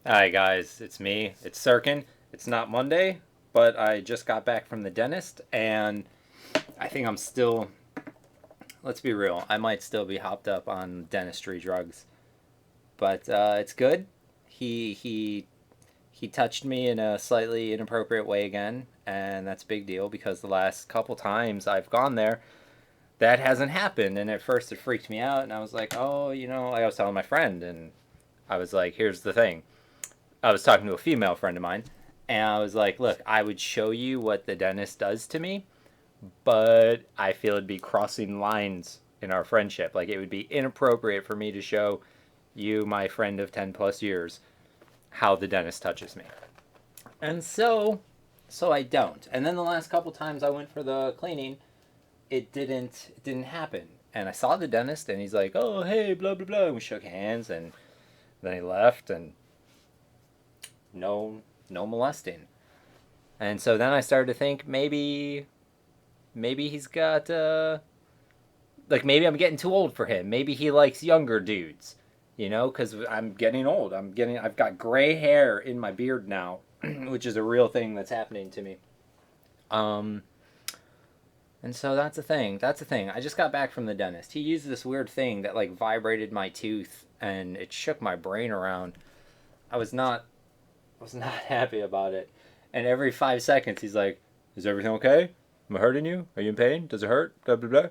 Hi guys, it's me. It's Sirkin. It's not Monday, but I just got back from the dentist and I think I'm still, let's be real, I might still be hopped up on dentistry drugs. But it's good. He he touched me in a slightly inappropriate way again, and that's a big deal because the last couple times I've gone there, that hasn't happened. And at first it freaked me out and I was like, "Oh, I was telling my friend and I was like, here's the thing. I was talking to a female friend of mine, and I was like, "Look, I would show you what the dentist does to me, but I feel it'd be crossing lines in our friendship. Like it would be inappropriate for me to show you, my friend of 10 plus years, how the dentist touches me." And so I don't. And then the last couple times I went for the cleaning, it didn't happen. And I saw the dentist, and he's like, "Oh, hey, blah blah blah." And we shook hands, and then he left, and no molesting. And so then I started to think maybe he's got like maybe I'm getting too old for him. Maybe he likes younger dudes, because I'm getting old. I've got gray hair in my beard now, which is a real thing that's happening to me. Um, and so that's a thing. That's a thing. I just got back from the dentist. He used this weird thing that like vibrated my tooth and it shook my brain around. I was not I was not happy about it. And every 5 seconds, he's like, "Is everything okay? Am I hurting you? Are you in pain? Does it hurt?" Blah blah blah.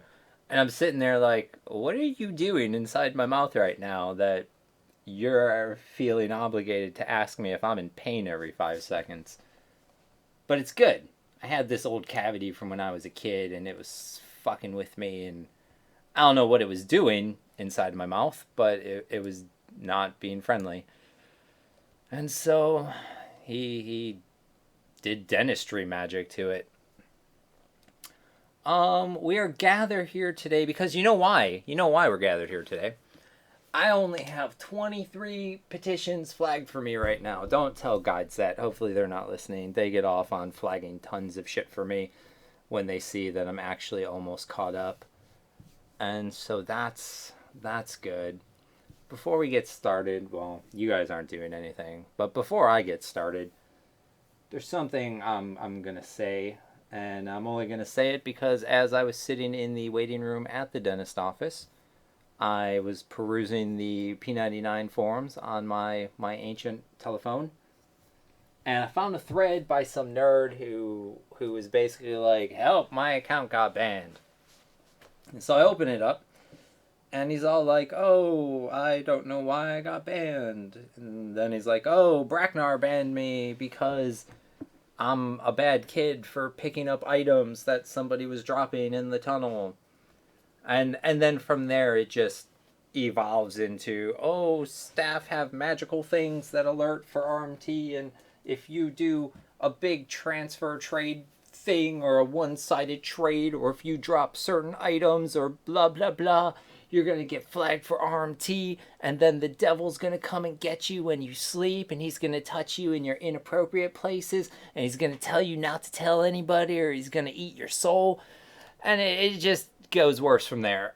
And I'm sitting there like, "What are you doing inside my mouth right now that you're feeling obligated to ask me if I'm in pain every 5 seconds?" But it's good. I had this old cavity from when I was a kid, and it was fucking with me, and I don't know what it was doing inside my mouth, but it was not being friendly. And so he did dentistry magic to it. We are gathered here today because you know why? You know why we're gathered here today? I only have 23 petitions flagged for me right now. Don't tell guides that. Hopefully they're not listening. They get off on flagging tons of shit for me when they see that I'm actually almost caught up. And so that's good. Before we get started, well, you guys aren't doing anything, but before I get started, there's something I'm gonna say, and I'm only gonna say it because as I was sitting in the waiting room at the dentist office, I was perusing the P99 forums on my ancient telephone, and I found a thread by some nerd who was basically like, "Help! My account got banned." And so I open it up, and he's all like, "Oh, I don't know why I got banned." And then he's like, "Oh, Bracknar banned me because I'm a bad kid for picking up items that somebody was dropping in the tunnel." And then from there it just evolves into, "Oh, staff have magical things that alert for RMT, and if you do a big transfer trade thing or a one-sided trade, or if you drop certain items or blah blah blah, you're gonna get flagged for RMT, and then the devil's gonna come and get you when you sleep, and he's gonna touch you in your inappropriate places, and he's gonna tell you not to tell anybody, or he's gonna eat your soul." And it just goes worse from there.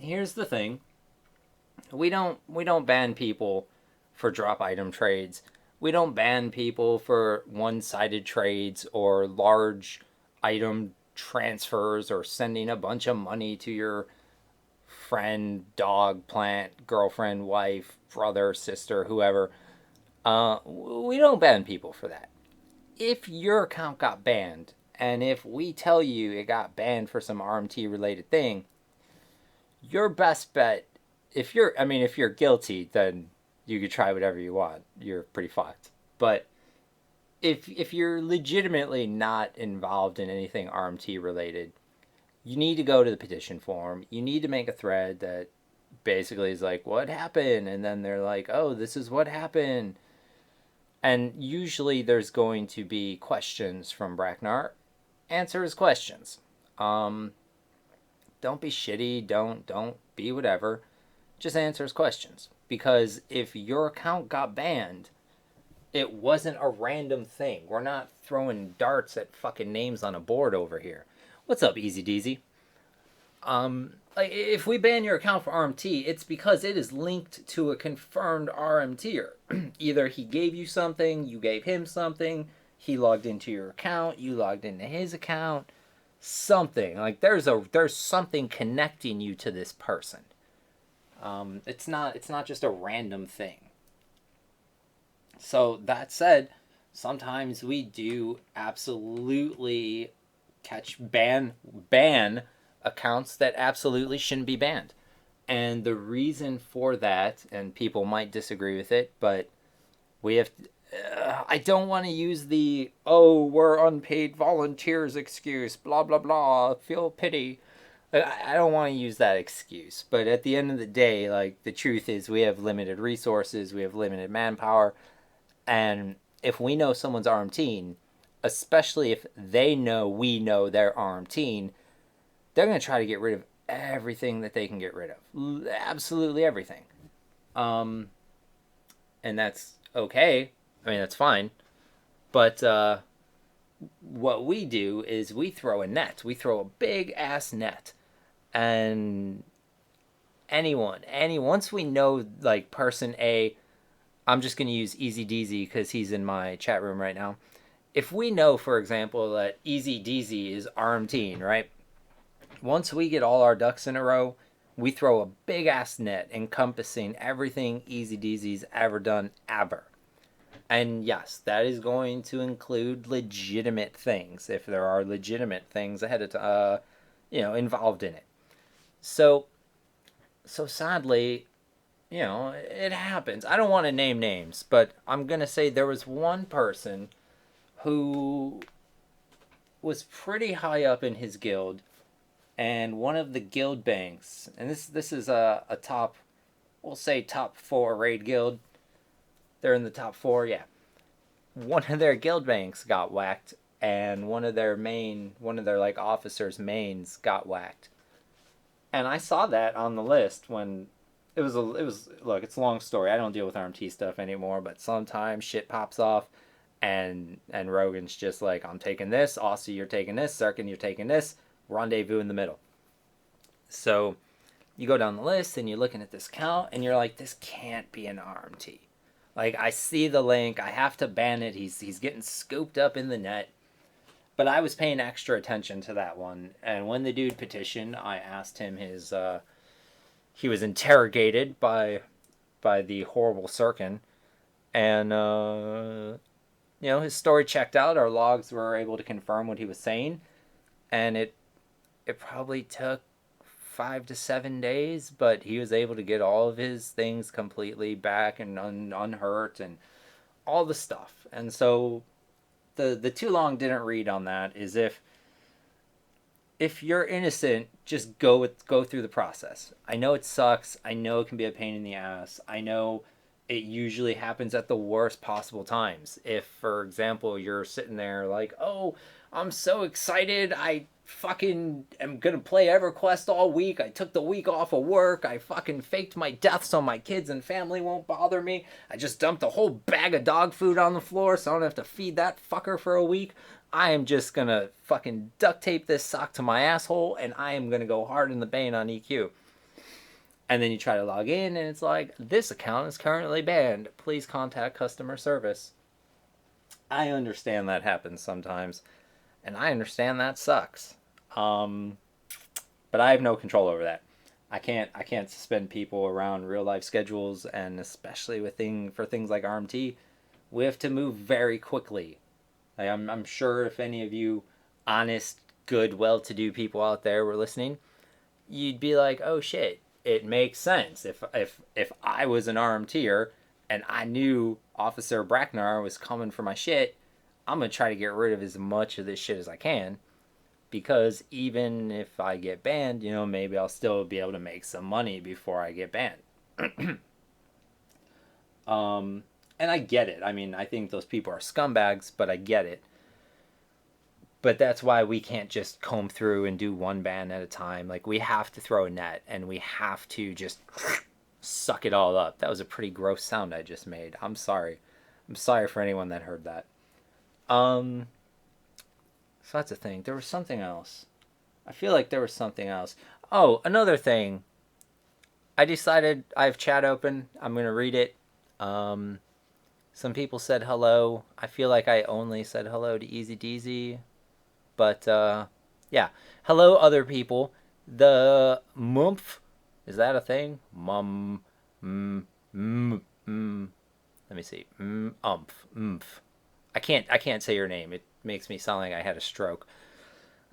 Here's the thing: we don't ban people for drop item trades. We don't ban people for one-sided trades or large item transfers or sending a bunch of money to your friend, dog, plant, girlfriend, wife, brother, sister, whoever. We don't ban people for that. If your account got banned, and if we tell you it got banned for some RMT related thing, your best bet, if you're guilty, then you could try whatever you want. You're pretty fucked. But if you're legitimately not involved in anything RMT related, you need to go to the petition forum. You need to make a thread that basically is like, "What happened?" And then they're like, "Oh, this is what happened." And usually there's going to be questions from Bracknar. Answer his questions. Um, don't be shitty. Don't be whatever. Just answer his questions. Because if your account got banned, it wasn't a random thing. We're not throwing darts at fucking names on a board over here. What's up, Easy Deasy? Like if we ban your account for RMT, it's because it is linked to a confirmed RMTer. Either he gave you something, you gave him something, he logged into your account, you logged into his account, something. Like there's something connecting you to this person. It's not just a random thing. So that said, sometimes we do absolutely ban accounts that absolutely shouldn't be banned. And the reason for that, and people might disagree with it, but we have I don't want to use the "oh, we're unpaid volunteers" excuse, blah blah blah, feel pity. I don't want to use that excuse, but at the end of the day, like the truth is we have limited resources, we have limited manpower, and if we know someone's RMTing, especially if they know we know they're RMTing, they're going to try to get rid of everything that they can get rid of. Absolutely everything. Um, and that's okay. I mean, that's fine. But what we do is we throw a net. We throw a big ass net. And once we know, like, person A, I'm just going to use Easy Deezy because he's in my chat room right now. If we know, for example, that Easy Deezy is RMTing, right? Once we get all our ducks in a row, we throw a big ass net encompassing everything Easy Deezy's ever done ever. And yes, that is going to include legitimate things if there are legitimate things ahead of involved in it. So sadly, it happens. I don't want to name names, but I'm going to say there was one person who was pretty high up in his guild, and one of the guild banks, and this is a top, we'll say top 4 raid guild. They're in the top 4, yeah. One of their guild banks got whacked, and one of their like officers' mains got whacked. And I saw that on the list when it was look, it's a long story. I don't deal with RMT stuff anymore, but sometimes shit pops off, and Rogan's just like, I'm taking this, Aussie, you're taking this, Zerkin, you're taking this, rendezvous in the middle. So you go down the list and you're looking at this count and you're like, this can't be an RMT. Like, I see the link, I have to ban it. He's getting scooped up in the net. But I was paying extra attention to that one, and when the dude petitioned, I asked him his he was interrogated by the horrible Sirkin, and his story checked out. Our logs were able to confirm what he was saying, and it probably took 5 to 7 days, but he was able to get all of his things completely back and unhurt and all the stuff. And so the too long didn't read on that is if you're innocent, just go through the process. I know it sucks. I know it can be a pain in the ass. I know it usually happens at the worst possible times. If, for example, you're sitting there like, oh, I'm so excited. I fucking am gonna play EverQuest all week. I took the week off of work. I fucking faked my death so my kids and family won't bother me. I just dumped a whole bag of dog food on the floor so I don't have to feed that fucker for a week. I am just gonna fucking duct tape this sock to my asshole and I am gonna go hard in the paint on EQ. And then you try to log in and it's like, this account is currently banned. Please contact customer service. I understand that happens sometimes. And I understand that sucks. But I have no control over that. I can't suspend people around real life schedules, and especially for things like RMT, we have to move very quickly. Like I'm sure if any of you honest, good, well-to-do people out there were listening, you'd be like, oh shit, it makes sense. If I was an RMTer and I knew Officer Bracknar was coming for my shit, I'm gonna try to get rid of as much of this shit as I can, because even if I get banned, maybe I'll still be able to make some money before I get banned. And I get it. I mean, I think those people are scumbags, but I get it. But that's why we can't just comb through and do one ban at a time. Like, we have to throw a net, and we have to just suck it all up. That was a pretty gross sound I just made. I'm sorry. I'm sorry for anyone that heard that. So that's the thing. There was something else. I feel like there was something else. Oh, another thing. I decided I have chat open. I'm gonna read it. Um, some people said hello. I feel like I only said hello to Easy Deezy, but yeah. Hello, other people. The mumph, is that a thing? Mum, mm, mm, mm. Let me see. Umph. I can't say your name. It makes me sound like I had a stroke.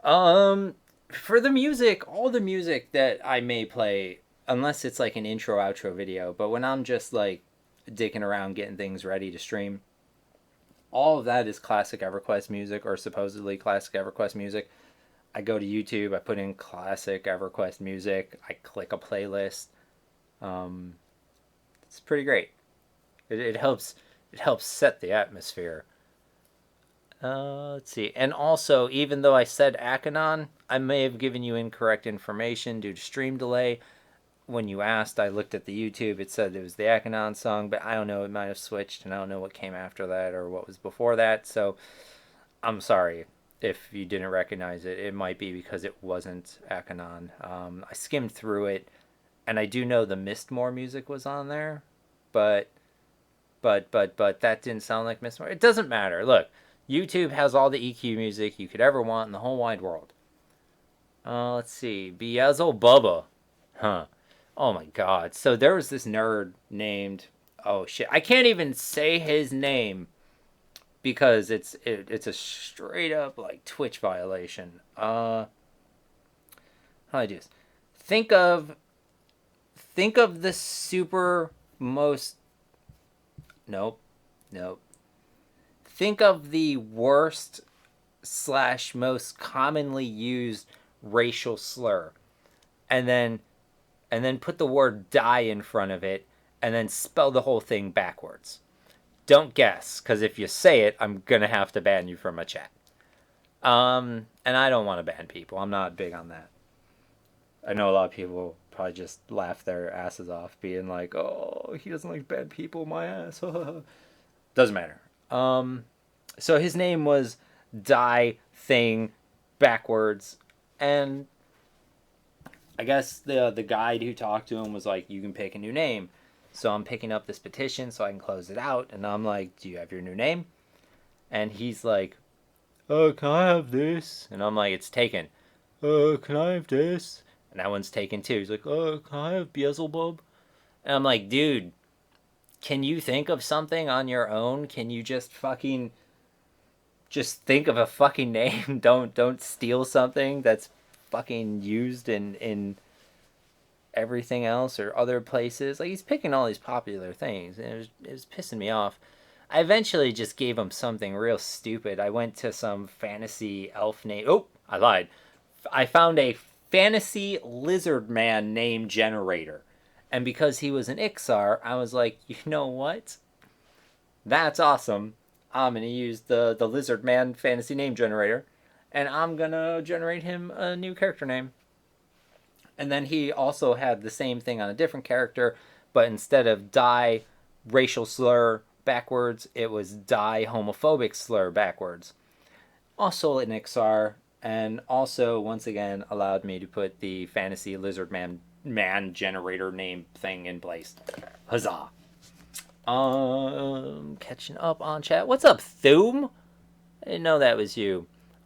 Um, for the music, all the music that I may play, unless it's like an intro outro video, but when I'm just like dicking around getting things ready to stream, all of that is classic EverQuest music or supposedly classic EverQuest music. I go to YouTube, I put in classic EverQuest music, I click a playlist. Um, it's pretty great. It helps. It helps set the atmosphere. Let's see. And also, even though I said Akanon, I may have given you incorrect information due to stream delay. When you asked, I looked at the YouTube. It said it was the Akanon song, but I don't know. It might have switched, and I don't know what came after that or what was before that. So I'm sorry if you didn't recognize it. It might be because it wasn't Akanon. I skimmed through it, and I do know the Mistmore music was on there, but but that didn't sound like Mistmore. It doesn't matter. Look, YouTube has all the EQ music you could ever want in the whole wide world. Let's see. Beelzebubba. Huh. Oh my god. So there was this nerd named... Oh shit. I can't even say his name because it's a straight up like Twitch violation. How do I do this? Think of the super most... Nope. Nope. Think of the worst slash most commonly used racial slur, and then put the word die in front of it, and then spell the whole thing backwards. Don't guess, because if you say it, I'm gonna have to ban you from my chat. And I don't want to ban people. I'm not big on that. I know a lot of people probably just laugh their asses off, being like, "Oh, he doesn't like bad people, my ass." Doesn't matter. So his name was Die Thing backwards, and I guess the guide who talked to him was like, "You can pick a new name." So I'm picking up this petition so I can close it out, and I'm like, "Do you have your new name?" And he's like, "Oh, can I have this?" And I'm like, "It's taken." "Oh, can I have this?" And that one's taken too. He's like, "Oh, can I have Beelzebub?" And I'm like, "Dude, can you think of something on your own? Can you just think of a fucking name? Don't steal something that's fucking used in everything else or other places." Like, he's picking all these popular things, and it was pissing me off. I eventually just gave him something real stupid. I went to some fantasy elf name. Oh, I lied. I found a fantasy lizard man name generator. And because he was an Ixar, I was like, you know what? That's awesome. I'm going to use the lizard man fantasy name generator, and I'm going to generate him a new character name. And then he also had the same thing on a different character, but instead of die racial slur backwards, it was die homophobic slur backwards. Also an Ixar, and also once again allowed me to put the fantasy lizard man generator name thing in place. Huzzah! Catching up on chat. What's up, Thoom? I didn't know that was you.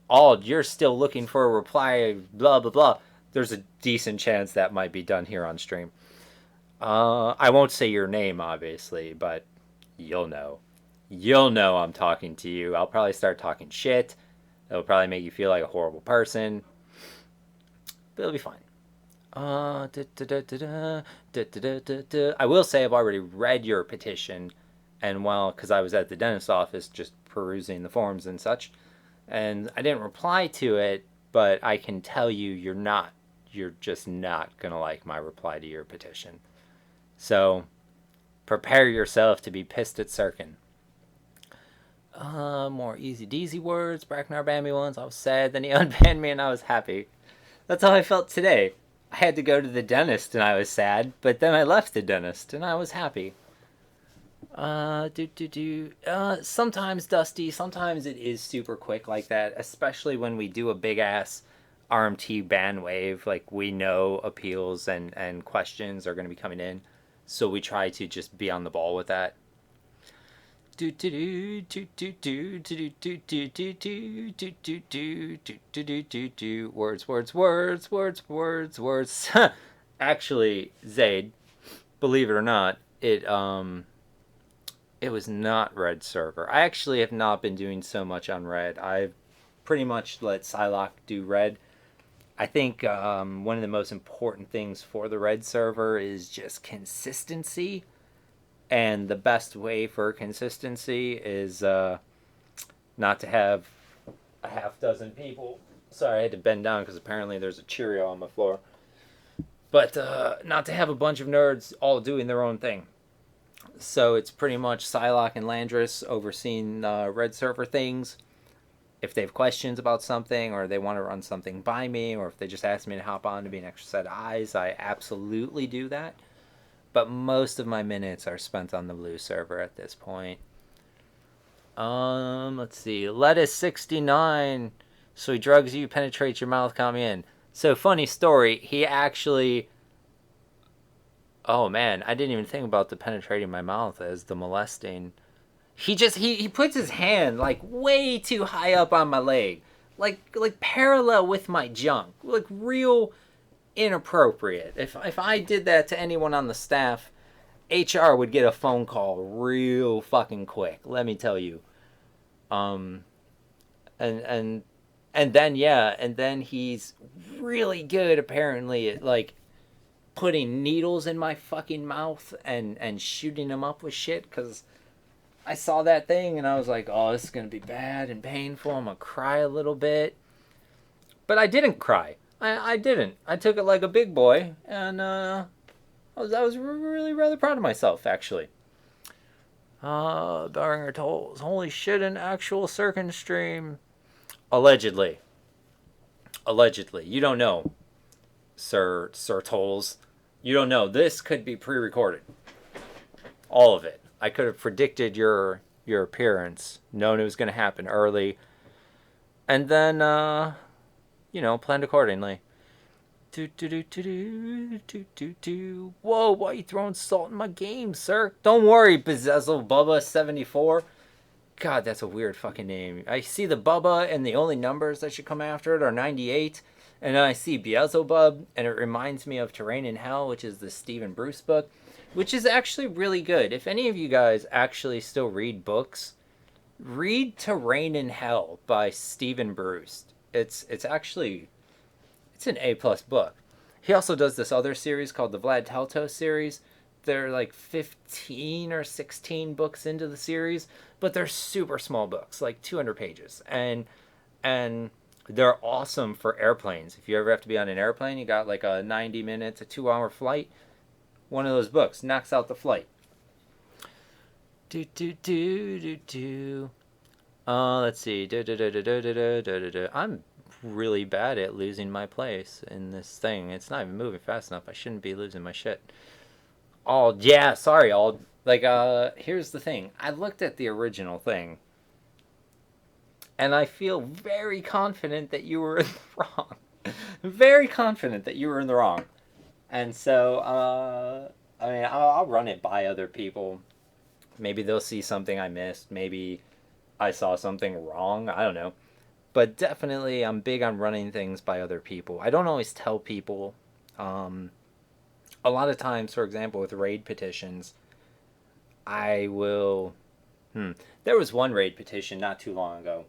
Ald, you're still looking for a reply, blah, blah, blah. There's a decent chance that might be done here on stream. I won't say your name, obviously, but you'll know. You'll know I'm talking to you. I'll probably start talking shit. It'll probably make you feel like a horrible person. But it'll be fine. I will say I've already read your petition, and because I was at the dentist's office just perusing the forms and such, and I didn't reply to it, but I can tell you you're just not gonna like my reply to your petition. So prepare yourself to be pissed at Sirkin. More easy deasy words. Bracknar banned me once. I was sad. Then he unbanned me, and I was happy. That's how I felt today. I had to go to the dentist, and I was sad. But then I left the dentist, and I was happy. Sometimes Dusty. Sometimes it is super quick like that, especially when we do a big ass RMT ban wave, like we know appeals and questions are going to be coming in, so we try to just be on the ball with that. Words. Actually, Zaid, believe it or not, it was not Red server. I actually have not been doing so much on Red. I've pretty much let Psylocke do Red. I think one of the most important things for the Red server is just consistency. And the best way for consistency is not to have a half dozen people. Sorry, I had to bend down because apparently there's a Cheerio on my floor. But not to have a bunch of nerds all doing their own thing. So it's pretty much Psylocke and Landris overseeing Red server things. If they have questions about something, or they want to run something by me, or if they just ask me to hop on to be an extra set of eyes, I absolutely do that. But most of my minutes are spent on the blue server at this point. Let's see. Lettuce69. So he drugs you, penetrates your mouth, count me in. So funny story. He actually... Oh man, I didn't even think about the penetrating my mouth as the molesting. He puts his hand like way too high up on my leg. Like parallel with my junk. Like real inappropriate. If I did that to anyone on the staff, HR would get a phone call real fucking quick, let me tell you. And then he's really good apparently at like putting needles in my fucking mouth and shooting them up with shit, because I saw that thing and I was like, oh, this is gonna be bad and painful, I'm gonna cry a little bit. But I didn't cry. I didn't. I took it like a big boy, and I was really rather proud of myself, actually. Baringer Tolls. Holy shit, an actual Sirkin stream. Allegedly. You don't know, Sir Tolls. You don't know. This could be pre-recorded. All of it. I could have predicted your appearance, known it was going to happen early, and then, planned accordingly. Whoa, why are you throwing salt in my game, sir? Don't worry, Bezezzle Bubba 74. God, that's a weird fucking name. I see the Bubba, and the only numbers that should come after it are 98. And then I see Beelzebub, and it reminds me of Terrain in Hell, which is the Stephen Bruce book, which is actually really good. If any of you guys actually still read books, read Terrain in Hell by Stephen Bruce. It's actually... It's an A-plus book. He also does this other series called the Vlad Telltale series. They're like 15 or 16 books into the series, but they're super small books, like 200 pages. And they're awesome for airplanes. If you ever have to be on an airplane, you got like a 90 minutes, a 2-hour flight, one of those books knocks out the flight. Let's see. I'm really bad at losing my place in this thing. It's not even moving fast enough. I shouldn't be losing my shit. Oh, yeah, sorry, here's the thing. I looked at the original thing, and I feel very confident that you were in the wrong. Very confident that you were in the wrong. And so, I'll run it by other people. Maybe they'll see something I missed. Maybe I saw something wrong. I don't know. But definitely, I'm big on running things by other people. I don't always tell people. A lot of times, for example, with raid petitions, I will... There was one raid petition not too long ago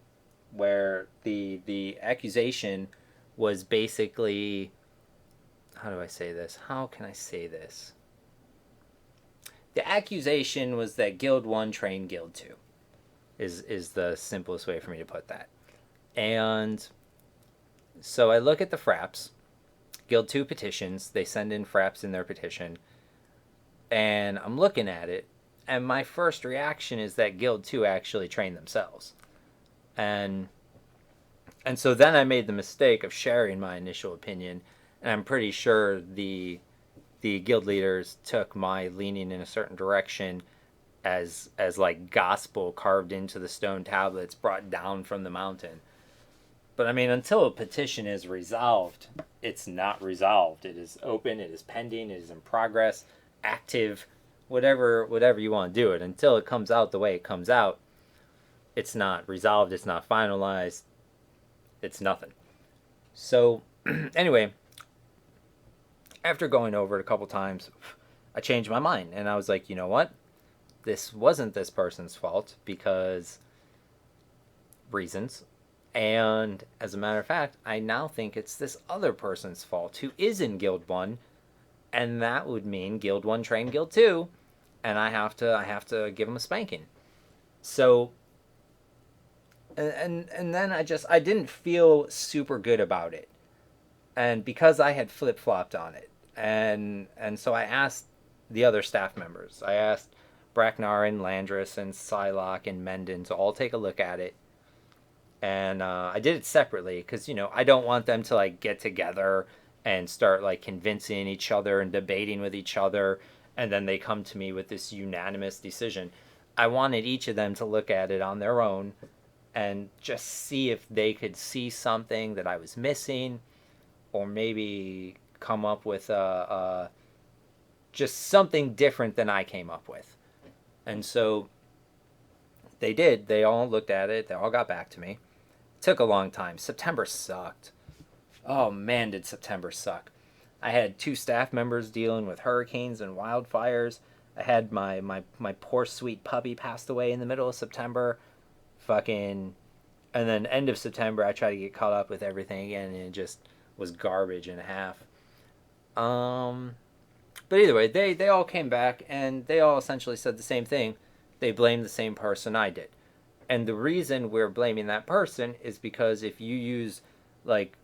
where the accusation was basically... How do I say this? How can I say this? The accusation was that Guild 1 trained Guild 2. Is the simplest way for me to put that. And so I look at the fraps, Guild 2 petitions, they send in fraps in their petition, and I'm looking at it, and my first reaction is that Guild 2 actually trained themselves. And so then I made the mistake of sharing my initial opinion, and I'm pretty sure the guild leaders took my leaning in a certain direction as like gospel carved into the stone tablets brought down from the mountain. But I mean, until a petition is resolved, it's not resolved. It is open, it is pending, it is in progress, active, whatever you want to do it. Until it comes out the way it comes out, it's not resolved, it's not finalized, it's nothing. So, anyway, after going over it a couple times, I changed my mind and I was like, you know what? This wasn't this person's fault because reasons. And as a matter of fact, I now think it's this other person's fault who is in Guild 1, and that would mean Guild 1 trained Guild 2, and I have to give him a spanking. So and then I didn't feel super good about it. And because I had flip-flopped on it. And so I asked the other staff members. I asked Bracknar and Landris and Psylocke and Mendon to all take a look at it. And I did it separately because, I don't want them to, like, get together and start, like, convincing each other and debating with each other. And then they come to me with this unanimous decision. I wanted each of them to look at it on their own and just see if they could see something that I was missing, or maybe come up with just something different than I came up with. And so they did. They all looked at it. They all got back to me. It took a long time. September sucked. Oh man, did September suck. I had 2 staff members dealing with hurricanes and wildfires. I had my poor sweet puppy passed away in the middle of September. And then end of September, I tried to get caught up with everything again, and it just was garbage and a half. But either way, they all came back, and they all essentially said the same thing. They blamed the same person I did. And the reason we're blaming that person is because if you use, like,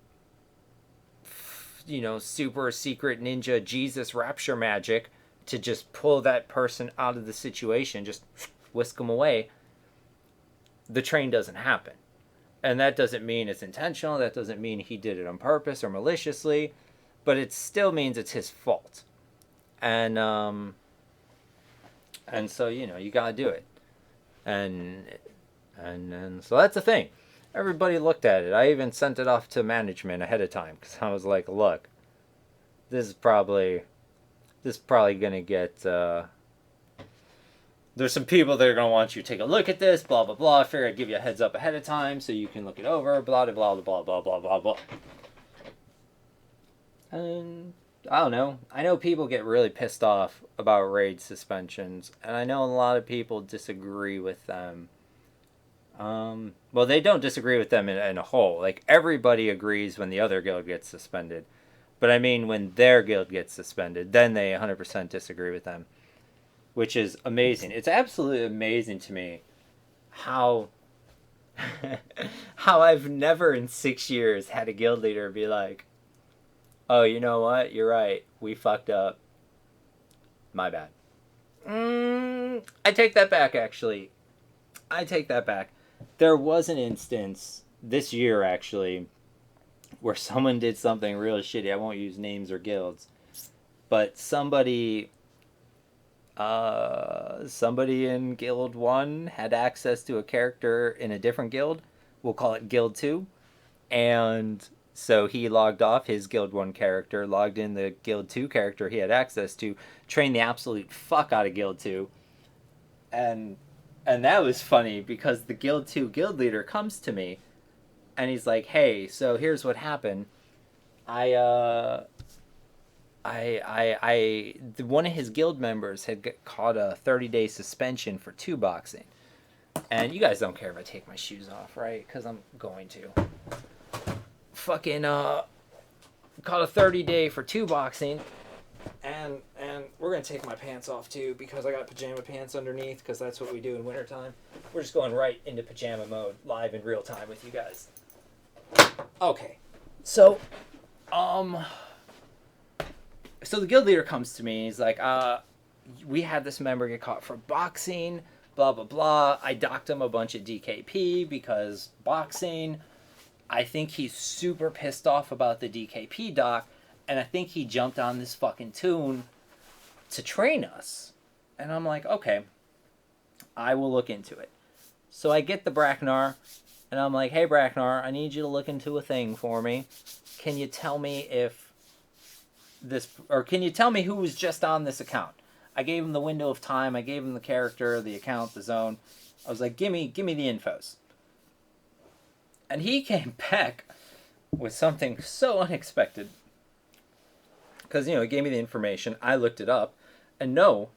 super secret ninja Jesus rapture magic to just pull that person out of the situation, just whisk them away, the train doesn't happen. And that doesn't mean it's intentional. That doesn't mean he did it on purpose or maliciously, but it still means it's his fault. And so, you gotta do it. And so that's the thing. Everybody looked at it. I even sent it off to management ahead of time because I was like, look, this is probably gonna get. There's some people that are going to want you to take a look at this, blah, blah, blah. I figured I'd give you a heads up ahead of time so you can look it over, blah, blah, blah, blah, blah, blah, blah. And I don't know. I know people get really pissed off about raid suspensions, and I know a lot of people disagree with them. Well, they don't disagree with them in a whole. Like, everybody agrees when the other guild gets suspended. But I mean, when their guild gets suspended, then they 100% disagree with them. Which is amazing. It's absolutely amazing to me how I've never in 6 years had a guild leader be like, oh, you know what? You're right. We fucked up. My bad. I take that back, actually. I take that back. There was an instance this year, actually, where someone did something real shitty. I won't use names or guilds. But somebody in Guild 1 had access to a character in a different guild. We'll call it Guild 2. And so he logged off his Guild 1 character, logged in the Guild 2 character he had access to, trained the absolute fuck out of Guild 2. And that was funny because the Guild 2 guild leader comes to me and he's like, hey, so here's what happened. One of his guild members had caught a 30-day suspension for 2-boxing. And you guys don't care if I take my shoes off, right? Because I'm going to. Fucking, caught a 30-day for 2-boxing. And we're going to take my pants off, too, because I got pajama pants underneath, because that's what we do in wintertime. We're just going right into pajama mode, live in real time with you guys. Okay. So the guild leader comes to me and he's like, we had this member get caught for boxing, blah, blah, blah. I docked him a bunch of DKP because boxing. I think he's super pissed off about the DKP dock, and I think he jumped on this fucking tune to train us. And I'm like, okay, I will look into it. So I get the Bracknar, And I'm like, hey, Bracknar, I need you to look into a thing for me. Can you tell me if can you tell me who was just on this account? I gave him the window of time. I gave him the character, the account, the zone. I was like, give me the infos. And he came back with something so unexpected. Because, he gave me the information. I looked it up. And no,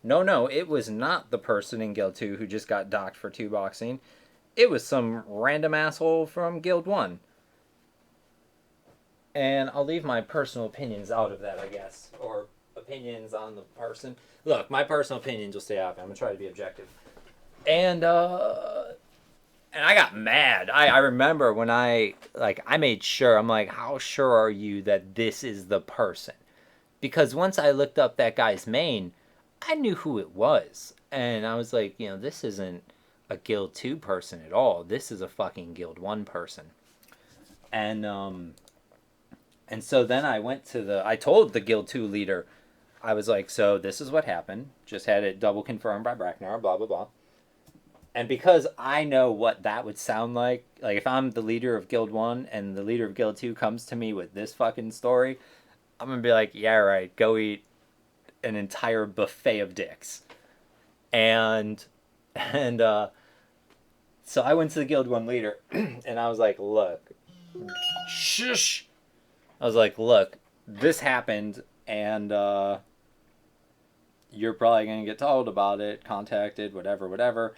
it was not the person in Guild 2 who just got docked for 2-boxing. It was some random asshole from Guild 1. And I'll leave my personal opinions out of that, I guess. Or opinions on the person. Look, my personal opinions will stay out. I'm going to try to be objective. And I got mad. I remember when I made sure. I'm like, how sure are you that this is the person? Because once I looked up that guy's main, I knew who it was. And I was like, this isn't a Guild 2 person at all. This is a fucking Guild 1 person. And so then I told the Guild 2 leader, I was like, so this is what happened. Just had it double confirmed by Bracknar, blah, blah, blah. And because I know what that would sound like if I'm the leader of Guild 1 and the leader of Guild 2 comes to me with this fucking story, I'm going to be like, yeah, right, go eat an entire buffet of dicks. And so I went to the Guild 1 leader and I was like, look, shush. I was like, look, this happened and you're probably going to get told about it, contacted, whatever.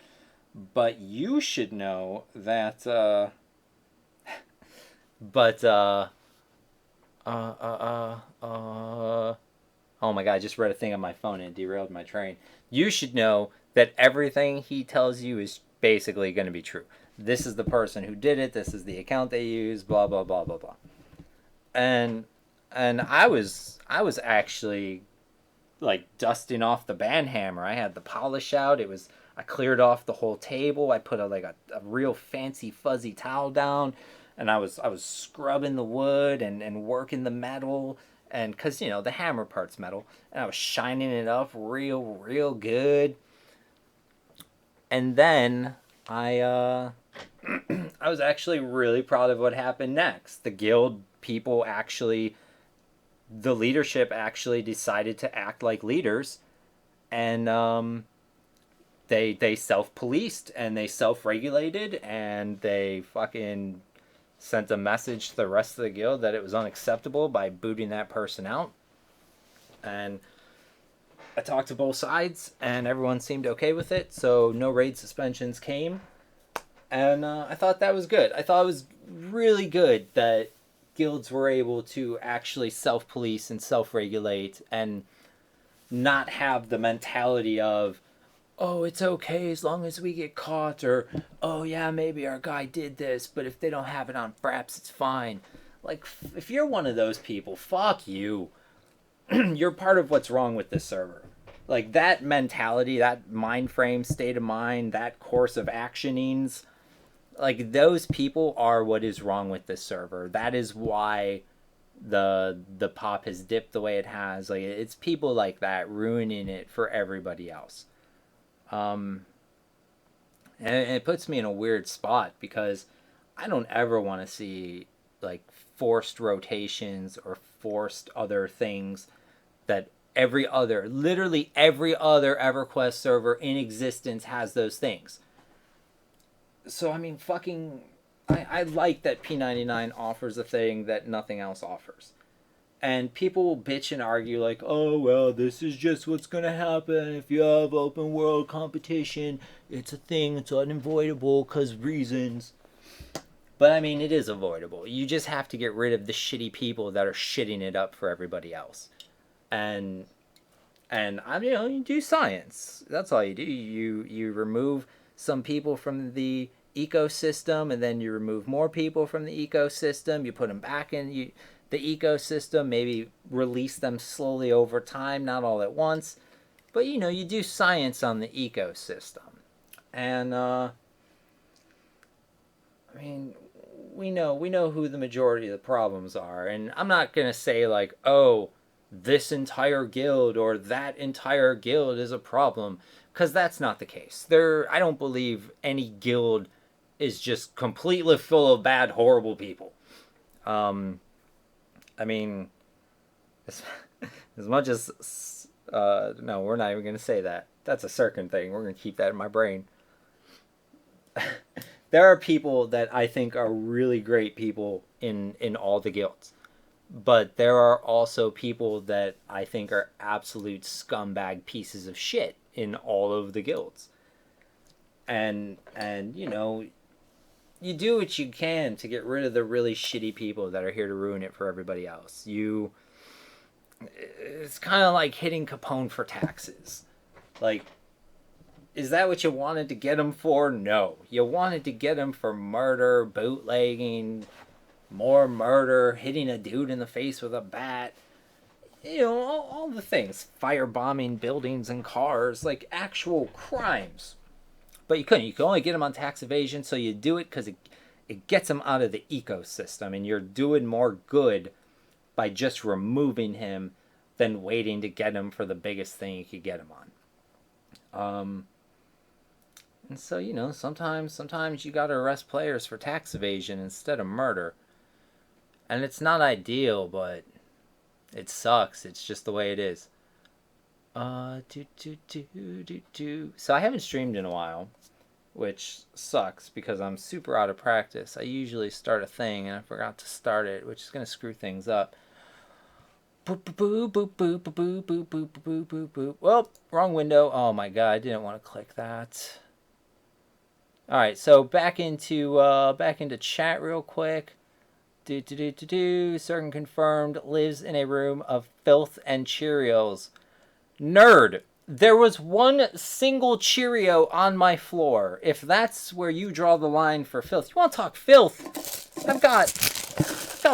But you should know that, oh my God, I just read a thing on my phone and it derailed my train. You should know that everything he tells you is basically going to be true. This is the person who did it. This is the account they use, blah, blah, blah, blah, blah. And I was actually dusting off the band hammer. I had the polish out. I cleared off the whole table. I put a real fancy fuzzy towel down, and I was scrubbing the wood and working the metal, and because the hammer part's metal, and I was shining it up real good. And then I was actually really proud of what happened next. The guild people the leadership actually decided to act like leaders, and they self-policed and they self-regulated and they fucking sent a message to the rest of the guild that it was unacceptable by booting that person out. And I talked to both sides and everyone seemed okay with it, so no raid suspensions came. And I thought that was good. I thought it was really good that guilds were able to actually self-police and self-regulate and not have the mentality of, oh, it's okay as long as we get caught, or, oh yeah, maybe our guy did this, but if they don't have it on Fraps, it's fine. If you're one of those people, fuck you. You're part of what's wrong with this server. That mentality, that mind frame, state of mind, that course of actionings, those people are what is wrong with this server. That is why the pop has dipped the way it has. It's people like that ruining it for everybody else. And it puts me in a weird spot because I don't ever want to see forced rotations or forced other things that literally every other EverQuest server in existence has those things. So I mean, I like that P99 offers a thing that nothing else offers. And people will bitch and argue oh, well, this is just what's going to happen if you have open world competition. It's a thing. It's unavoidable because reasons. But, I mean, it is avoidable. You just have to get rid of the shitty people that are shitting it up for everybody else. And I mean, you do science. That's all you do. You remove some people from the ecosystem, and then you remove more people from the ecosystem. You put them back in the ecosystem, maybe release them slowly over time, not all at once, but you do science on the ecosystem. And I mean, we know who the majority of the problems are, and I'm not gonna say oh, this entire guild or that entire guild is a problem, because that's not the case. I don't believe any guild is just completely full of bad, horrible people. I mean, as, as much as no, we're not even gonna say that. That's a certain thing. We're gonna keep that in my brain. There are people that I think are really great people in all the guilds, but there are also people that I think are absolute scumbag pieces of shit in all of the guilds. And you do what you can to get rid of the really shitty people that are here to ruin it for everybody else. It's kind of like hitting Capone for taxes. Like, is that what you wanted to get him for? No. You wanted to get him for murder, bootlegging, more murder, hitting a dude in the face with a bat. All the things. Firebombing buildings and cars, like actual crimes. But you couldn't. You could only get him on tax evasion, so you do it because it gets him out of the ecosystem, and you're doing more good by just removing him than waiting to get him for the biggest thing you could get him on. And so, sometimes you gotta arrest players for tax evasion instead of murder. And it's not ideal, but it sucks. It's just the way it is. So I haven't streamed in a while, which sucks because I'm super out of practice. I usually start a thing and I forgot to start it, which is gonna screw things up. Boop boop boop boop boop boop boop boop boop boop boop. Well, wrong window. Oh my god, I didn't want to click that. All right, so back into chat real quick. Certain confirmed lives in a room of filth and Cheerios. Nerd. There was one single Cheerio on my floor. If that's where you draw the line for filth, you want to talk filth? I've got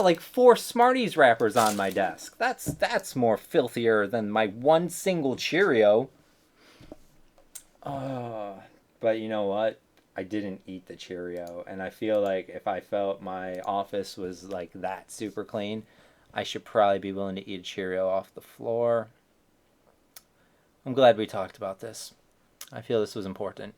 like 4 Smarties wrappers on my desk. That's more filthier than my one single Cheerio. But you know what? I didn't eat the Cheerio, and I feel like if I felt my office was like that super clean, I should probably be willing to eat a Cheerio off the floor. I'm glad we talked about this. I feel this was important.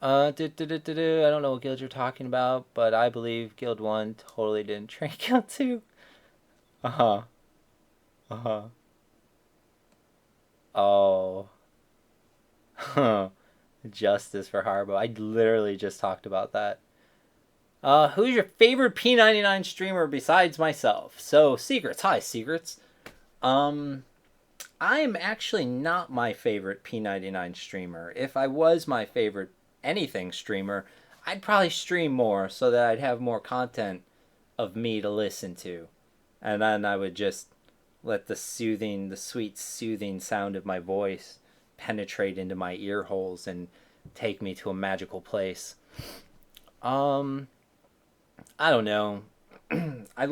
I don't know what guild you're talking about, but I believe Guild 1 totally didn't train Guild 2. Uh-huh. Uh-huh. Oh. Huh. Justice for Harbo. I literally just talked about that. Who's your favorite P99 streamer besides myself? So, Secrets. Hi, Secrets. I'm actually not my favorite P99 streamer. If I was my favorite anything streamer, I'd probably stream more so that I'd have more content of me to listen to. And then I would just let the sweet soothing sound of my voice penetrate into my ear holes and take me to a magical place. I don't know. I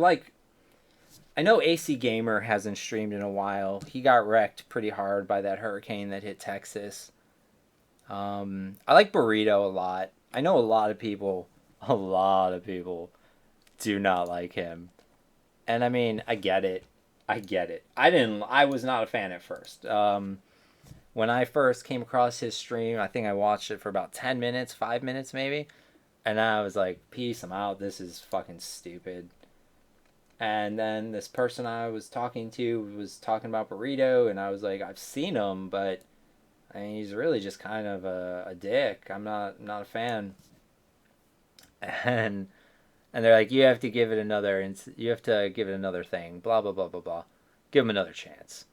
know AC Gamer hasn't streamed in a while. He got wrecked pretty hard by that hurricane that hit Texas. I like Burrito a lot. I know a lot of people do not like him. And I mean, I get it. I was not a fan at first. When I first came across his stream, I think I watched it for about 10 minutes, 5 minutes maybe. And I was like, peace, I'm out. This is fucking stupid. And then this person I was talking to was talking about Burrito, and I was like, I've seen him, but I mean, he's really just kind of a dick. I'm not a fan. And they're like, you have to give it another thing. Blah blah blah blah blah. Give him another chance.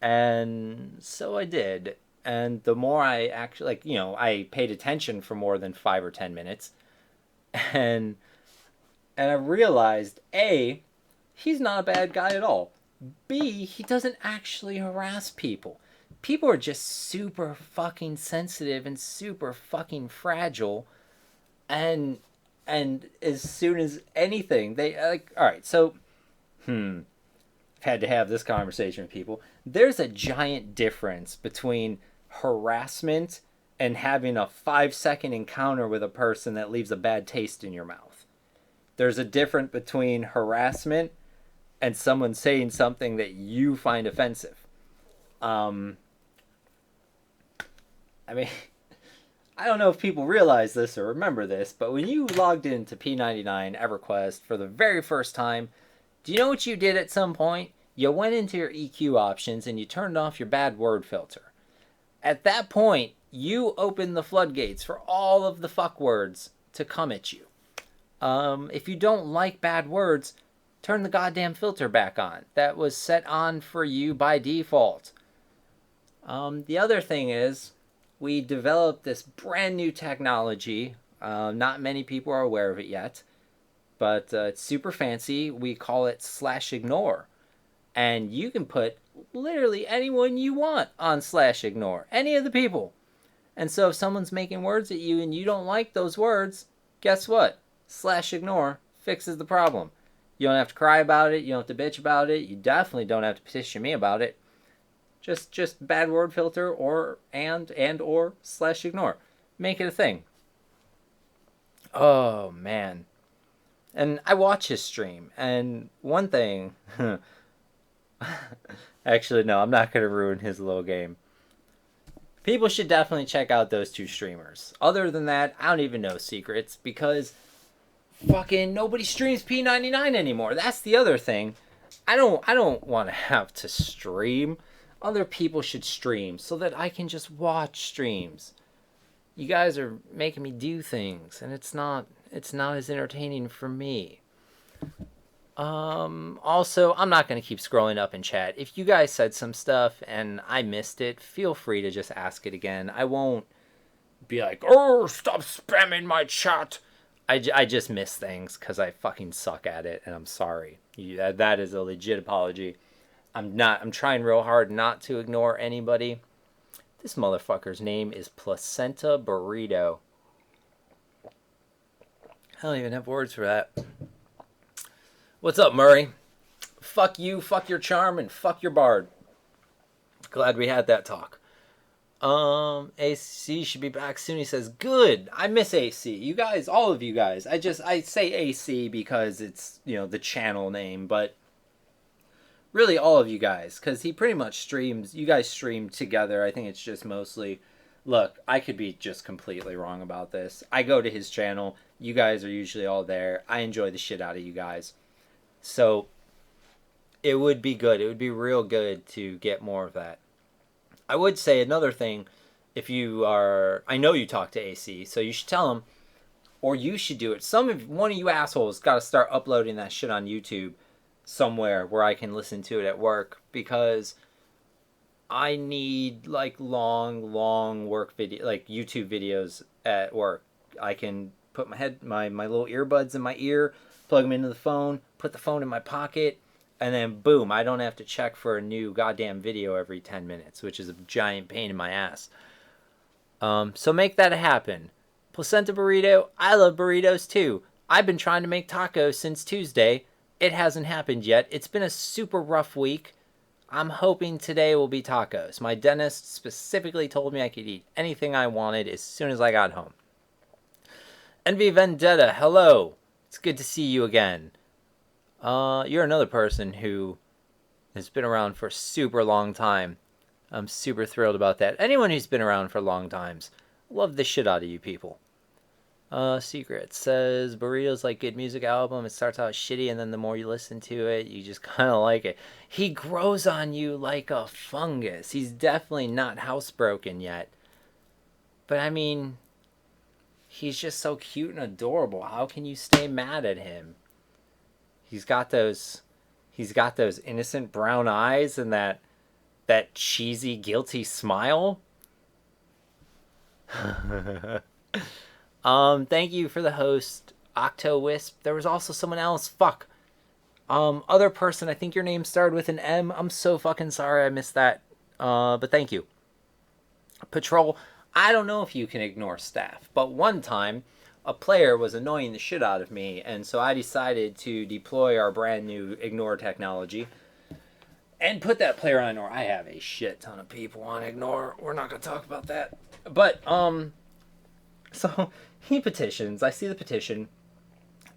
And so I did. And the more I actually I paid attention for more than 5 or 10 minutes, and I realized A, he's not a bad guy at all. B, he doesn't actually harass people. People are just super fucking sensitive and super fucking fragile. And as soon as anything, they like, all right, so I've had to have this conversation with people. There's a giant difference between harassment and having a 5-second encounter with a person that leaves a bad taste in your mouth. There's a difference between harassment and someone saying something that you find offensive. I mean, I don't know if people realize this or remember this, but when you logged into P99 EverQuest for the very first time, do you know what you did at some point? You went into your EQ options and you turned off your bad word filter. At that point, you opened the floodgates for all of the fuck words to come at you. If you don't like bad words, turn the goddamn filter back on. That was set on for you by default. The other thing is, we developed this brand new technology. Not many people are aware of it yet, but it's super fancy. We call it /ignore. And you can put literally anyone you want on /ignore. Any of the people. And so if someone's making words at you and you don't like those words, guess what? /ignore fixes the problem. You don't have to cry about it. You don't have to bitch about it. You definitely don't have to petition me about it. Just bad word filter or or /ignore. Make it a thing. Oh, man. And I watch his stream. And one thing... Actually, no, I'm not going to ruin his little game. People should definitely check out those two streamers. Other than that, I don't even know secrets because fucking nobody streams P99 anymore. That's the other thing. I don't want to have to stream. Other people should stream so that I can just watch streams. You guys are making me do things and it's not as entertaining for me. Also, I'm not going to keep scrolling up in chat. If you guys said some stuff and I missed it, feel free to just ask it again. I won't be like, oh, stop spamming my chat. I just miss things because I fucking suck at it, and I'm sorry. That is a legit apology. I'm trying real hard not to ignore anybody. This motherfucker's name is Placenta Burrito. I don't even have words for that. What's up, Murray? Fuck you, fuck your charm, and fuck your bard. Glad we had that talk. AC should be back soon. He says, good. I miss AC. You guys, all of you guys. I say AC because it's, the channel name, but really all of you guys, because he pretty much streams. You guys stream together. I think it's just mostly. Look, I could be just completely wrong about this. I go to his channel. You guys are usually all there. I enjoy the shit out of you guys. So it would be good. It would be real good to get more of that. I would say another thing, if you are, I know you talk to AC, so you should tell him, or you should do it. One of you assholes got to start uploading that shit on YouTube somewhere where I can listen to it at work, because I need long work video, like YouTube videos at work. I can put my little earbuds in my ear, plug them into the phone, put the phone in my pocket, and then boom, I don't have to check for a new goddamn video every 10 minutes, which is a giant pain in my ass. So make that happen. Placenta Burrito, I love burritos too. I've been trying to make tacos since Tuesday. It hasn't happened yet. It's been a super rough week. I'm hoping today will be tacos. My dentist specifically told me I could eat anything I wanted as soon as I got home. Envy Vendetta, hello. It's good to see you again. You're another person who has been around for a super long time. I'm super thrilled about that. Anyone who's been around for long times, love the shit out of you people. Secret says, burritos like good music album. It starts out shitty and then the more you listen to it, you just kind of like it. He grows on you like a fungus. He's definitely not housebroken yet. But I mean, he's just so cute and adorable. How can you stay mad at him? He's got those innocent brown eyes and that cheesy, guilty smile. Thank you for the host, OctoWisp. There was also someone else. Fuck. Other person, I think your name started with an M. I'm so fucking sorry I missed that. But thank you. Patrol, I don't know if you can ignore staff, but one time a player was annoying the shit out of me, and so I decided to deploy our brand new ignore technology and put that player on ignore. I have a shit ton of people on ignore. We're not going to talk about that. But, so he petitions. I see the petition.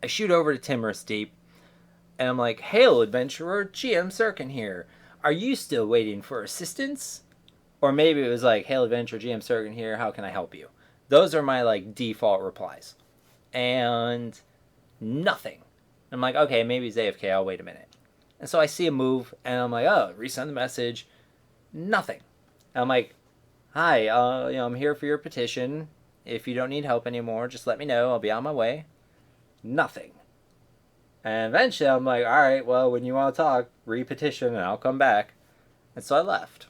I shoot over to Timorous Deep, and I'm like, hail, adventurer, GM Sirkin here. Are you still waiting for assistance? Or maybe it was like, hail, adventurer, GM Sirkin here, how can I help you? Those are my like default replies. And nothing. I'm like, okay, maybe he's AFK. I'll wait a minute. And so I see a move, and I'm like, oh, resend the message. Nothing. And I'm like, hi, I'm here for your petition. If you don't need help anymore, just let me know. I'll be on my way. Nothing. And eventually I'm like, all right, well, when you want to talk, re-petition and I'll come back. And so I left.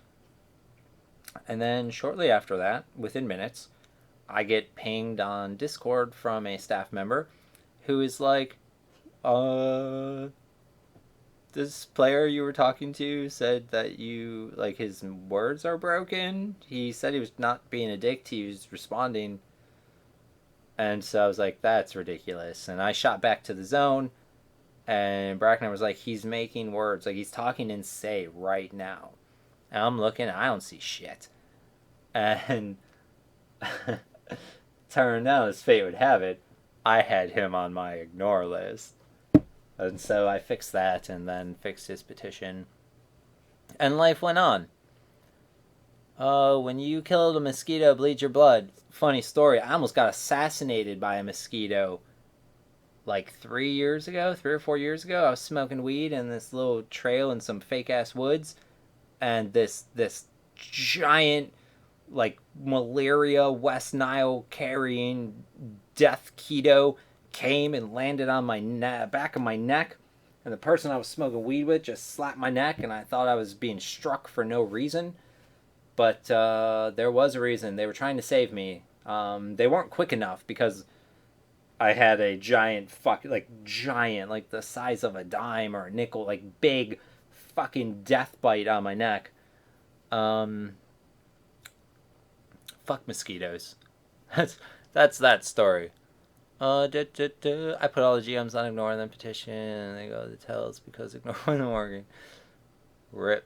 And then shortly after that, within minutes, I get pinged on Discord from a staff member who is like, this player you were talking to said that you, like, his words are broken. He said he was not being a dick to you, he was responding. And so I was like, that's ridiculous. And I shot back to the zone, and Brackner was like, he's making words. Like, he's talking in say right now. And I'm looking, I don't see shit. And turned out, as fate would have it, I had him on my ignore list. And so I fixed that and then fixed his petition. And life went on. When you killed a mosquito, bleed your blood. Funny story, I almost got assassinated by a mosquito like 3 or 4 years ago. I was smoking weed in this little trail in some fake ass woods, and this giant, like, malaria West Nile carrying death keto came and landed on my back of my neck, and the person I was smoking weed with just slapped my neck, and I thought I was being struck for no reason. But there was a reason. They were trying to save me. They weren't quick enough because I had a giant, like the size of a dime or a nickel, like big fucking death bite on my neck. Fuck mosquitoes. That's that story. I put all the GMs on ignore and then petition, and they go to tells because ignore wasn't working. Rip.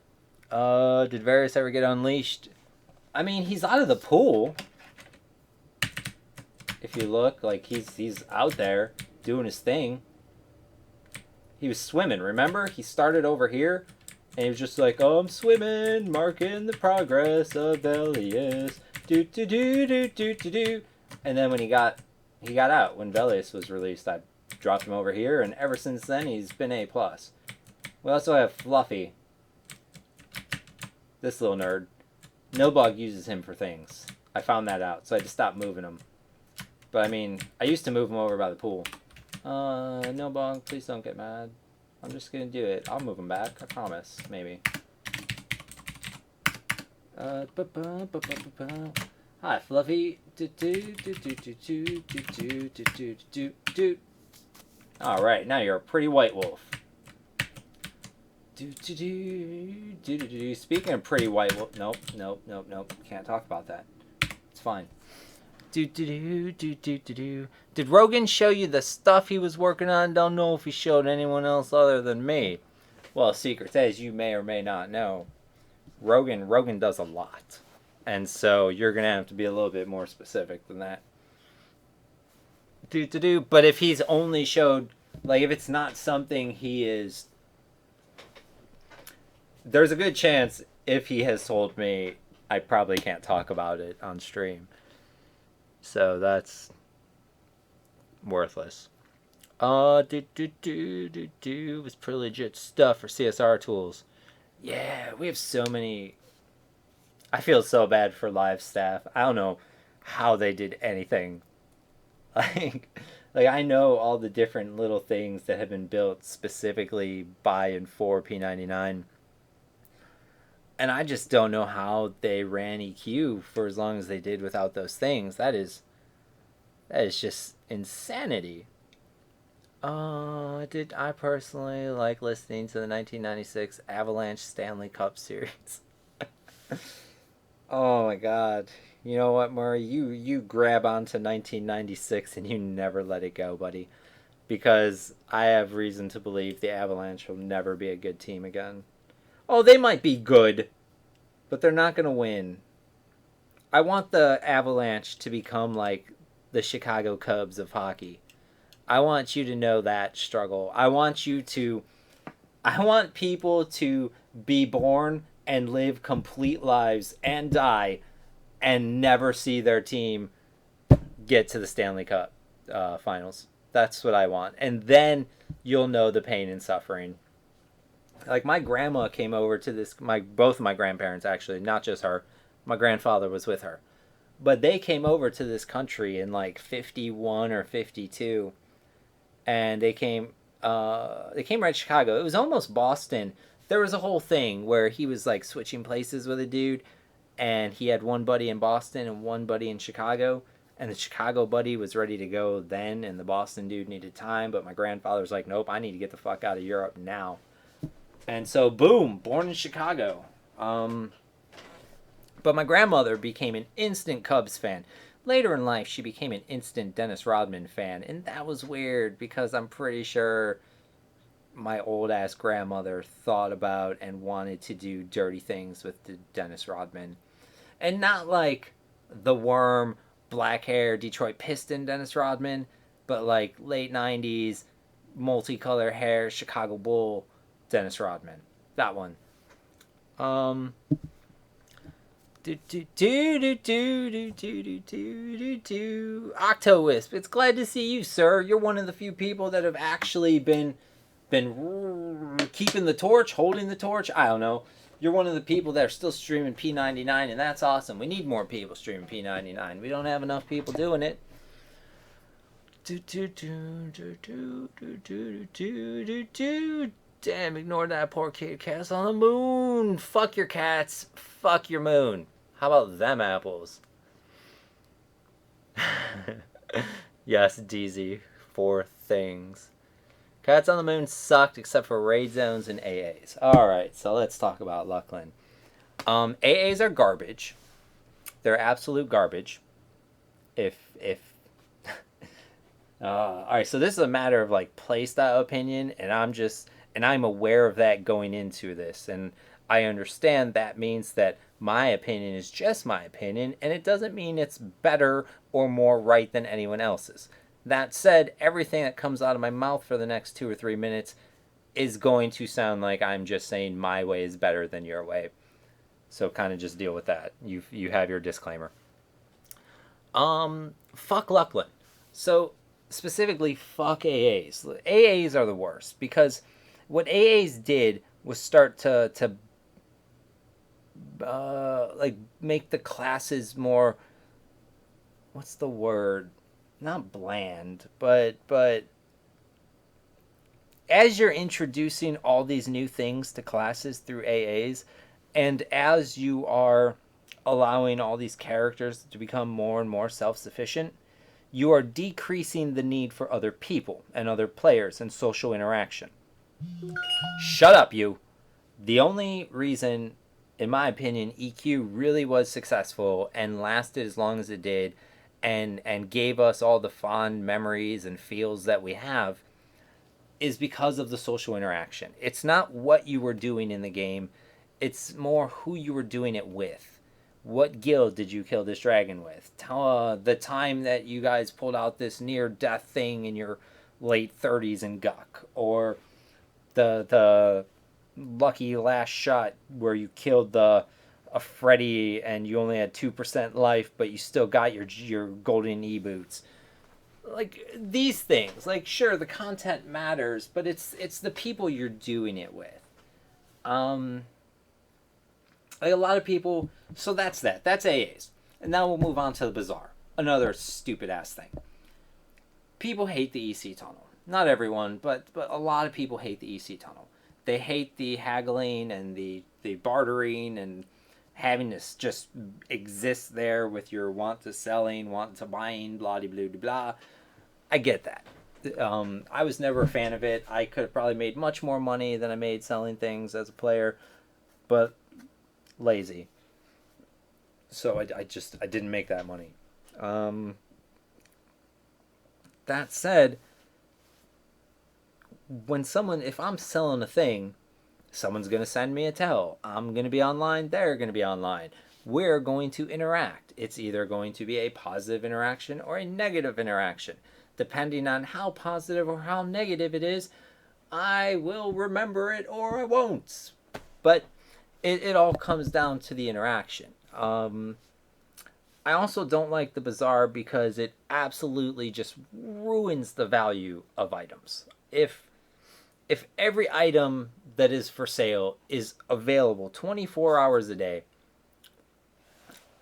Did Varys ever get unleashed? I mean, he's out of the pool. If you look, like, he's out there doing his thing. He was swimming, remember? He started over here, and he was just like, oh, I'm swimming, marking the progress of Velius. Do. And then when he got out, when Velius was released, I dropped him over here, and ever since then, he's been A+. We also have Fluffy. This little nerd. No bug uses him for things. I found that out, so I just stopped moving him. But I mean, I used to move him over by the pool. No bug, please don't get mad. I'm just gonna do it. I'll move him back, I promise. Maybe. Hi, Fluffy. Alright, now you're a pretty white wolf. Speaking of pretty white wolf, nope. Can't talk about that. It's fine. Did Rogan show you the stuff he was working on? Don't know if he showed anyone else other than me. Well, secret as you may or may not know, Rogan does a lot, and so you're gonna have to be a little bit more specific than that. But if he's only showed, like, if it's not something he is. There's a good chance if he has told me, I probably can't talk about it on stream. So that's worthless. Was pretty legit stuff for CSR tools. Yeah, we have so many. I feel so bad for live staff. I don't know how they did anything. Like I know all the different little things that have been built specifically by and for P99. And I just don't know how they ran EQ for as long as they did without those things. That is just insanity. Did I personally like listening to the 1996 Avalanche Stanley Cup series? Oh my god. You know what, Murray? You grab onto 1996 and you never let it go, buddy. Because I have reason to believe the Avalanche will never be a good team again. Oh, they might be good, but they're not going to win. I want the Avalanche to become like the Chicago Cubs of hockey. I want you to know that struggle. I want people to be born and live complete lives and die and never see their team get to the Stanley Cup finals. That's what I want. And then you'll know the pain and suffering. Like, my grandma came over to this, both of my grandparents, actually, not just her. My grandfather was with her. But they came over to this country in like 51 or 52. And they came right to Chicago. It was almost Boston. There was a whole thing where he was like switching places with a dude, and he had one buddy in Boston and one buddy in Chicago, and the Chicago buddy was ready to go then, and the Boston dude needed time, but my grandfather was like, nope, I need to get the fuck out of Europe now. And so, boom, born in Chicago. But my grandmother became an instant Cubs fan. Later in life, she became an instant Dennis Rodman fan, and that was weird because I'm pretty sure my old-ass grandmother thought about and wanted to do dirty things with the Dennis Rodman. And not like the worm, black hair, Detroit Piston Dennis Rodman, but like late 90s, multicolor hair, Chicago Bull Dennis Rodman. That one. Octowisp, it's glad to see you, sir. You're one of the few people that have actually been keeping the torch, holding the torch. I don't know. You're one of the people that are still streaming P99, and that's awesome. We need more people streaming P99. We don't have enough people doing it. Damn, ignore that poor kid. Cats on the moon. Fuck your cats. Fuck your moon. How about them apples? Yes, DZ. 4 things. Cats on the Moon sucked except for raid zones and AAs. Alright, so let's talk about Luckland. AAs are garbage. They're absolute garbage. Alright, so this is a matter of like playstyle opinion, and I'm aware of that going into this, and I understand that means that my opinion is just my opinion, and it doesn't mean it's better or more right than anyone else's. That said, everything that comes out of my mouth for the next 2 or 3 minutes is going to sound like I'm just saying my way is better than your way. So kind of just deal with that. You have your disclaimer. Fuck Luckland. So specifically, fuck AAs. AAs are the worst because what AAs did was start to like make the classes more, what's the word? Not bland, but as you're introducing all these new things to classes through AAs, and as you are allowing all these characters to become more and more self-sufficient, you are decreasing the need for other people and other players and social interaction. Shut up, you! The only reason, in my opinion, EQ really was successful and lasted as long as it did, and gave us all the fond memories and feels that we have, is because of the social interaction. It's not what you were doing in the game, it's more who you were doing it with. What guild did you kill this dragon with? The time that you guys pulled out this near-death thing in your late 30s in Guck, or the lucky last shot where you killed a Freddy and you only had 2% life, but you still got your golden e-boots. Like, these things. Like, sure, the content matters, but it's the people you're doing it with. Like, a lot of people... So that's that. That's AAs. And now we'll move on to the Bazaar. Another stupid-ass thing. People hate the EC tunnel. Not everyone, but a lot of people hate the EC tunnel. They hate the haggling and the bartering and having to just exist there with your want to selling, want to buying, blah, blah, blah, blah. I get that. I was never a fan of it. I could have probably made much more money than I made selling things as a player, but lazy. So I didn't make that money. That said, if I'm selling a thing, someone's going to send me a tell. I'm going to be online. They're going to be online. We're going to interact. It's either going to be a positive interaction or a negative interaction. Depending on how positive or how negative it is, I will remember it or I won't. But it all comes down to the interaction. I also don't like the bazaar because it absolutely just ruins the value of items. If every item that is for sale is available 24 hours a day,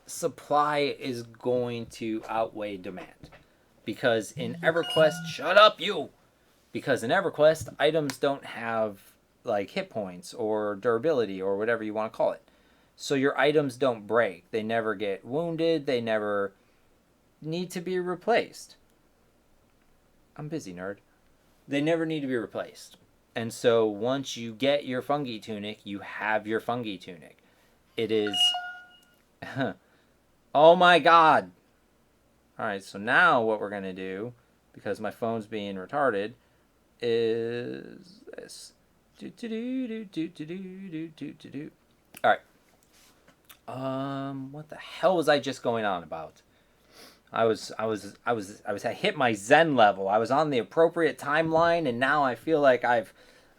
supply is going to outweigh demand. Because in EverQuest, shut up, you! Because in EverQuest, items don't have like hit points or durability or whatever you want to call it. So your items don't break. They never get wounded. They never need to be replaced. I'm busy, nerd. They never need to be replaced. And so once you get your fungi tunic, you have your fungi tunic. It is... oh my god! Alright, so now what we're going to do, because my phone's being retarded, is this. Alright. What the hell was I just going on about? I hit my Zen level. I was on the appropriate timeline, and now I feel like I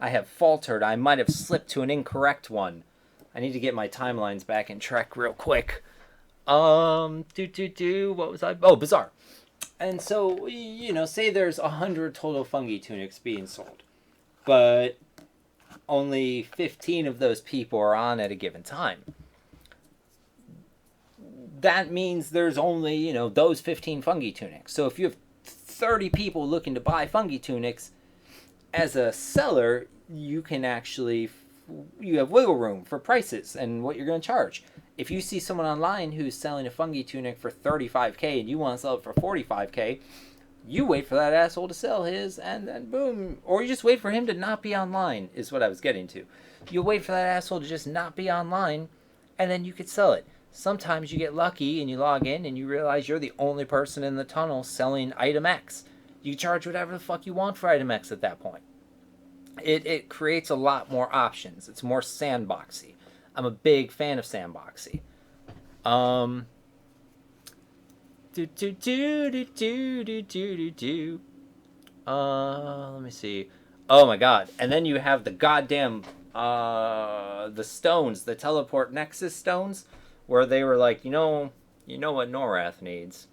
have faltered. I might have slipped to an incorrect one. I need to get my timelines back in track real quick. What was I? Oh, Bazaar. And so, you know, say there's 100 total fungi tunics being sold, but only 15 of those people are on at a given time. That means there's only, you know, those 15 fungi tunics. So if you have 30 people looking to buy fungi tunics, as a seller, you can actually, you have wiggle room for prices and what you're going to charge. If you see someone online who's selling a fungi tunic for 35k and you want to sell it for 45k, you wait for that asshole to sell his, and then boom. Or you just wait for him to not be online, is what I was getting to. You'll wait for that asshole to just not be online, and then you could sell it. Sometimes you get lucky and you log in and you realize you're the only person in the tunnel selling item X. You charge whatever the fuck you want for item X at that point. It creates a lot more options. It's more sandboxy. I'm a big fan of sandboxy. Let me see. Oh my god. And then you have the goddamn the stones, the teleport nexus stones, where they were like, you know what Norath needs?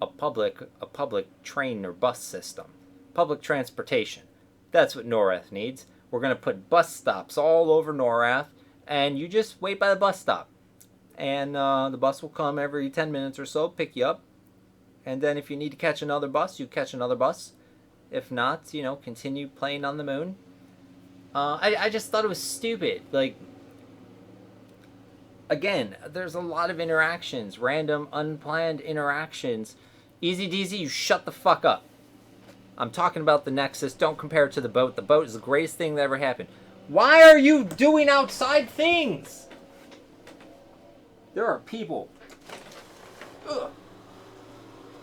A public train or bus system. Public transportation. That's what Norath needs. We're going to put bus stops all over Norath, and you just wait by the bus stop. And the bus will come every 10 minutes or so, pick you up. And then if you need to catch another bus, you catch another bus. If not, you know, continue playing on the moon. I just thought it was stupid. Like, again, there's a lot of interactions, random, unplanned interactions. Easy Deasy, you shut the fuck up. I'm talking about the Nexus. Don't compare it to the boat. The boat is the greatest thing that ever happened. Why are you doing outside things? There are people. Ugh.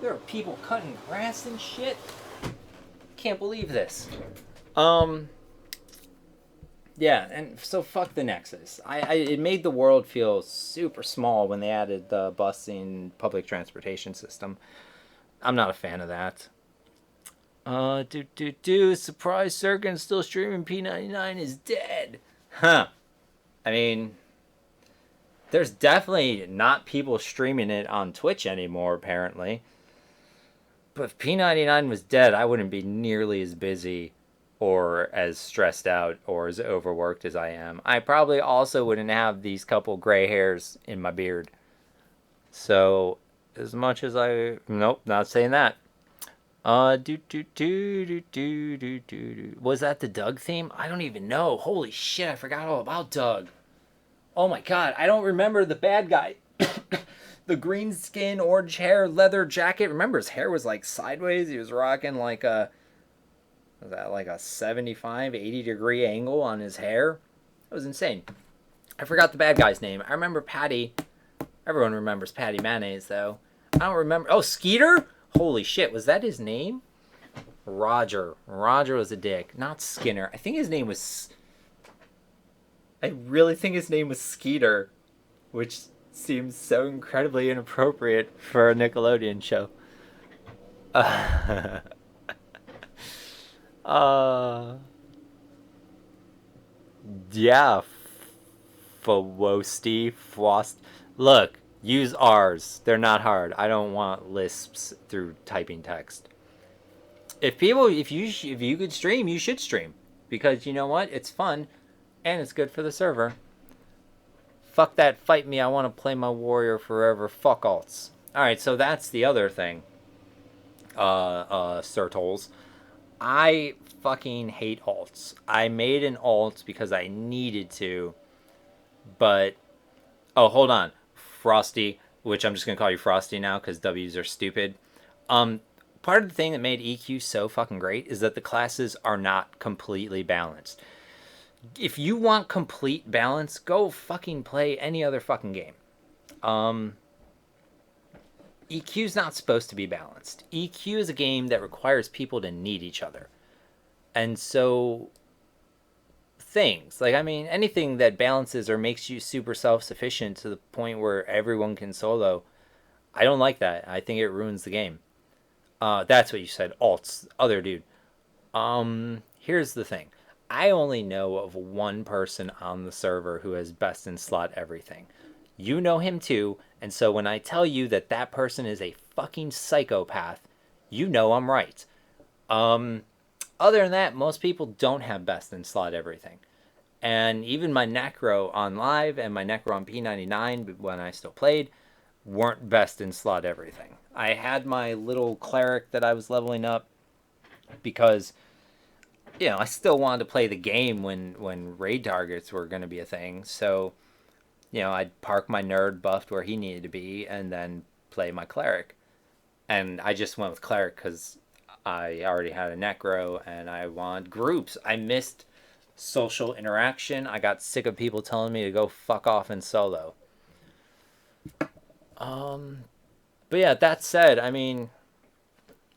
There are people cutting grass and shit. Can't believe this. Yeah, and so fuck the Nexus. It made the world feel super small when they added the busing public transportation system. I'm not a fan of that. Surprise, Serkin still streaming P99 is dead. Huh. I mean, there's definitely not people streaming it on Twitch anymore, apparently. But if P99 was dead, I wouldn't be nearly as busy or as stressed out or as overworked as I am. I probably also wouldn't have these couple gray hairs in my beard. So, as much as nope, not saying that. Was that the Doug theme? I don't even know. Holy shit, I forgot all about Doug. Oh my god, I don't remember the bad guy. The green skin, orange hair, leather jacket. Remember, his hair was like sideways. He was rocking like a 75, 80 degree angle on his hair? That was insane. I forgot the bad guy's name. I remember Patty. Everyone remembers Patty Mayonnaise, though. I don't remember. Oh, Skeeter? Holy shit, was that his name? Roger. Roger was a dick. Not Skinner. I think his name was... I really think his name was Skeeter, which seems so incredibly inappropriate for a Nickelodeon show. Yeah. Fwost. Look, Use R's. They're not hard. I don't want lisps through typing text. If you could stream, you should stream, because you know what? It's fun, and it's good for the server. Fuck that, fight me. I want to play my warrior forever. Fuck alts. All right, so that's the other thing. Sir Tolls. I fucking hate alts. I made an alt because I needed to, but oh, hold on, Frosty, which I'm just gonna call you Frosty now because W's are stupid. Um, Part of the thing that made EQ so fucking great is that the classes are not completely balanced. If you want complete balance, go fucking play any other fucking game. EQ's not supposed to be balanced. EQ is a game that requires people to need each other. And so things like, I mean, anything that balances or makes you super self-sufficient to the point where everyone can solo, I don't like that. I think it ruins the game. That's what you said. Alts, other dude. Here's the thing. I only know of one person on the server who has best in slot everything. You know him too, and so when I tell you that that person is a fucking psychopath, you know I'm right. Other than that, most people don't have best in slot everything. And even my Necro on live and my Necro on P99 when I still played weren't best in slot everything. I had my little cleric that I was leveling up because, you know, I still wanted to play the game when raid targets were going to be a thing. So, you know, I'd park my nerd buffed where he needed to be and then play my cleric. And I just went with cleric because I already had a Necro and I wanted groups. I missed social interaction. I got sick of people telling me to go fuck off in solo. But yeah, that said, I mean,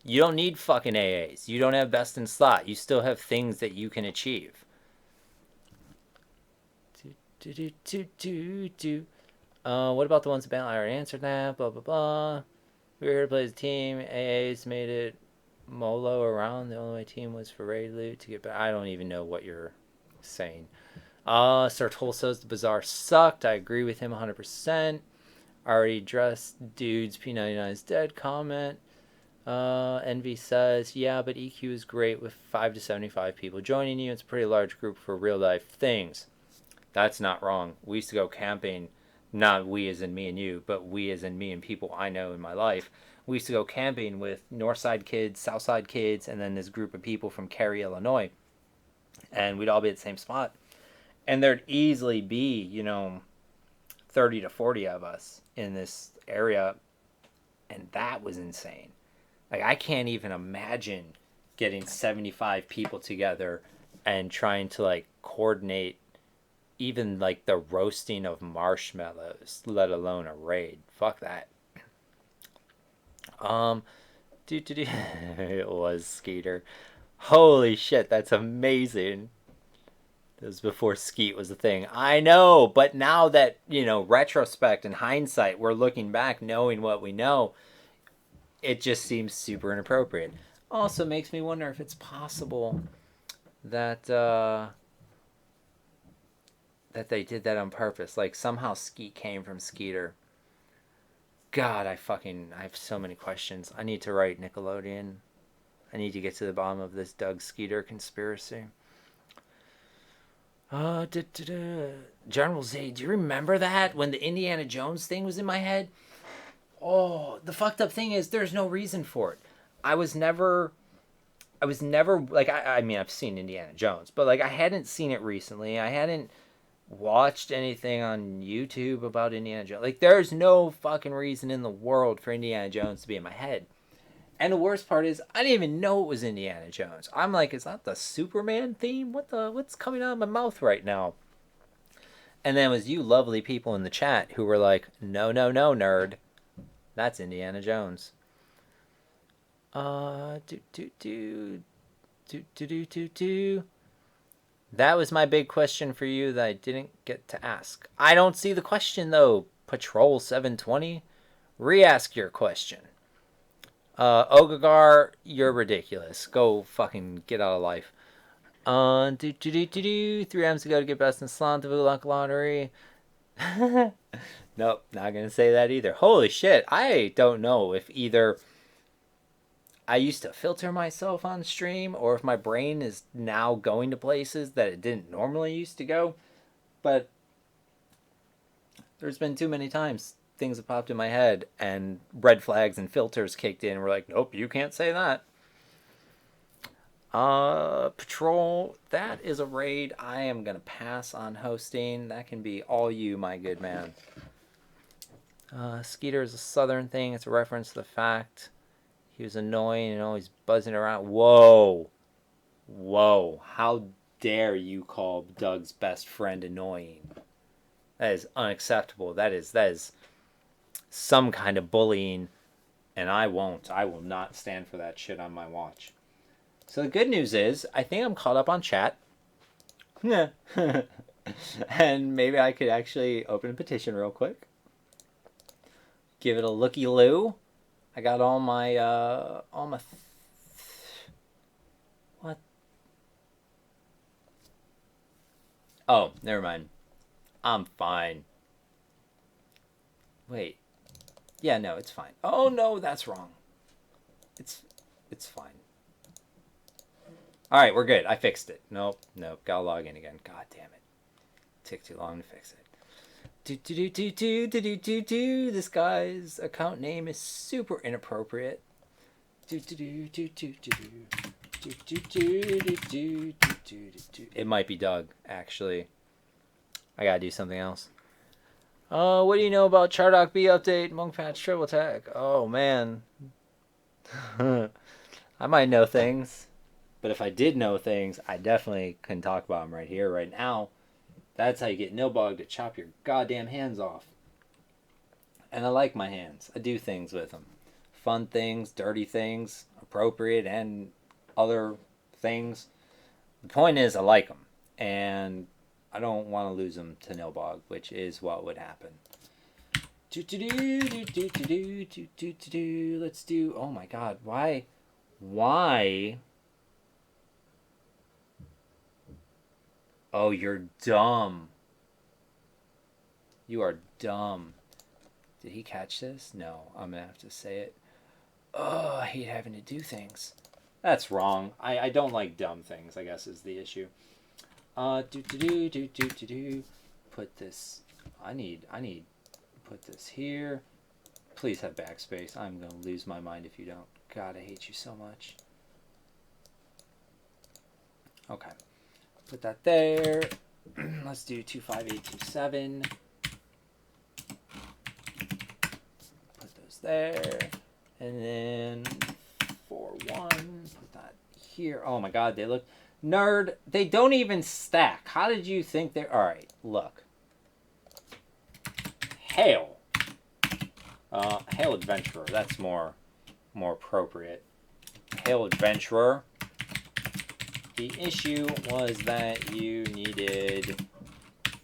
you don't need fucking AAs. You don't have best in slot. You still have things that you can achieve. What about the ones about? I already answered that. Blah blah blah. We were here to play as a team. AAs made it Molo around. The only way team was for raid loot to get back. I don't even know what you're saying. Sir Toll says the bazaar sucked. I agree with him 100%. Already dressed dudes. P99 is dead. Comment. Envy says, yeah, but EQ is great with 5 to 75 people joining you. It's a pretty large group for real life things. That's not wrong. We used to go camping, not we as in me and you, but we as in me and people I know in my life. We used to go camping with Northside kids, Southside kids, and then this group of people from Cary, Illinois. And we'd all be at the same spot. And there'd easily be, you know, 30 to 40 of us in this area. And that was insane. Like, I can't even imagine getting 75 people together and trying to, like, coordinate even, like, the roasting of marshmallows, let alone a raid. Fuck that. It was Skeeter. Holy shit, that's amazing. It was before Skeet was a thing. I know, but now that, you know, retrospect and hindsight, we're looking back knowing what we know, it just seems super inappropriate. Also makes me wonder if it's possible that that they did that on purpose. Like, somehow Skeet came from Skeeter. God, I have so many questions. I need to write Nickelodeon. I need to get to the bottom of this Doug Skeeter conspiracy. General Z, do you remember that when the Indiana Jones thing was in my head? Oh, the fucked up thing is there's no reason for it. I was never like, I mean, I've seen Indiana Jones, but like, I hadn't seen it recently. I hadn't watched anything on YouTube about Indiana Jones. Like, there's no fucking reason in the world for Indiana Jones to be in my head. And the worst part is, I didn't even know it was Indiana Jones. I'm like, is that the Superman theme? What's coming out of my mouth right now? And then it was you lovely people in the chat who were like, no, no, no, nerd. That's Indiana Jones. That was my big question for you that I didn't get to ask. I don't see the question, though, Patrol 720. Re-ask your question. Ogagar, you're ridiculous. Go fucking get out of life. 3 M's to go to get best in Slant, the Luck Lottery. Nope, not gonna say that either. Holy shit, I don't know if either I used to filter myself on stream or if my brain is now going to places that it didn't normally used to go. But there's been too many times things have popped in my head and red flags and filters kicked in. We're like, nope, you can't say that. Patrol, that is a raid I am gonna pass on hosting. That can be all you, my good man. Skeeter is a southern thing. It's a reference to the fact he was annoying and always buzzing around. Whoa. Whoa. How dare you call Doug's best friend annoying? That is unacceptable. That is some kind of bullying, and I won't. I will not stand for that shit on my watch. So the good news is, I think I'm caught up on chat. And maybe I could actually open a petition real quick. Give it a looky-loo. I got all my what? Oh, never mind. I'm fine. Wait. Yeah, no, it's fine. Oh no, that's wrong. It's fine. All right, we're good. I fixed it. Nope. Gotta log in again. God damn it. Took too long to fix it. This guy's account name is super inappropriate. It might be Doug, actually. I gotta do something else. What do you know about Chardock B update, Monk Patch, Triple Tag? Oh, man. I might know things. But if I did know things, I definitely couldn't talk about them right here, right now. That's how you get Nilbog to chop your goddamn hands off. And I like my hands. I do things with them. Fun things, dirty things, appropriate, and other things. The point is, I like them. And I don't want to lose them to Nilbog, which is what would happen. Let's do... Oh my god, why? Oh, you're dumb. You are dumb. Did he catch this? No, I'm gonna have to say it. Oh, I hate having to do things. That's wrong. I don't like dumb things, I guess, is the issue. Put this... I need... Put this here. Please have backspace. I'm gonna lose my mind if you don't. God, I hate you so much. Okay. Put that there. Let's do 25827. Put those there. And then 41. Put that here. Oh my god, they look... Nerd, they don't even stack. How did you think they're... Alright, look. Hail. Hail Adventurer. That's more appropriate. Hail Adventurer. The issue was that you needed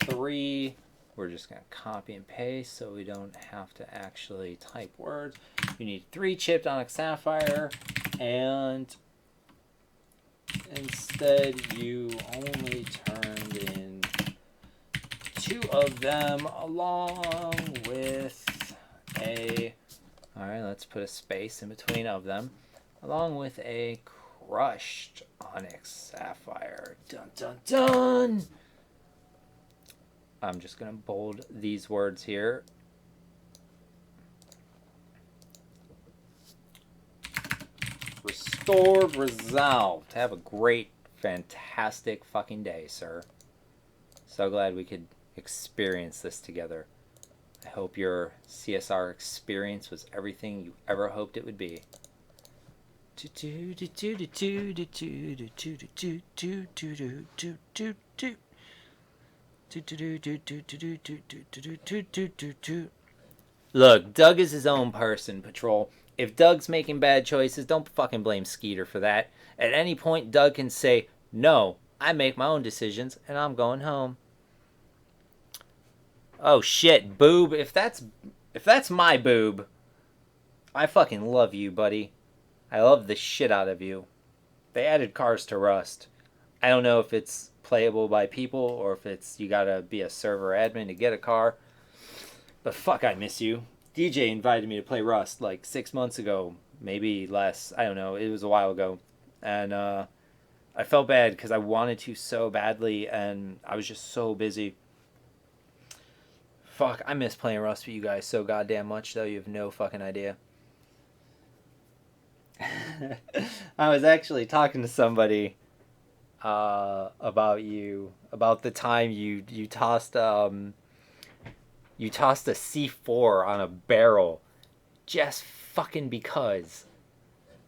3. We're just going to copy and paste so we don't have to actually type words. You need 3 chipped onyx sapphire, and instead you only turned in 2 of them along with a... Alright, let's put a space in between of them. Along with a crushed onyx sapphire. Dun dun dun! I'm just going to bold these words here. Restored, resolved. Have a great, fantastic fucking day, sir. So glad we could experience this together. I hope your CSR experience was everything you ever hoped it would be. Look, Doug is his own person, Patrol. If Doug's making bad choices, don't fucking blame Skeeter for that. At any point, Doug can say, no, I make my own decisions, and I'm going home. Oh shit, boob. If that's my boob, I fucking love you, buddy. I love the shit out of you. They added cars to Rust. I don't know if it's playable by people, or if it's you gotta be a server admin to get a car. But fuck, I miss you. DJ invited me to play Rust like 6 months ago, maybe less. I don't know. It was a while ago, and I felt bad because I wanted to so badly, and I was just so busy. Fuck, I miss playing Rust with you guys so goddamn much, though. You have no fucking idea. I was actually talking to somebody about you, about the time you tossed a C4 on a barrel just fucking because.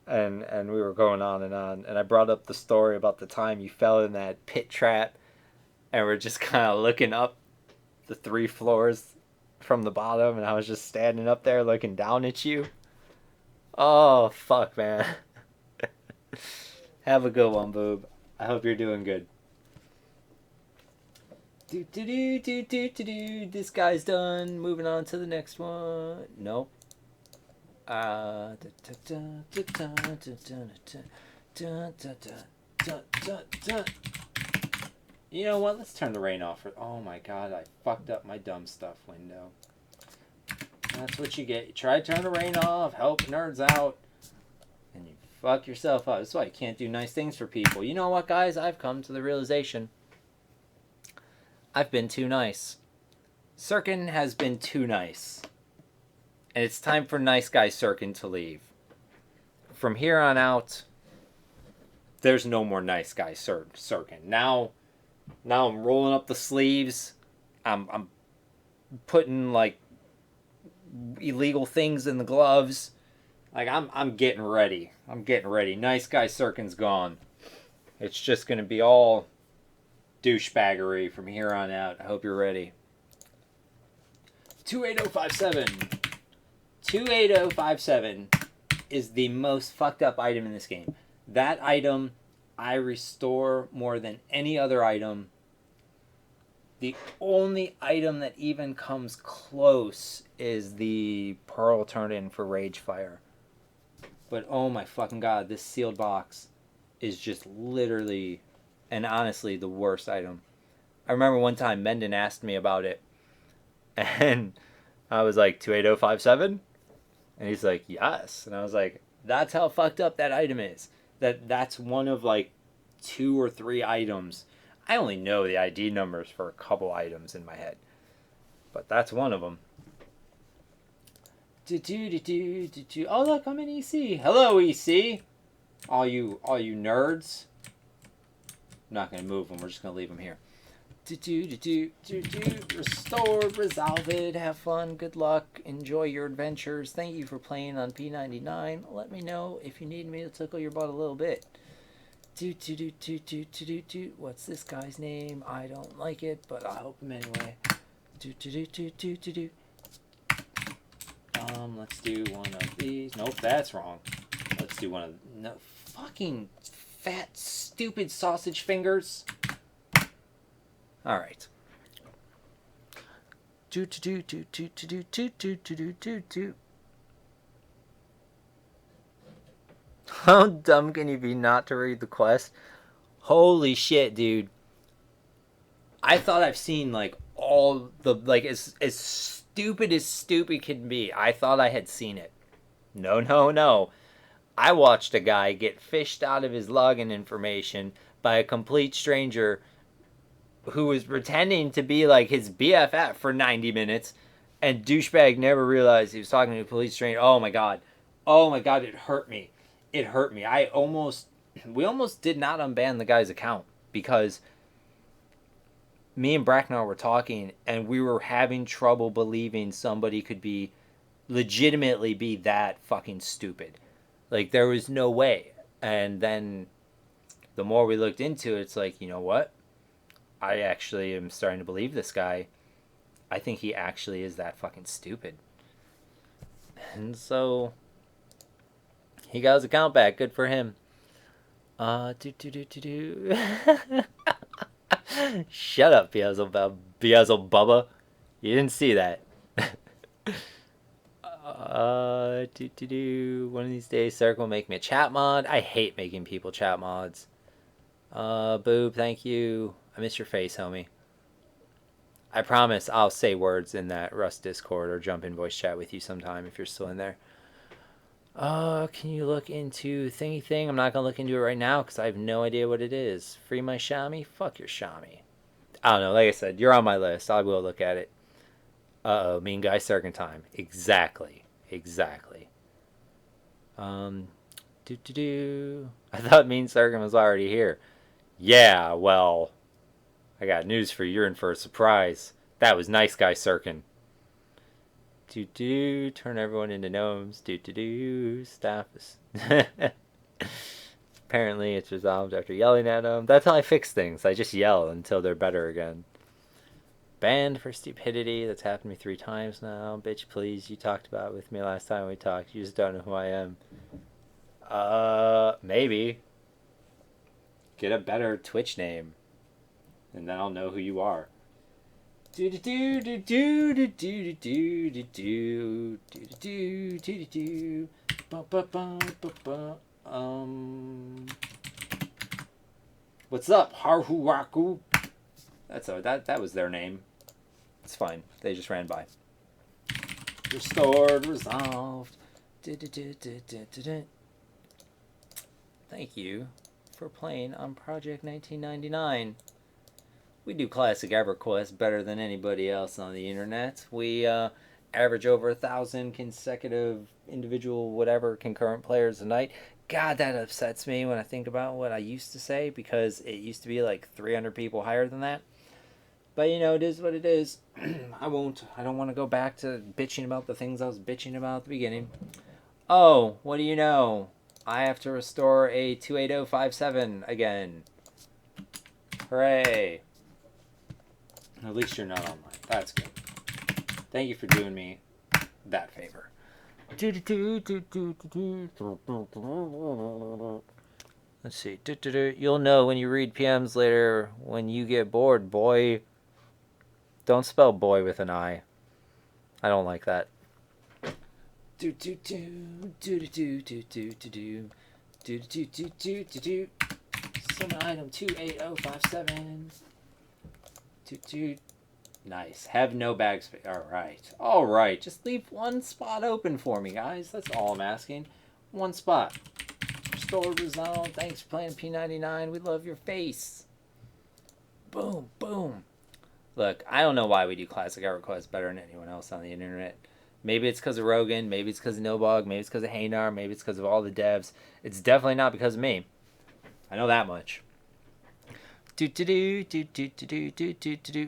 And we were going on, and I brought up the story about the time you fell in that pit trap, and we're just kind of looking up the 3 floors from the bottom, and I was just standing up there looking down at you. Oh, fuck, man. Have a good one, boob. I hope you're doing good. This guy's done. Moving on to the next one. Nope. You know what? Let's turn the rain off. Oh my god, I fucked up my dumb stuff window. That's what you get. You try to turn the rain off, help nerds out, and you fuck yourself up. That's why you can't do nice things for people. You know what, guys? I've come to the realization I've been too nice. Sirkin has been too nice. And it's time for nice guy Sirkin to leave. From here on out, there's no more nice guy Sirkin. Now I'm rolling up the sleeves. I'm putting like illegal things in the gloves. Like I'm getting ready. Nice guy Sirkin's gone. It's just gonna be all douchebaggery from here on out. I hope you're ready. 28057. 28057 is the most fucked up item in this game. That item I restore more than any other item. The only item that even comes close is the Pearl turn-in for Rage Fire. But oh my fucking god, this sealed box is just literally and honestly the worst item. I remember one time Mendon asked me about it, and I was like, 28057? And he's like, yes. And I was like, that's how fucked up that item is. That's one of like 2 or 3 items. I only know the ID numbers for a couple items in my head, but that's one of them. Oh look, I'm in EC. Hello EC. All you nerds. I'm not gonna move them. We're just gonna leave them here. Restored, resolve it, have fun, good luck, enjoy your adventures. Thank you for playing on P99. Let me know if you need me to tickle your butt a little bit. What's this guy's name? I don't like it, but I hope him anyway. Let's do one of these. Nope, that's wrong. Let's do one of no fucking fat stupid sausage fingers. All right. How dumb can you be not to read the quest? Holy shit, dude. I thought I've seen like all the like as stupid can be. I thought I had seen it. No. I watched a guy get fished out of his login information by a complete stranger who was pretending to be like his BFF for 90 minutes, and douchebag never realized he was talking to a complete stranger. Oh my god, it hurt me. We almost did not unban the guy's account because me and Bracknell were talking, and we were having trouble believing somebody could be legitimately be that fucking stupid. Like, there was no way. And then the more we looked into it, it's like, you know what? I actually am starting to believe this guy. I think he actually is that fucking stupid. And so he got his account back. Good for him. Shut up, Beelzebubba. You didn't see that. One of these days, Circle will make me a chat mod. I hate making people chat mods. Boob, thank you. I miss your face, homie. I promise I'll say words in that Rust Discord or jump in voice chat with you sometime if you're still in there. Can you look into thingy thing? I'm not gonna look into it right now because I have no idea what it is. Free my Xiaomi? Fuck your Xiaomi. I don't know. Like I said, you're on my list. I will look at it. Mean guy second time. Exactly. I thought Mean Circum was already here. Yeah, well, I got news for you. You're in for a surprise. That was Nice Guy Sirkin. Turn everyone into gnomes. Staff is. Apparently, it's resolved after yelling at them. That's how I fix things. I just yell until they're better again. Banned for stupidity. That's happened to me 3 times now. Bitch, please. You talked about it with me last time we talked. You just don't know who I am. Maybe. Get a better Twitch name. And then I'll know who you are. What's up, Haruhaku? That was their name. It's fine. They just ran by. Restored, resolved. Thank you for playing on Project 1999. We do classic EverQuest better than anybody else on the internet. We average over 1,000 consecutive individual whatever concurrent players a night. God, that upsets me when I think about what I used to say because it used to be like 300 people higher than that. But you know, it is what it is. I don't want to go back to bitching about the things I was bitching about at the beginning. Oh, what do you know? I have to restore a 28057 again. Hooray. At least you're not online. That's good. Thank you for doing me that favor. Let's see. You'll know when you read PMs later when you get bored, boy. Don't spell boy with an I. I don't like that. Summon item 28057. Nice. Have no bag space. All right. Just leave one spot open for me, guys. That's all I'm asking. One spot. Restore, resolve. Thanks for playing P99. We love your face. Boom, boom. Look, I don't know why we do classic EverQuest better than anyone else on the internet. Maybe it's because of Rogan. Maybe it's because of Nobog. Maybe it's because of Haynar. Maybe it's because of all the devs. It's definitely not because of me. I know that much.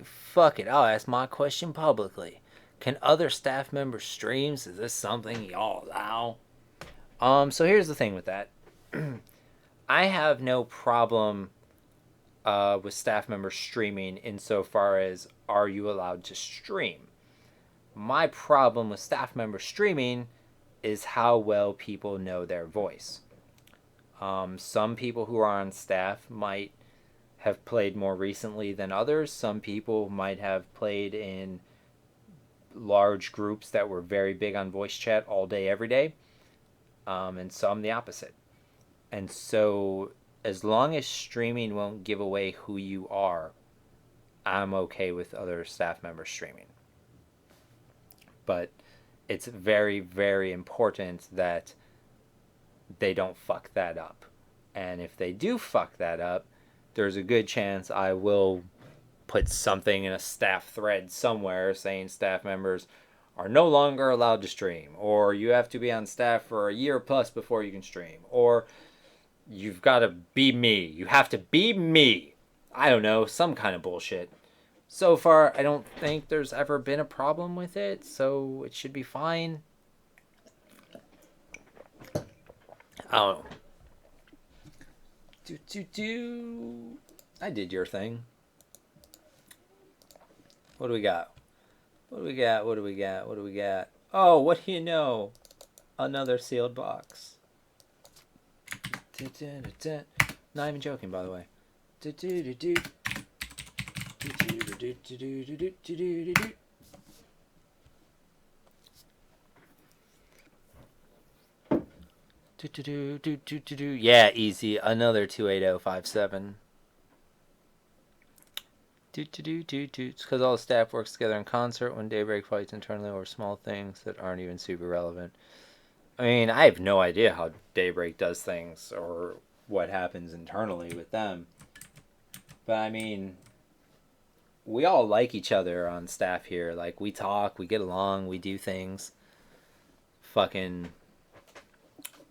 Fuck it. I'll ask my question publicly. Can other staff members streams? Is this something y'all allow? So here's the thing with that. I have no problem with staff members streaming insofar as are you allowed to stream? My problem with staff members streaming is how well people know their voice. Some people who are on staff might have played more recently than others. Some people might have played in large groups that were very big on voice chat all day, every day. And some the opposite. And so as long as streaming won't give away who you are, I'm okay with other staff members streaming. But it's very, very important that they don't fuck that up. And if they do fuck that up, there's a good chance I will put something in a staff thread somewhere saying staff members are no longer allowed to stream, or you have to be on staff for a year plus before you can stream, or you've got to be me. You have to be me. I don't know, some kind of bullshit. So far, I don't think there's ever been a problem with it, so it should be fine. I don't know. I did your thing. What do we got? What do we got? Oh, what do you know? Another sealed box. Not even joking, by the way. Yeah, easy. Another 28057. It's because all the staff works together in concert when Daybreak fights internally over small things that aren't even super relevant. I mean, I have no idea how Daybreak does things or what happens internally with them. But I mean, we all like each other on staff here. Like, we talk, we get along, we do things. Fucking,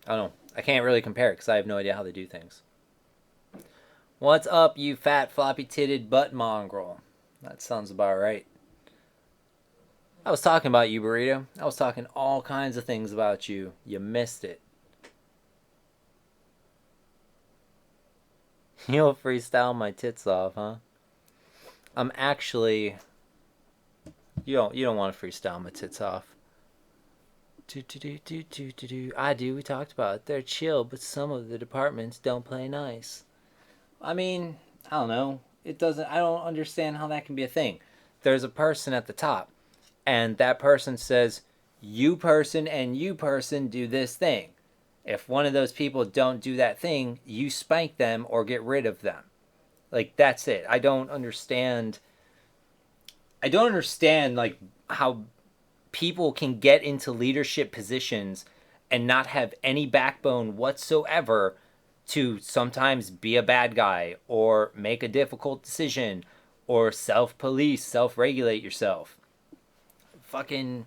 I don't know. I can't really compare it because I have no idea how they do things. What's up, you fat, floppy-titted butt mongrel? That sounds about right. I was talking about you, Burrito. I was talking all kinds of things about you. You missed it. You'll freestyle my tits off, huh? I'm actually... You don't want to freestyle my tits off. I do. We talked about it. They're chill, but some of the departments don't play nice. I mean, I don't know. It doesn't... I don't understand how that can be a thing. There's a person at the top, and that person says, you person and you person do this thing. If one of those people don't do that thing, you spank them or get rid of them. Like, that's it. I don't understand, like, how people can get into leadership positions and not have any backbone whatsoever to sometimes be a bad guy or make a difficult decision or self-police, self-regulate yourself. Fucking,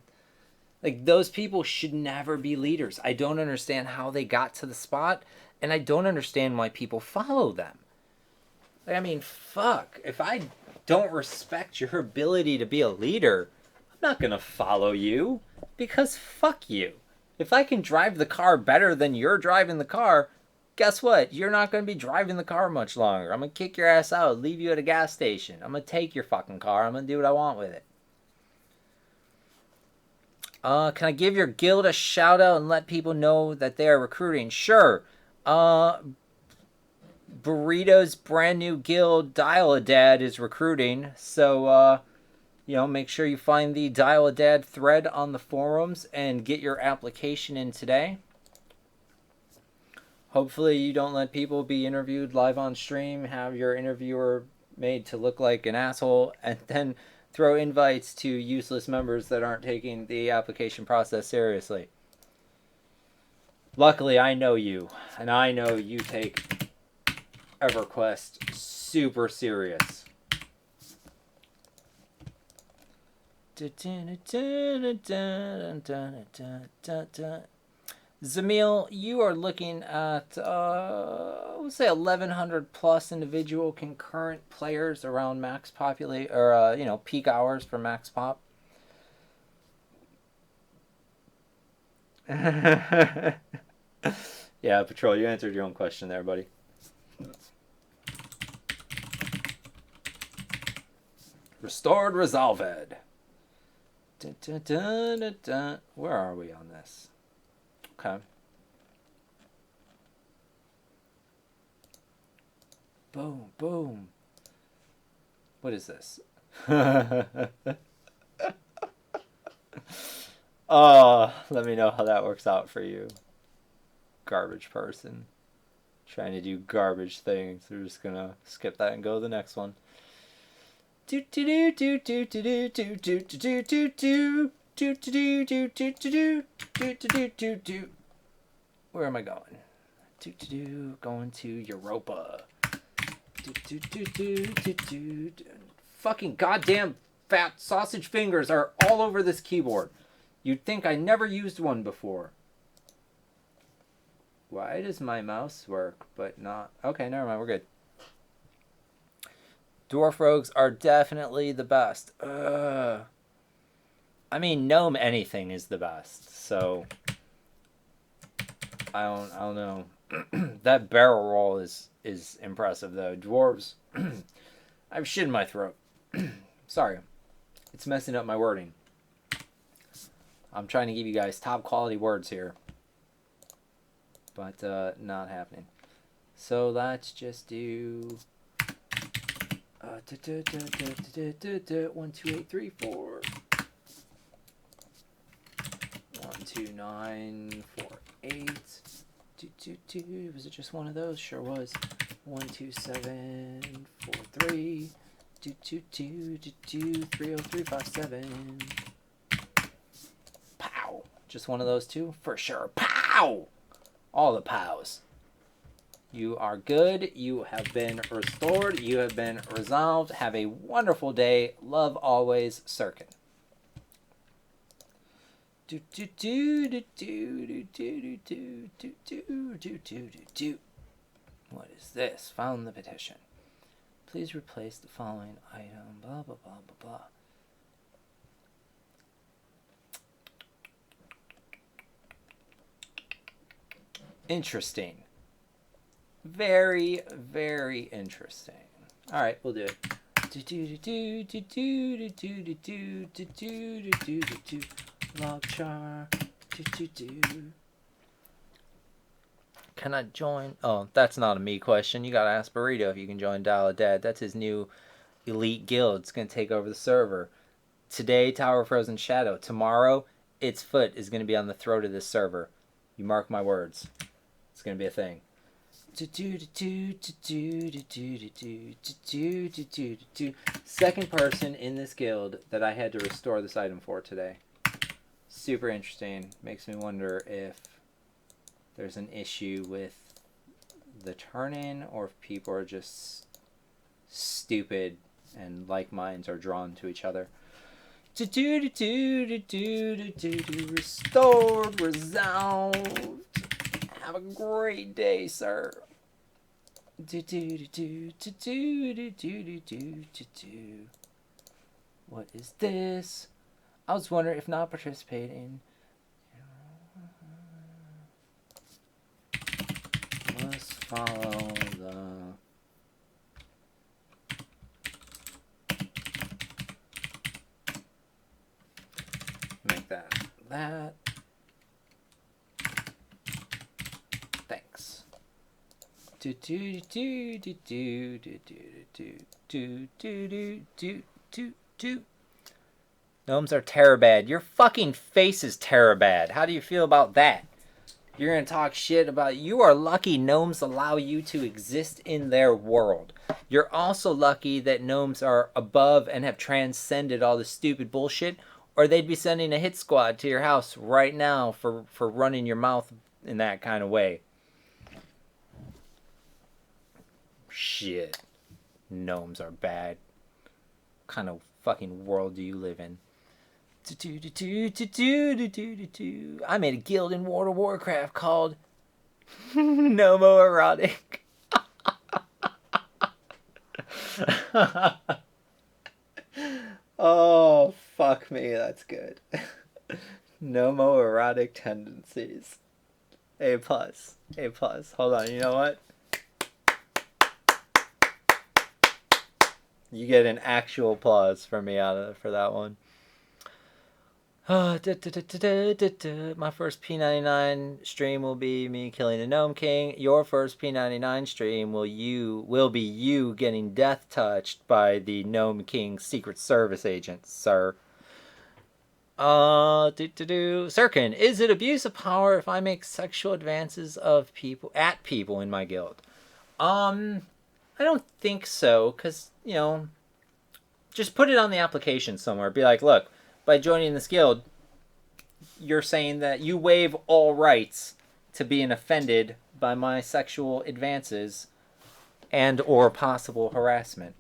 like, those people should never be leaders. I don't understand how they got to the spot, and I don't understand why people follow them. Like, I mean, fuck. If I don't respect your ability to be a leader, I'm not gonna follow you, because fuck you. If I can drive the car better than you're driving the car, guess what? You're not gonna be driving the car much longer. I'm gonna kick your ass out, leave you at a gas station. I'm gonna take your fucking car. I'm gonna do what I want with it. Can I give your guild a shout out and let people know that they are recruiting? Sure. Burrito's brand new guild, Dial-A-Dad, is recruiting. So, make sure you find the Dial-A-Dad thread on the forums and get your application in today. Hopefully you don't let people be interviewed live on stream, have your interviewer made to look like an asshole, and then throw invites to useless members that aren't taking the application process seriously. Luckily, I know you, and I know you take EverQuest super serious. Zamil, you are looking at, let's say 1,100 plus individual concurrent players around max populate, or, peak hours for max pop. Yeah, Patrol, you answered your own question there, buddy. Restored, resolved. Dun, dun, dun, dun, dun. Where are we on this? Okay. Boom, boom. What is this? Oh, let me know how that works out for you. Garbage person. Trying to do garbage things. We're just gonna skip that and go to the next one. Where am I going? Going to Europa. Fucking goddamn fat sausage fingers are all over this keyboard. You'd think I never used one before. Why does my mouse work but not? Okay, never mind, we're good. Dwarf rogues are definitely the best. I mean, gnome anything is the best, so I don't know. That barrel roll is impressive though. Dwarves, I have shit in my throat. Sorry, it's messing up my wording. I'm trying to give you guys top quality words here, but not happening. So let's just do 1, 2, 8, 3, 4. 1, 2, 9, 4, 8. 2, 2, 2. Was it just one of those? Sure was. 1, 2, 7, 4, 3. 30357. Pow. Just one of those two? For sure. Pow! All the pows. You are good. You have been restored. You have been resolved. Have a wonderful day. Love always, Sirkin. What is this? Found the petition. Please replace the following item. Blah, blah, blah, blah, blah. Interesting. Very, very interesting. All right, we'll do it. Log char. Can I join? Oh, that's not a me question. You gotta ask Burrito if you can join Dial of Dad. That's his new elite guild. It's gonna take over the server. Today, Tower of Frozen Shadow. Tomorrow, its foot is gonna be on the throat of this server. You mark my words. It's gonna be a thing. Second person in this guild that I had to restore this item for today. Super interesting. Makes me wonder if there's an issue with the turn-in or if people are just stupid and like minds are drawn to each other. Restored, resolved. Have a great day, sir. What is this? I was wondering if not participating. Let's follow the... Make that. Thanks. Gnomes are terabad. Your fucking face is terabad. How do you feel about that? You're gonna talk shit about... You are lucky gnomes allow you to exist in their world. You're also lucky that gnomes are above and have transcended all the stupid bullshit, or they'd be sending a hit squad to your house right now for running your mouth in that kind of way. Shit. Gnomes are bad. What kind of fucking world do you live in? I made a guild in World of Warcraft called Nomo Erotic. Oh, fuck me, that's good. Nomo Erotic Tendencies. A+. Hold on, you know what? You get an actual applause from me for that one. My first P99 stream will be me killing a Gnome King. Your first P99 stream will be you getting death touched by the Gnome King Secret Service agent, sir. Sirkin, is it abuse of power if I make sexual advances at people in my guild? I don't think so, because, you know, just put it on the application somewhere. Be like, look, by joining this guild, you're saying that you waive all rights to being offended by my sexual advances and or possible harassment.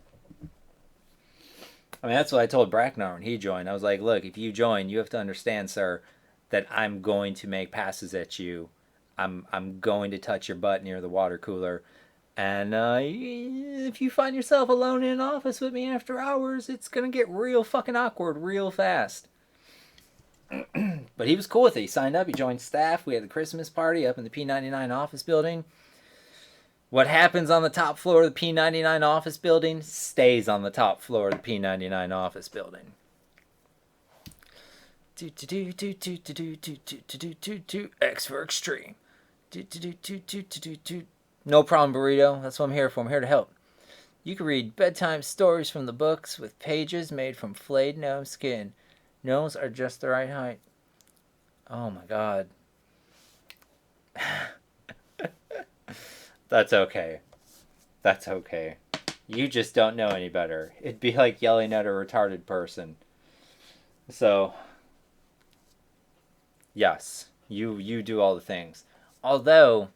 I mean, that's what I told Bracknar when he joined. I was like, look, if you join, you have to understand, sir, that I'm going to make passes at you. I'm going to touch your butt near the water cooler. And if you find yourself alone in an office with me after hours, it's going to get real fucking awkward real fast. But he was cool with it. He signed up. He joined staff. We had the Christmas party up in the P99 office building. What happens on the top floor of the P99 office building stays on the top floor of the P99 office building. X for extreme. No problem, Burrito. That's what I'm here for. I'm here to help. You can read bedtime stories from the books with pages made from flayed gnome skin. Gnomes are just the right height. Oh my god. That's okay. That's okay. You just don't know any better. It'd be like yelling at a retarded person. So, yes, you do all the things. Although,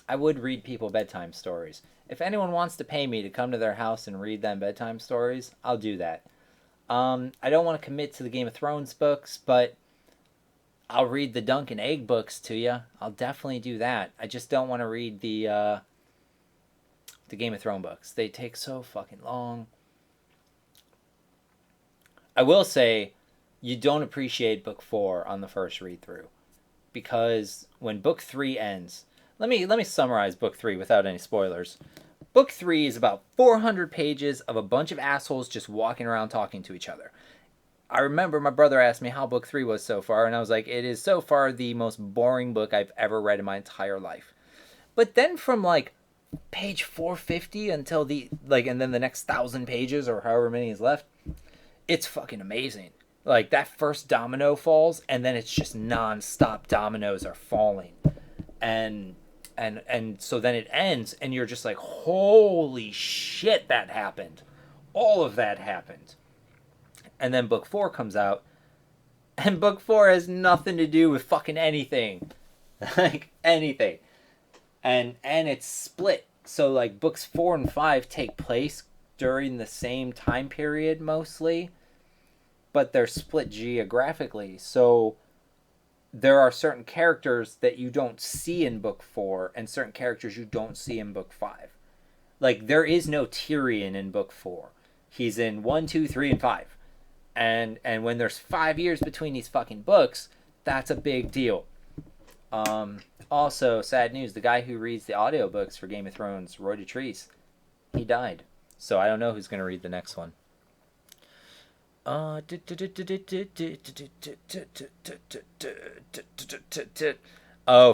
I would read people bedtime stories. If anyone wants to pay me to come to their house and read them bedtime stories, I'll do that. I don't want to commit to the Game of Thrones books, but I'll read the Dunk and Egg books to you. I'll definitely do that. I just don't want to read the Game of Thrones books. They take so fucking long. I will say, you don't appreciate book 4 on the first read through, because when book 3 ends, let me summarize book 3 without any spoilers. Book 3 is about 400 pages of a bunch of assholes just walking around talking to each other. I remember my brother asked me how book 3 was so far, and I was like, it is so far the most boring book I've ever read in my entire life. But then from like page 450 until and then the next 1,000 pages or however many is left, it's fucking amazing. Like that first domino falls, and then it's just non-stop dominoes are falling. And so then it ends, and you're just like, holy shit, that happened. All of that happened. And then book 4 comes out, and book 4 has nothing to do with fucking anything. Like, anything. And it's split. So, like, books 4 and 5 take place during the same time period, mostly. But they're split geographically. So, there are certain characters that you don't see in book 4, and certain characters you don't see in book 5. Like, there is no Tyrion in book 4. He's in 1, 2, 3, and 5. And when there's 5 years between these fucking books, that's a big deal. Also, sad news, the guy who reads the audiobooks for Game of Thrones, Roy Dotrice, he died. So I don't know who's going to read the next one. Oh,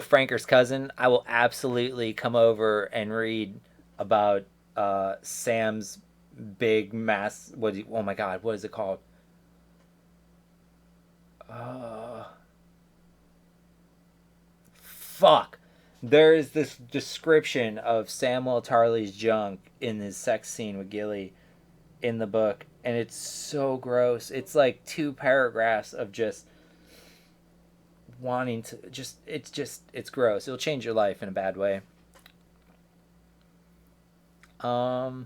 Franker's cousin, I will absolutely come over and read about Sam's big mass. Oh my god, what is it called? Fuck. There is this description of Samuel Tarly's junk in his sex scene with Gilly in the book, and it's so gross. It's like 2 paragraphs of just wanting to it's gross. It'll change your life in a bad way. Okay,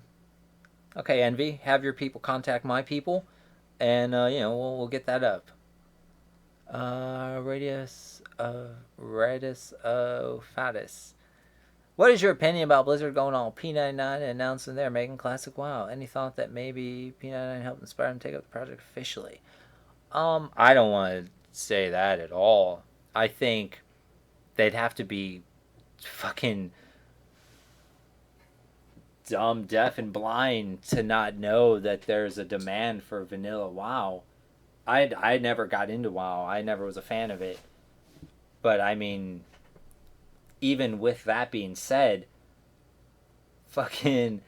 Envy, have your people contact my people, and we'll get that up. Radius Fatus. What is your opinion about Blizzard going all P99 and announcing they're making Classic WoW? Any thought that maybe P99 helped inspire them to take up the project officially? I don't want to say that at all. I think they'd have to be fucking dumb, deaf, and blind to not know that there's a demand for vanilla WoW. I never got into WoW. I never was a fan of it. But I mean, even with that being said, fucking,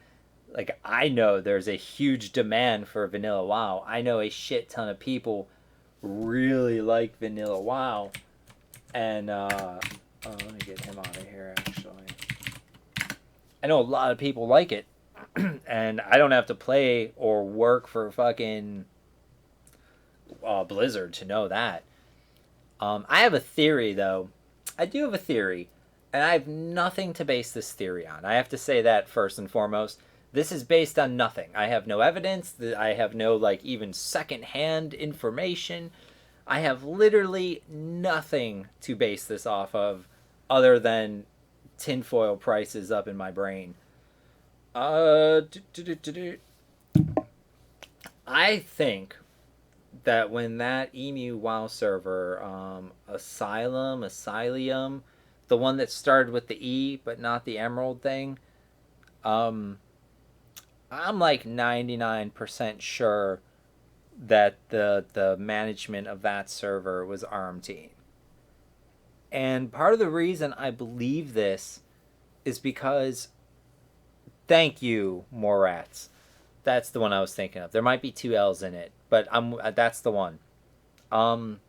like, I know there's a huge demand for vanilla WoW. I know a shit ton of people really like vanilla WoW. And, let me get him out of here, actually. I know a lot of people like it. And I don't have to play or work for fucking Blizzard to know that. I have a theory, though. I do have a theory, and I have nothing to base this theory on. I have to say that first and foremost. This is based on nothing. I have no evidence. I have no, like, even secondhand information. I have literally nothing to base this off of other than tinfoil prices up in my brain. I think that when that Emu WoW server, Asylum, the one that started with the E but not the Emerald thing, I'm like 99% sure that the management of that server was ARM team. And part of the reason I believe this is because, thank you, Morats. That's the one I was thinking of. There might be 2 L's in it, but that's the one. And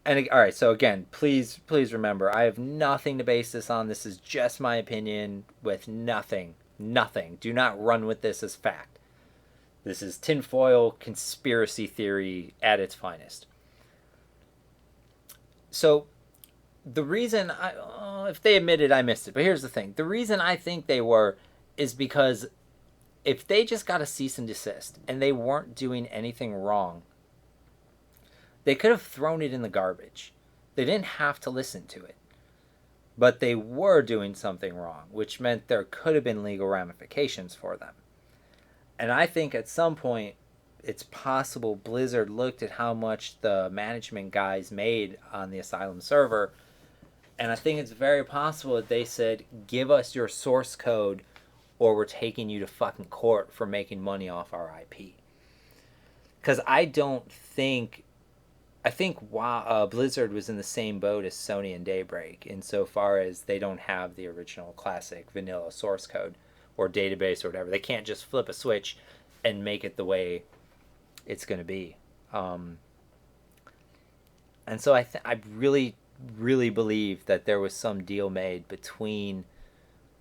all right, so again, please remember, I have nothing to base this on. This is just my opinion with nothing Nothing. Do not run with this as fact. This is tinfoil conspiracy theory at its finest. So the reason if they admitted I missed it, but here's the thing. The reason I think they were is because if they just got a cease and desist and they weren't doing anything wrong, they could have thrown it in the garbage. They didn't have to listen to it. But they were doing something wrong, which meant there could have been legal ramifications for them. And I think at some point, it's possible Blizzard looked at how much the management guys made on the Asylum server, and I think it's very possible that they said, give us your source code or we're taking you to fucking court for making money off our IP. Because I think Blizzard was in the same boat as Sony and Daybreak insofar as they don't have the original classic vanilla source code or database or whatever. They can't just flip a switch and make it the way it's going to be. And so I really, really believe that there was some deal made between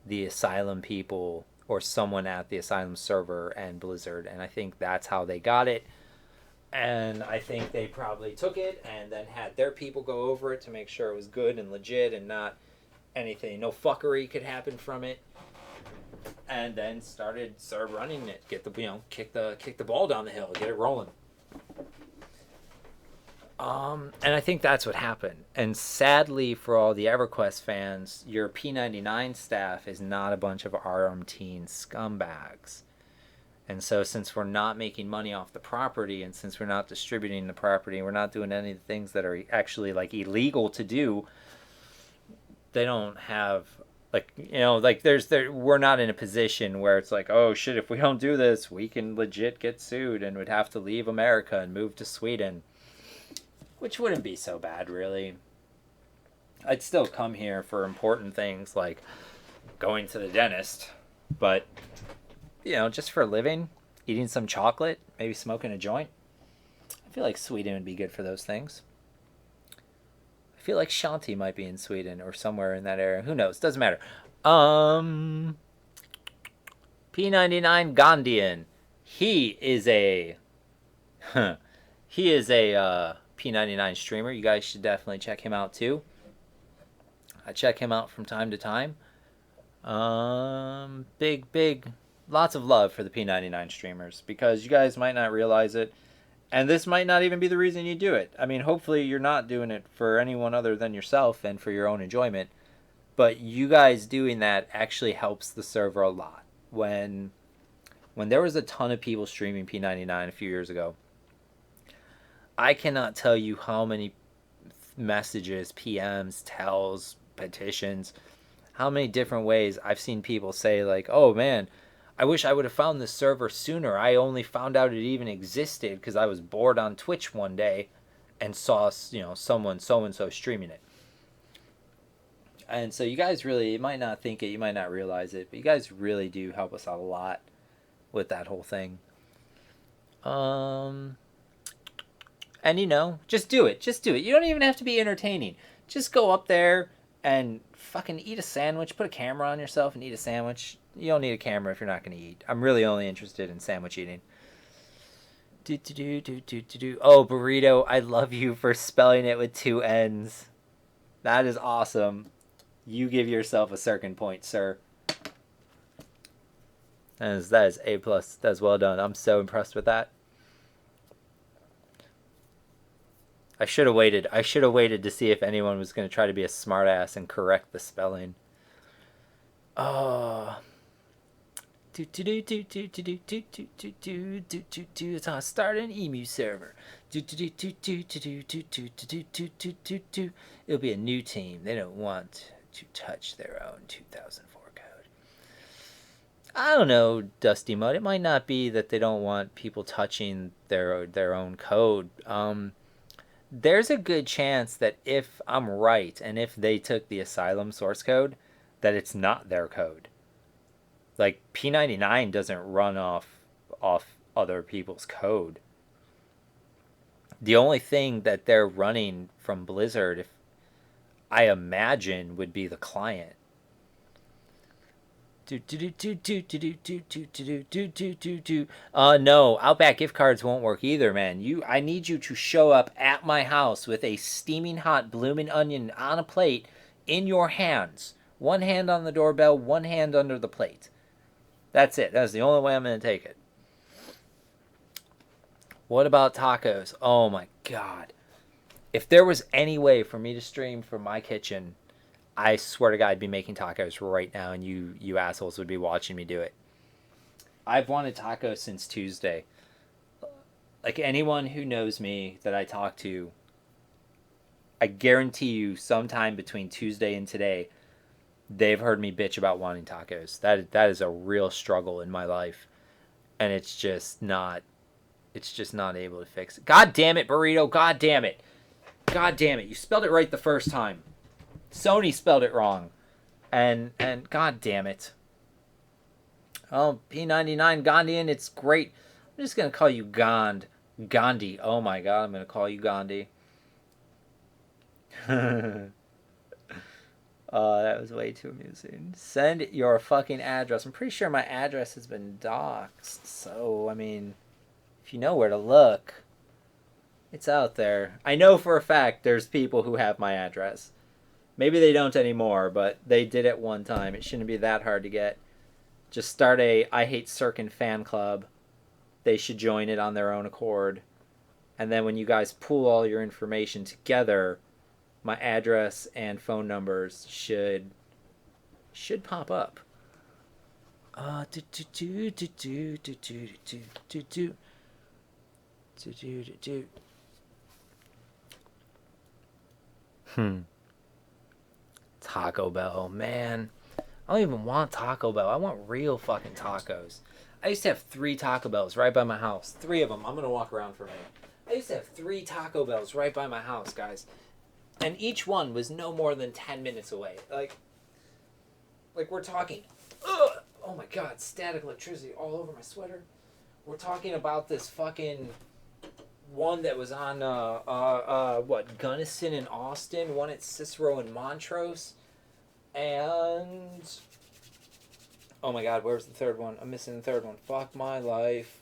the Asylum people or someone at the Asylum server and Blizzard, and I think that's how they got it. And I think they probably took it and then had their people go over it to make sure it was good and legit and not anything, no fuckery could happen from it. And then started running it, kick the ball down the hill, get it rolling. And I think that's what happened. And sadly for all the EverQuest fans, your P99 staff is not a bunch of armed teen scumbags. And so since we're not making money off the property, and since we're not distributing the property, and we're not doing any of the things that are actually like illegal to do, they don't have we're not in a position where it's like, oh shit, if we don't do this, we can legit get sued and would have to leave America and move to Sweden, which wouldn't be so bad really. I'd still come here for important things like going to the dentist, but just for a living, eating some chocolate, maybe smoking a joint. I feel like Sweden would be good for those things. I feel like Shanti might be in Sweden or somewhere in that area. Who knows? Doesn't matter. P99 Gandhian. He is a P99 streamer. You guys should definitely check him out too. I check him out from time to time. Big lots of love for the P99 streamers, because you guys might not realize it, and this might not even be the reason you do it. I mean, hopefully you're not doing it for anyone other than yourself and for your own enjoyment, but you guys doing that actually helps the server a lot. When there was a ton of people streaming P99 a few years ago, I cannot tell you how many messages, PMs, tells, petitions, how many different ways I've seen people say like, oh man, I wish I would have found this server sooner. I only found out it even existed because I was bored on Twitch one day and saw, someone so-and-so streaming it. And so you guys really, you might not think it, you might not realize it, but you guys really do help us out a lot with that whole thing. And just do it. Just do it. You don't even have to be entertaining. Just go up there and fucking eat a sandwich. Put a camera on yourself and eat a sandwich. You don't need a camera if you're not going to eat. I'm really only interested in sandwich eating. Oh, Burrito, I love you for spelling it with 2 N's. That is awesome. You give yourself a second point, sir. That is A+. That's well done. I'm so impressed with that. I should have waited. To see if anyone was going to try to be a smartass and correct the spelling. Oh. It's on start an emu server. It'll be a new team. They don't want to touch their own 2004 code. I don't know, Dusty Mud. It might not be that they don't want people touching their own code. There's a good chance that if I'm right and if they took the Asylum source code, that it's not their code. Like, P99 doesn't run off other people's code. The only thing that they're running from Blizzard, if I imagine, would be the client. No, Outback gift cards won't work either, man. I need you to show up at my house with a steaming hot blooming onion on a plate in your hands. One hand on the doorbell, one hand under the plate. That's it. That's the only way I'm going to take it. What about tacos? Oh my god. If there was any way for me to stream from my kitchen, I swear to God, I'd be making tacos right now, and you assholes would be watching me do it. I've wanted tacos since Tuesday. Like, anyone who knows me that I talk to, I guarantee you sometime between Tuesday and today, they've heard me bitch about wanting tacos. That is a real struggle in my life, and it's just not able to fix it. God damn it, burrito. God damn it. God damn it. You spelled it right the first time. Sony spelled it wrong. And god damn it. Oh, P99 Gandhian, it's great. I'm just going to call you Gandhi. Oh my god, I'm going to call you Gandhi. That was way too amusing. Send your fucking address. I'm pretty sure my address has been doxed. So, I mean, if you know where to look, it's out there. I know for a fact there's people who have my address. Maybe they don't anymore, but they did at one time. It shouldn't be that hard to get. Just start a I Hate Sirkin fan club. They should join it on their own accord. And then when you guys pool all your information together, my address and phone numbers should pop up. Taco Bell, man. I don't even want Taco Bell. I want real fucking tacos. I used to have 3 Taco Bells right by my house. 3 of them. I'm going to walk around for a minute. I used to have 3 Taco Bells right by my house, guys. And each one was no more than 10 minutes away. Like we're talking... Ugh, oh my god, static electricity all over my sweater. We're talking about this fucking... one that was on, Gunnison and Austin, one at Cicero and Montrose, and, oh my god, where's the third one? I'm missing the third one. Fuck my life.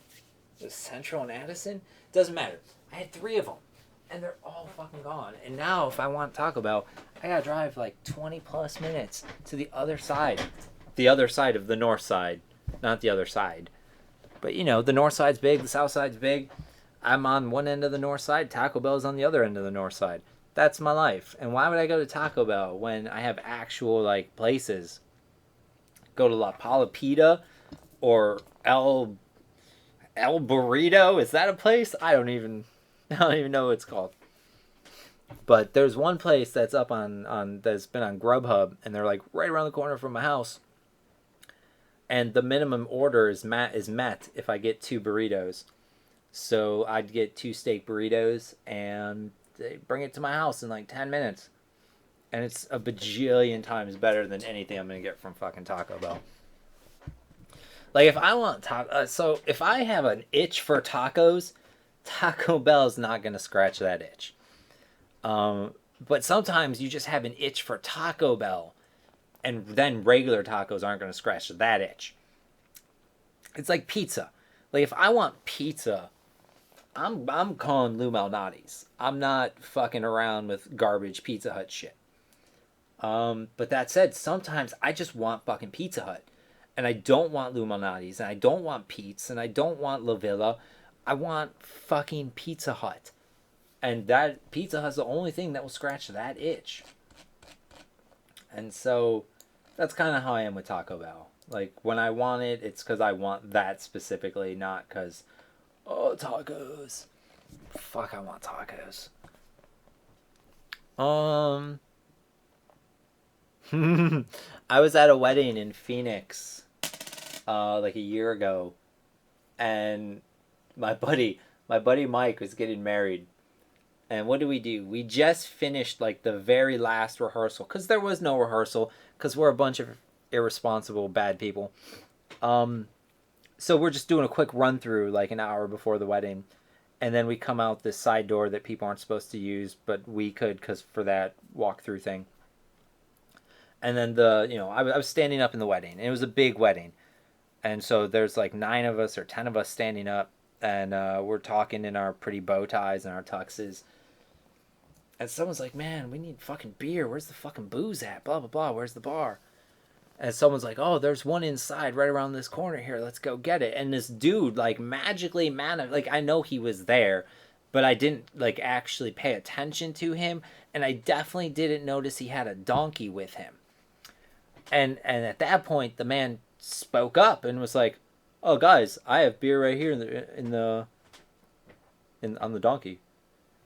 The Central and Addison? Doesn't matter. I had 3 of them, and they're all fucking gone. And now, if I want Taco Bell, I gotta drive like 20 plus minutes to the other side. The other side of the north side. Not the other side. But, you know, the north side's big, the south side's big. I'm on one end of the north side, Taco Bell's on the other end of the north side. That's my life. And why would I go to Taco Bell when I have actual, like, places? Go to La Palapita or El Burrito? Is that a place? I don't even know what it's called. But there's one place that's up on that's been on Grubhub, and they're like right around the corner from my house. And the minimum order is met if I get 2 burritos. So I'd get 2 steak burritos, and they bring it to my house in like 10 minutes. And it's a bajillion times better than anything I'm going to get from fucking Taco Bell. Like, if I want so if I have an itch for tacos, Taco Bell's not going to scratch that itch. But sometimes you just have an itch for Taco Bell, and then regular tacos aren't going to scratch that itch. It's like pizza. Like, if I want pizza, I'm calling Lou Malnati's. I'm not fucking around with garbage Pizza Hut shit. But that said, sometimes I just want fucking Pizza Hut. And I don't want Lou Malnati's, and I don't want Pete's, and I don't want La Villa. I want fucking Pizza Hut. And that Pizza Hut's the only thing that will scratch that itch. And so that's kind of how I am with Taco Bell. Like, when I want it, it's because I want that specifically, not because, oh, tacos. Fuck, I want tacos. I was at a wedding in Phoenix, like a year ago, and my buddy Mike was getting married. And what do? We just finished like the very last rehearsal, because there was no rehearsal, because we're a bunch of irresponsible bad people. So we're just doing a quick run through like an hour before the wedding, and then we come out this side door that people aren't supposed to use, but we could because for that walkthrough thing. And then I was standing up in the wedding, and it was a big wedding. And so there's like 9 of us or 10 of us standing up, and we're talking in our pretty bow ties and our tuxes. And someone's like, man, we need fucking beer. Where's the fucking booze at? Blah, blah, blah. Where's the bar? And someone's like, oh, there's one inside right around this corner here. Let's go get it. And this dude, like, magically, like, I know he was there, but I didn't, like, actually pay attention to him. And I definitely didn't notice he had a donkey with him. And at that point, the man spoke up and was like, oh, guys, I have beer right here on the donkey.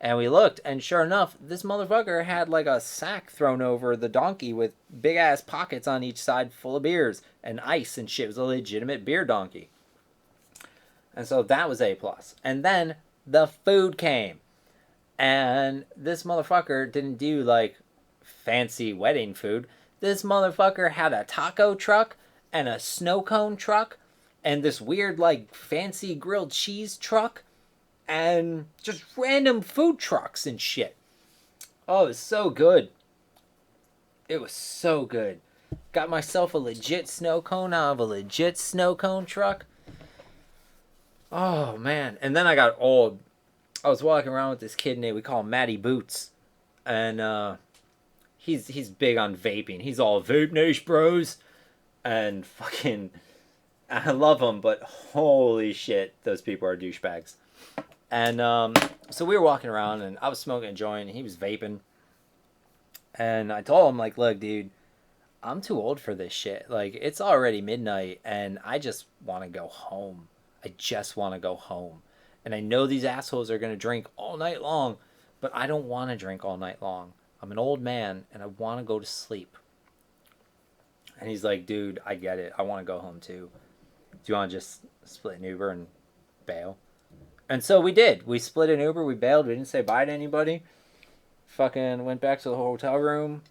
And we looked, and sure enough, this motherfucker had like a sack thrown over the donkey with big ass pockets on each side full of beers and ice and shit. It was a legitimate beer donkey. And so that was A+. And then the food came. And this motherfucker didn't do like fancy wedding food. This motherfucker had a taco truck and a snow cone truck and this weird like fancy grilled cheese truck and just random food trucks and shit. Oh, it was so good. It was so good. Got myself a legit snow cone out of a legit snow cone truck. Oh, man. And then I got old. I was walking around with this kid named, we call him Matty Boots. And he's big on vaping. He's all vape nation bros. And fucking, I love him, but holy shit, those people are douchebags. And so we were walking around, and I was smoking a joint, and he was vaping. And I told him, like, look, dude, I'm too old for this shit. Like, it's already midnight, and I just want to go home. I just want to go home. And I know these assholes are going to drink all night long, but I don't want to drink all night long. I'm an old man, and I want to go to sleep. And he's like, dude, I get it. I want to go home, too. Do you want to just split an Uber and bail? And so we did. We split an Uber. We bailed. We didn't say bye to anybody. Fucking went back to the hotel room.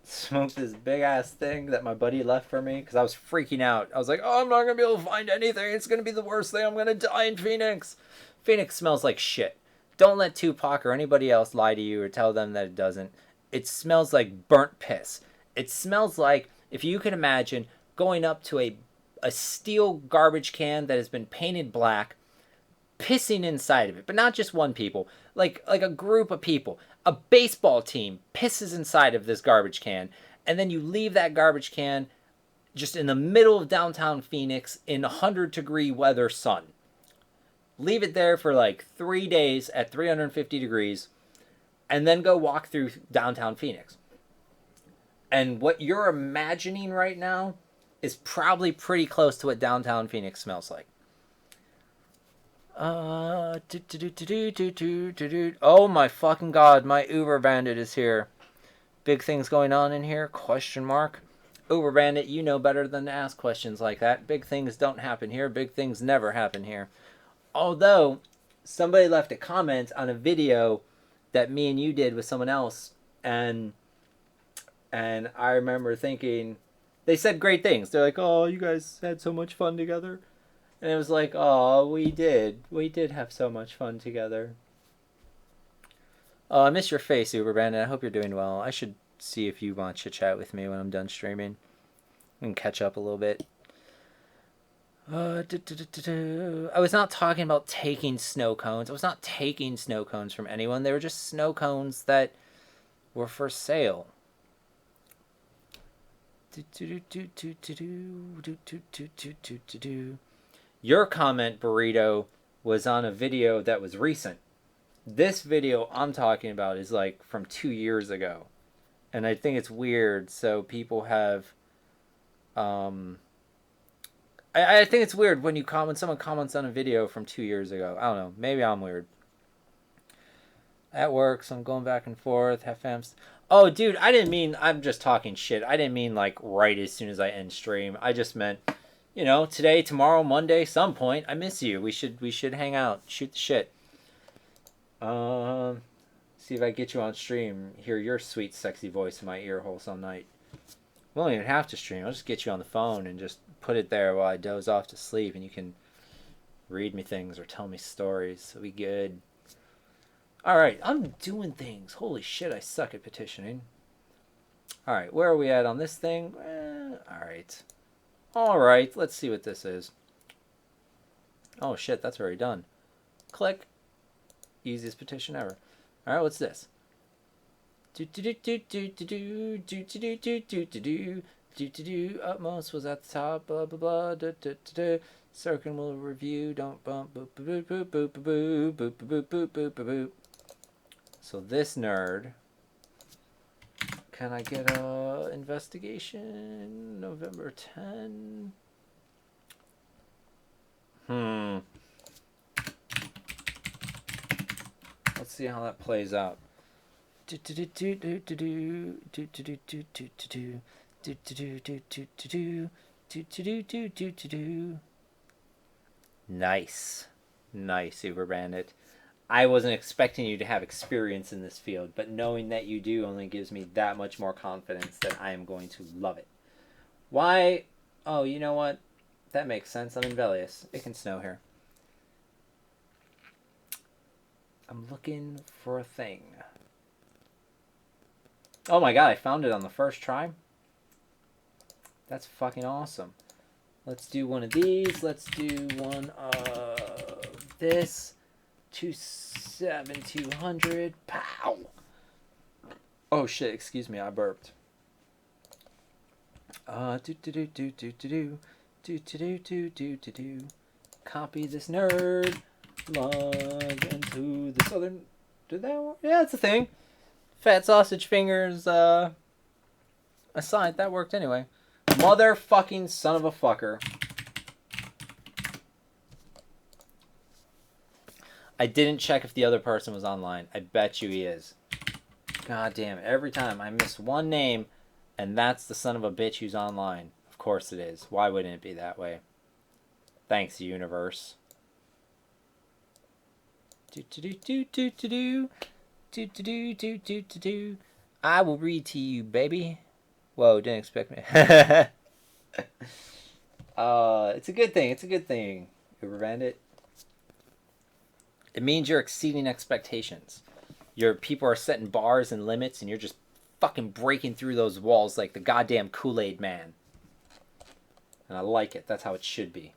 Smoked this big-ass thing that my buddy left for me because I was freaking out. I was like, oh, I'm not going to be able to find anything. It's going to be the worst thing. I'm going to die in Phoenix. Phoenix smells like shit. Don't let Tupac or anybody else lie to you or tell them that it doesn't. It smells like burnt piss. It smells like, if you can imagine, going up to a steel garbage can that has been painted black, pissing inside of it, but not just one people, like a group of people. A baseball team pisses inside of this garbage can, and then you leave that garbage can just in the middle of downtown Phoenix in 100-degree weather sun. Leave it there for like 3 days at 350 degrees, and then go walk through downtown Phoenix. And what you're imagining right now is probably pretty close to what downtown Phoenix smells like. Oh my fucking god, my Uber Bandit is here. Big things going on in here? Question mark. Uber Bandit, you know better than to ask questions like that. Big things don't happen here. Big things never happen here. Although, somebody left a comment on a video that me and you did with someone else, and I remember thinking, they said great things. They're like, oh, you guys had so much fun together. And it was like, oh, we did. We did have so much fun together. Oh, I miss your face, Uber Bandit. I hope you're doing well. I should see if you want to chit-chat with me when I'm done streaming. And catch up a little bit. I was not talking about taking snow cones. I was not taking snow cones from anyone. They were just snow cones that were for sale. Your comment, Burrito, was on a video that was recent. This video I'm talking about is like from 2 years ago. And I think it's weird. So people have... I think it's weird when someone comments on a video from 2 years ago. I don't know. Maybe I'm weird. At work, so I'm going back and forth. Have fams. Oh, dude, I didn't mean... I'm just talking shit. I didn't mean like right as soon as I end stream. I just meant... You know, today, tomorrow, Monday, some point. I miss you. We should hang out, shoot the shit. See if I get you on stream. Hear your sweet, sexy voice in my ear holes all night. We won't even have to stream. I'll just get you on the phone and just put it there while I doze off to sleep, and you can read me things or tell me stories. It'll be good. All right, I'm doing things. Holy shit, I suck at petitioning. All right, where are we at on this thing? All right. All right, let's see what this is. Oh shit, that's already done. Click. Easiest petition ever. All right, what's this? Utmost was at the top. Blah blah blah. Circle review. Don't bump. Boop boop boop boop boop boop boop boop boop boop boop. So this nerd. Can I get a investigation? November 10. Let's see how that plays out. Nice. Nice, Uber Bandit. I wasn't expecting you to have experience in this field, but knowing that you do only gives me that much more confidence that I am going to love it. Why? Oh, you know what? That makes sense. I'm in Velius. It can snow here. I'm looking for a thing. Oh my god, I found it on the first try. That's fucking awesome. Let's do one of these. Let's do one of this. 200. Pow! Oh shit, excuse me, I burped. Copy this nerd. Log into the southern. Did that work? Yeah, it's a thing. Fat sausage fingers aside, that worked anyway. Motherfucking son of a fucker. I didn't check if the other person was online. I bet you he is. God damn, every time I miss one name, and that's the son of a bitch who's online. Of course it is. Why wouldn't it be that way? Thanks, universe. I will read to you, baby. Whoa, didn't expect me. It's a good thing. It's a good thing, Uber Bandit. It means you're exceeding expectations. Your people are setting bars and limits, and you're just fucking breaking through those walls like the goddamn Kool-Aid man. And I like it. That's how it should be.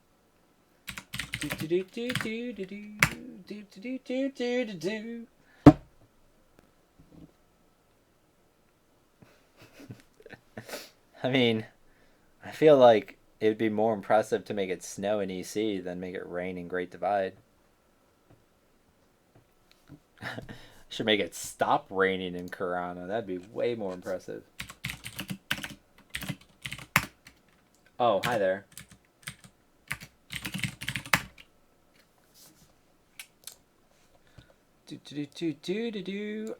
I mean, I feel like it would be more impressive to make it snow in EC than make it rain in Great Divide. Should make it stop raining in Corona. That'd be way more impressive. Oh, hi there.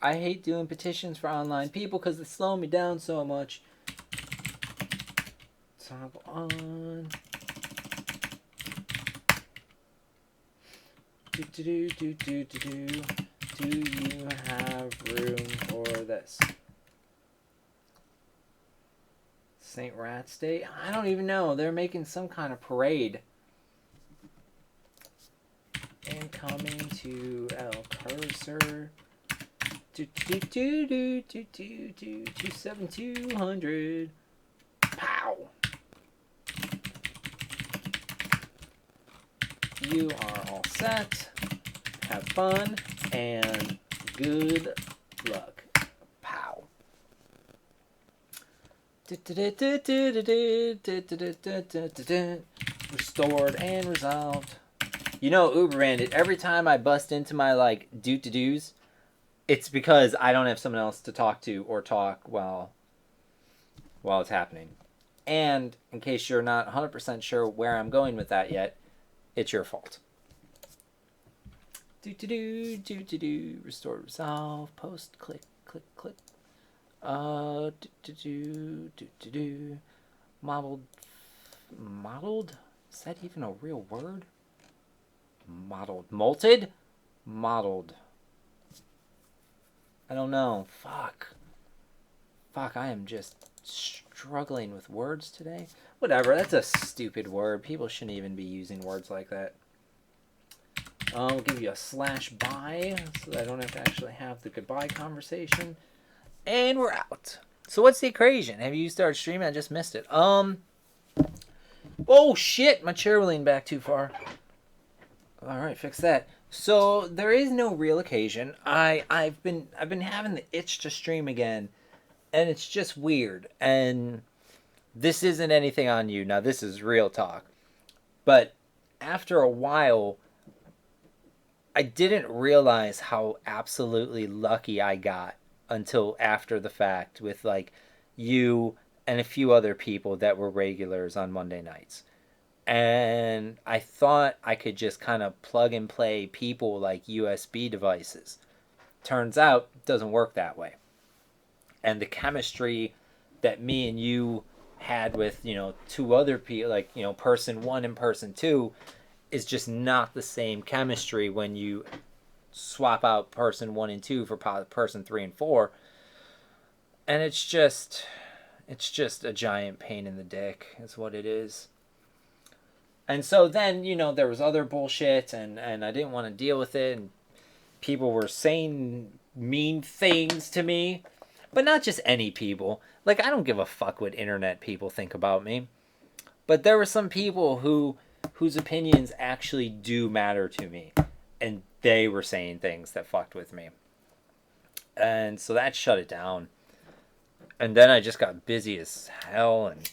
I hate doing petitions for online people because they slow me down so much. Toggle on. Do you have room for this? St. Rat's Day? I don't even know. They're making some kind of parade. And coming to El Cursor. 27200. Pow! You are all set. Have fun and good luck. Pow. Restored and resolved. You know, Uber Bandit, every time I bust into my like do-to-dos, it's because I don't have someone else to talk to or talk while it's happening. And in case you're not 100% sure where I'm going with that yet, it's your fault. Restore, resolve, post, click, click, click. Modeled. Is that even a real word? Modeled. Molted? Modeled. I don't know. Fuck, I am just struggling with words today. Whatever, that's a stupid word. People shouldn't even be using words like that. I'll give you a /by so that I don't have to actually have the goodbye conversation. And we're out. So what's the occasion? Have you started streaming? I just missed it. Oh shit! My chair leaned back too far. All right, fix that. So there is no real occasion. I've been having the itch to stream again, and it's just weird. And this isn't anything on you. Now this is real talk. But after a while, I didn't realize how absolutely lucky I got until after the fact with like you and a few other people that were regulars on Monday nights. And I thought I could just kind of plug and play people like USB devices. Turns out it doesn't work that way. And the chemistry that me and you had with, two other people, like, person one and person two, is just not the same chemistry when you swap out person one and two for person three and four. And it's just a giant pain in the dick is what it is. And so then, there was other bullshit, and I didn't want to deal with it, and people were saying mean things to me. But not just any people. Like, I don't give a fuck what internet people think about me. But there were some people whose opinions actually do matter to me. And they were saying things that fucked with me. And so that shut it down. And then I just got busy as hell, and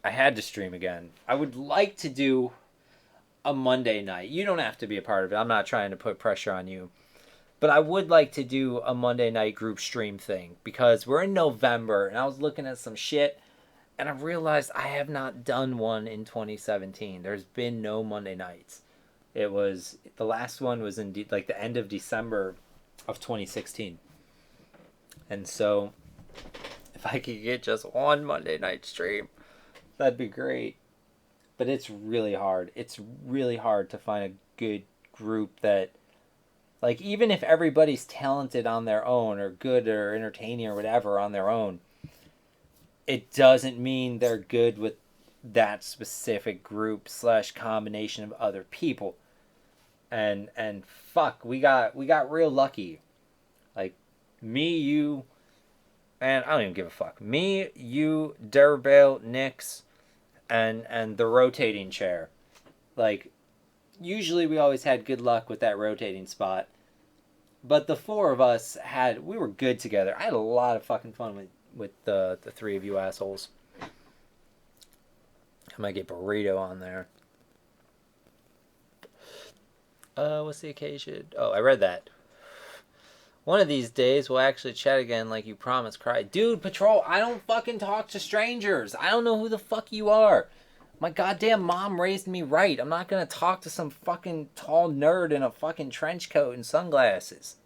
I had to stream again. I would like to do a Monday night. You don't have to be a part of it. I'm not trying to put pressure on you. But I would like to do a Monday night group stream thing because we're in November and I was looking at some shit and I realized I have not done one in 2017. There's been no Monday nights. The last one was in like the end of December of 2016. And so if I could get just one Monday night stream, that'd be great. But it's really hard. It's really hard to find a good group that, like, even if everybody's talented on their own or good or entertaining or whatever on their own, it doesn't mean they're good with that specific group / combination of other people. And fuck, we got real lucky. Like, me, you, and I don't even give a fuck. Me, you, Dervale, Nix, and the rotating chair. Like, usually we always had good luck with that rotating spot. But the four of us we were good together. I had a lot of fucking fun with the three of you assholes. I might get burrito on there. What's the occasion? Oh, I read that. One of these days we'll actually chat again like you promised, Cry. Dude, Patrol, I don't fucking talk to strangers. I don't know who the fuck you are. My goddamn mom raised me right. I'm not gonna talk to some fucking tall nerd in a fucking trench coat and sunglasses.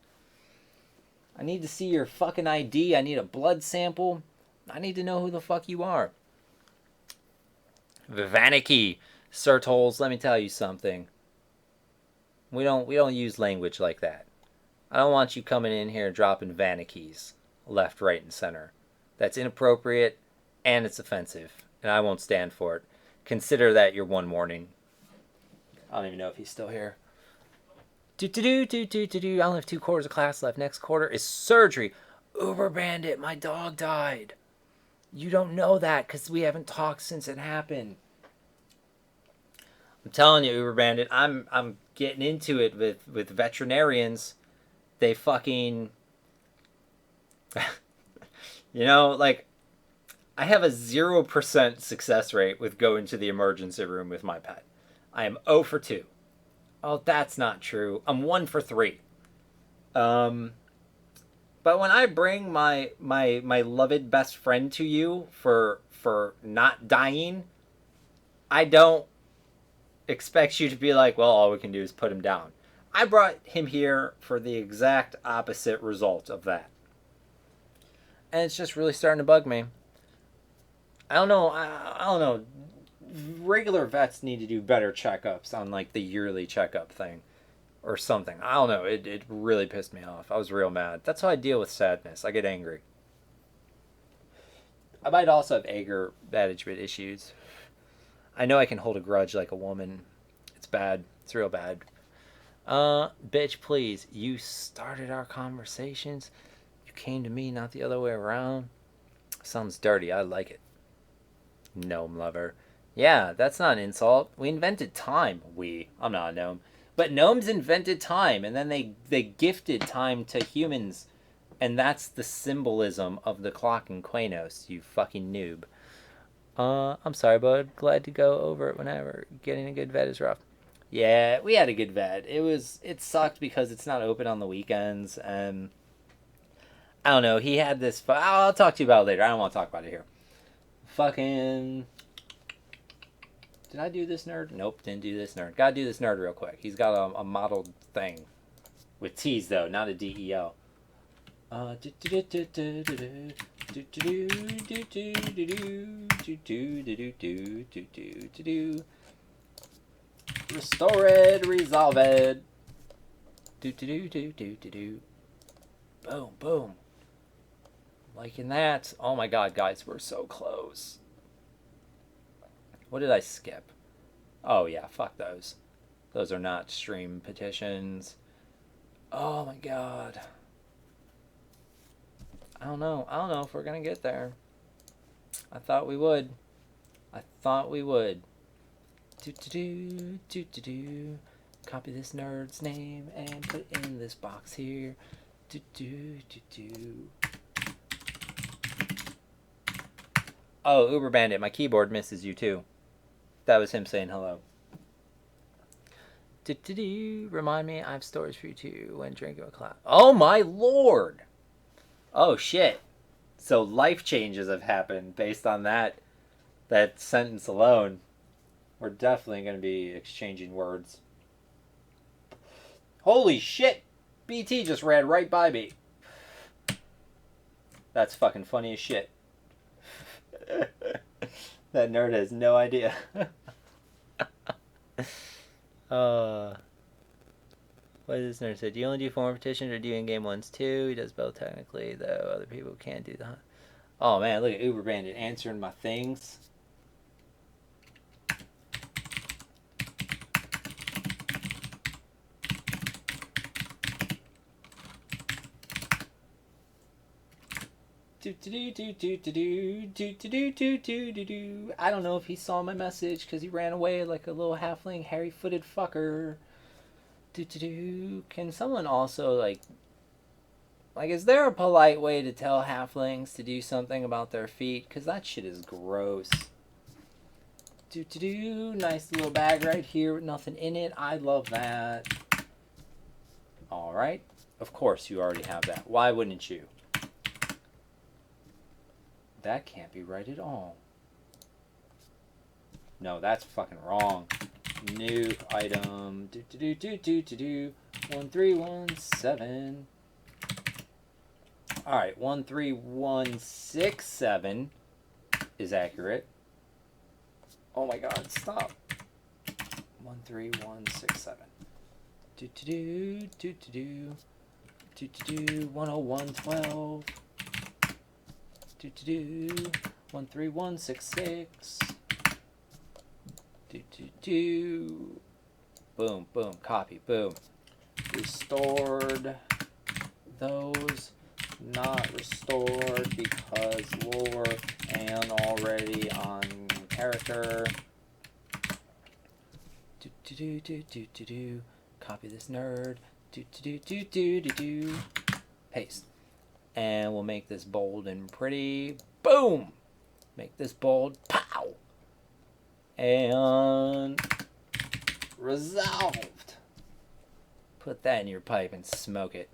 I need to see your fucking ID. I need a blood sample. I need to know who the fuck you are. Vivaniki, Sirtholes, let me tell you something. We don't use language like that. I don't want you coming in here dropping Vanikis left, right, and center. That's inappropriate and it's offensive, and I won't stand for it. Consider that your one warning. I don't even know if he's still here. I only have 2 quarters of class left. Next quarter is surgery. Uber Bandit, my dog died. You don't know that because we haven't talked since it happened. I'm telling you, Uber Bandit, I'm getting into it with veterinarians. They fucking... like... I have a 0% success rate with going to the emergency room with my pet. I am 0 for 2. Oh, that's not true. I'm 1 for 3. But when I bring my loved best friend to you for not dying, I don't expect you to be like, well, all we can do is put him down. I brought him here for the exact opposite result of that. And it's just really starting to bug me. I don't know. Regular vets need to do better checkups on like the yearly checkup thing or something. I don't know. It really pissed me off. I was real mad. That's how I deal with sadness. I get angry. I might also have anger management issues. I know I can hold a grudge like a woman. It's bad. It's real bad. Bitch, please. You started our conversations. You came to me, not the other way around. Sounds dirty. I like it. Gnome lover. Yeah, that's not an insult. We invented time. I'm not a gnome. But gnomes invented time, and then they gifted time to humans. And that's the symbolism of the clock in Quanos, you fucking noob. I'm sorry, bud. Glad to go over it whenever. Getting a good vet is rough. Yeah, we had a good vet. It sucked because it's not open on the weekends, and I don't know. He had this. I'll talk to you about it later. I don't want to talk about it here. Fucking. Did I do this nerd? Nope, didn't do this nerd. Gotta do this nerd real quick. He's got a modeled thing. With T's, though, not a DEO. Restore it, resolve it. Boom, boom. Liking that. Oh my god, guys, we're so close. What did I skip? Oh yeah, fuck those. Those are not stream petitions. Oh my god. I don't know if we're gonna get there. I thought we would. Copy this nerd's name and put it in this box here. Oh, Uber Bandit, my keyboard misses you too. That was him saying hello. Remind me, I have stories for you too when drinking a class. Oh my lord! Oh shit. So life changes have happened based on that sentence alone. We're definitely going to be exchanging words. Holy shit! BT just ran right by me. That's fucking funny as shit. That nerd has no idea. What does this nerd say? Do you only do form petitions or do you in-game ones too? He does both technically, though other people can't do that. Oh man, look at Uber Bandit answering my things. I don't know if he saw my message because he ran away like a little halfling hairy-footed fucker. Can someone also like is there a polite way to tell halflings to do something about their feet? Because that shit is gross. Nice little bag right here with nothing in it. I love that. Alright. Of course you already have that. Why wouldn't you? That can't be right at all. No, that's fucking wrong. New item. 1317. Alright, 13167 is accurate. Oh my god, stop. 13167. 10112. 13166. Boom, boom, copy, boom. Restored those, not restored because lore and already on character. Copy this nerd. Paste. And we'll make this bold and pretty. Boom! Make this bold. Pow! And resolved. Put that in your pipe and smoke it.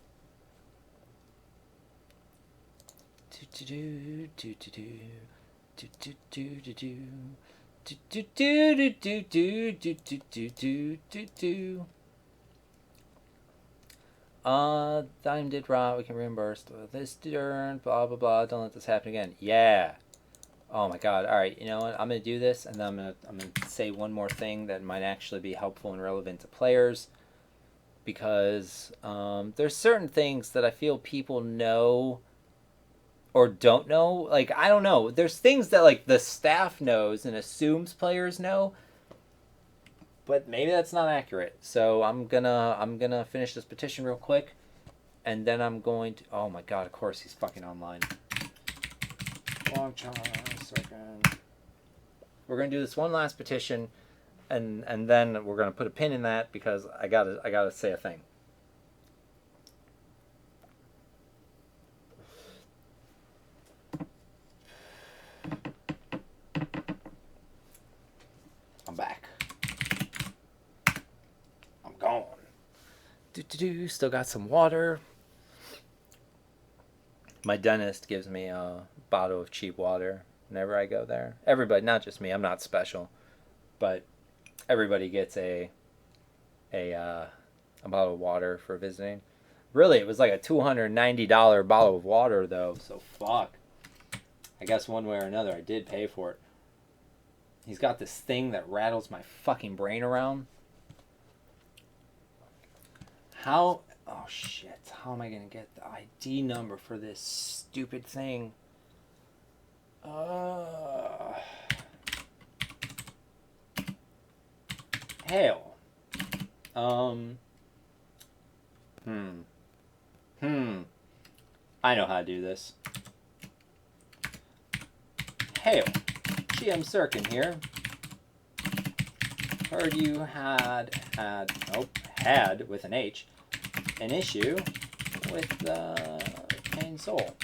Time did rot, we can reimburse this turn, blah blah blah, don't let this happen again. Yeah. Oh my god. Alright, you know what? I'm gonna do this and then I'm gonna say one more thing that might actually be helpful and relevant to players. Because there's certain things that I feel people know or don't know. Like, I don't know. There's things that like the staff knows and assumes players know. But maybe that's not accurate. So I'm gonna finish this petition real quick. And then I'm going to... Oh my god, of course he's fucking online. Long second. We're going to do this one last petition, and then we're going to put a pin in that because I gotta say a thing. I'm back. I'm gone. Still got some water. My dentist gives me a bottle of cheap water whenever I go there. Everybody, not just me. I'm not special, but everybody gets a bottle of water for visiting. Really, it was like a $290 bottle of water though. So fuck. I guess one way or another, I did pay for it. He's got this thing that rattles my fucking brain around. How... Oh, shit. How am I going to get the ID number for this stupid thing? Hell. I know how to do this. Hail. GM Sirkin here. Heard you had with an H, an issue with Pain Soul.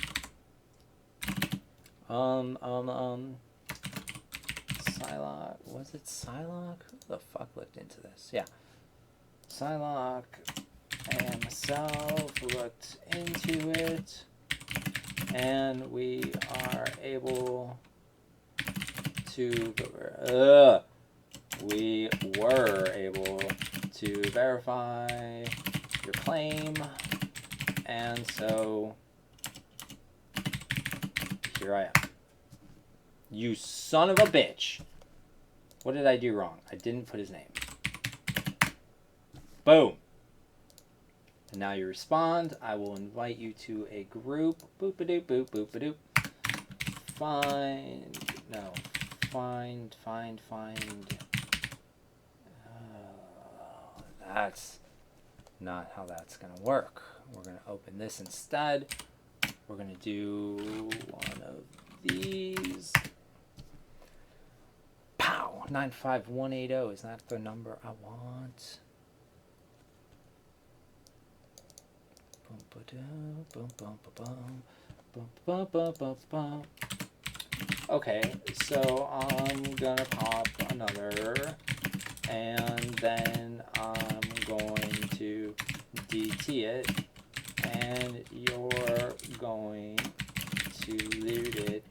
Psylocke, was it Psylocke? Who the fuck looked into this? Yeah. Psylocke and myself looked into it, and we are able to we were able to verify your claim, and so here I am. You son of a bitch. What did I do wrong? I didn't put his name. Boom. And now you respond. I will invite you to a group. Boop-a-doop, boop, boop-a-doop. Find. That's not how that's going to work. We're going to open this instead. We're going to do one of these. Pow! 95180. Is that the number I want? Okay, so I'm gonna pop another, and then I'm going to DT it, and you're going to loot it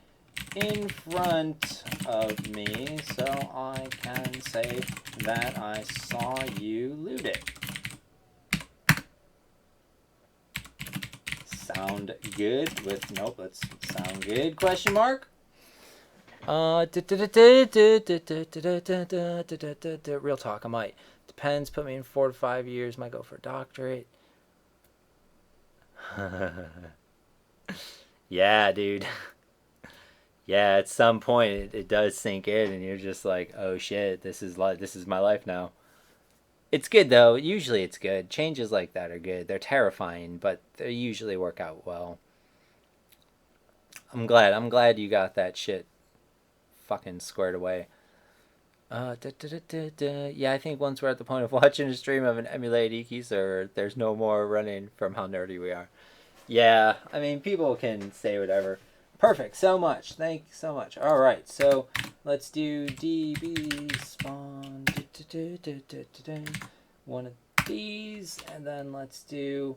in front of me so I can say that I saw you loot it. Sound good with nope, let's sound good, question mark. Real talk, I might. Depends, put me in 4 to 5 years, might go for a doctorate. Yeah, dude. Yeah, at some point it does sink in and you're just like, oh shit, this is my life now. It's good though. Usually it's good. Changes like that are good. They're terrifying, but they usually work out well. I'm glad you got that shit fucking squared away. Yeah, I think once we're at the point of watching a stream of an emulate Iki server, there's no more running from how nerdy we are. Yeah, I mean, people can say whatever. Perfect, so much. Thank you so much. All right, so let's do DB spawn. One of these, and then let's do.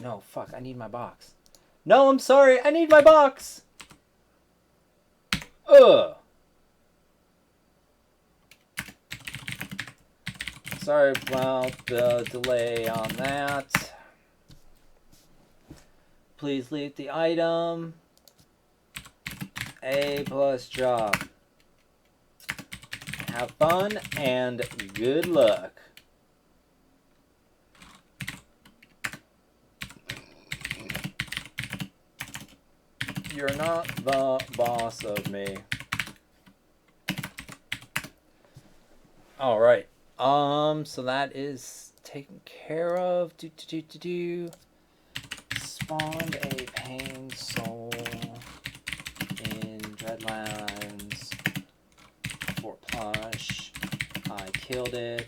No, fuck, I need my box. No, I'm sorry, I need my box. Ugh. Sorry about the delay on that. Please leave the item. A+ job. Have fun and good luck. You're not the boss of me. All right. So that is taken care of. Spawned a pain soul in Dreadlands for plush. I killed it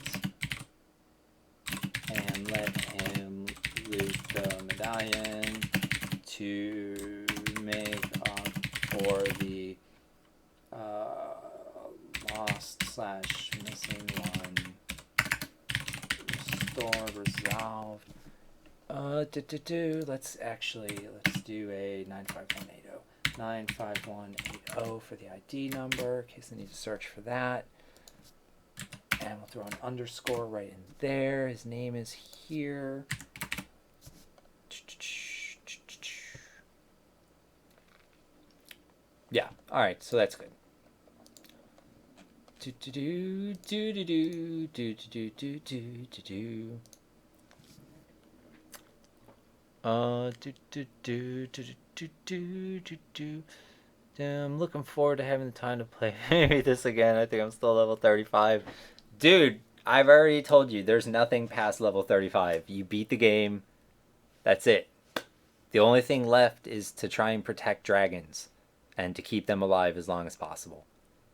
and let him loot the medallion to make up for the lost/missing one. Restore, resolved. Let's do a 95180. 95180 for the ID number, in case I need to search for that. And we'll throw an underscore right in there. His name is here. Yeah, alright, so that's good. I'm looking forward to having the time to play maybe this again. I think I'm still level 35. Dude, I've already told you, there's nothing past level 35. You beat the game. That's it. The only thing left is to try and protect dragons and to keep them alive as long as possible.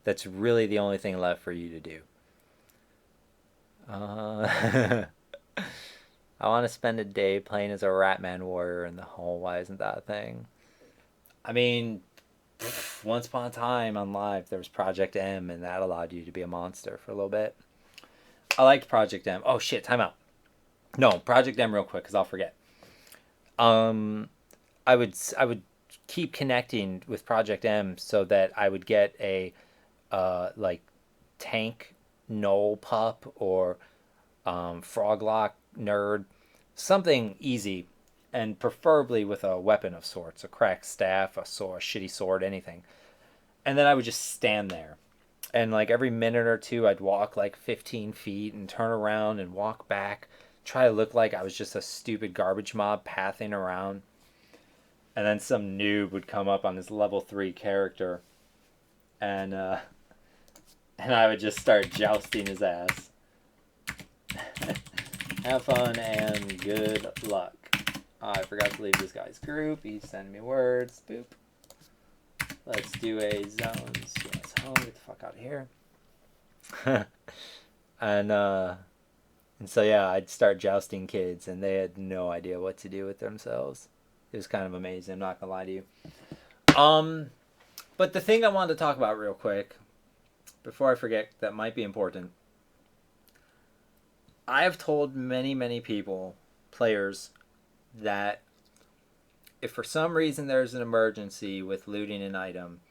That's really the only thing left for you to do. I want to spend a day playing as a Ratman warrior in the hole. Why isn't that a thing? I mean, once upon a time on live, there was Project M, and that allowed you to be a monster for a little bit. I liked Project M. Oh shit, time out. No, Project M real quick, because I'll forget. I would keep connecting with Project M so that I would get a like tank Knoll pup or Froglock nerd, something easy, and preferably with a weapon of sorts, a cracked staff, a shitty sword, anything. And then I would just stand there, and like every minute or two I'd walk like 15 feet and turn around and walk back, try to look like I was just a stupid garbage mob pathing around. And then some noob would come up on this level 3 character, and I would just start jousting his ass. Have fun and good luck. I forgot to leave this guy's group. He's sending me words. Boop. Let's do a zones. Yes, home. Get the fuck out of here. And so yeah, I'd start jousting kids, and they had no idea what to do with themselves. It was kind of amazing. I'm not gonna lie to you. But the thing I wanted to talk about real quick, before I forget, that might be important. I have told many people, players, that if for some reason there's an emergency with looting an item,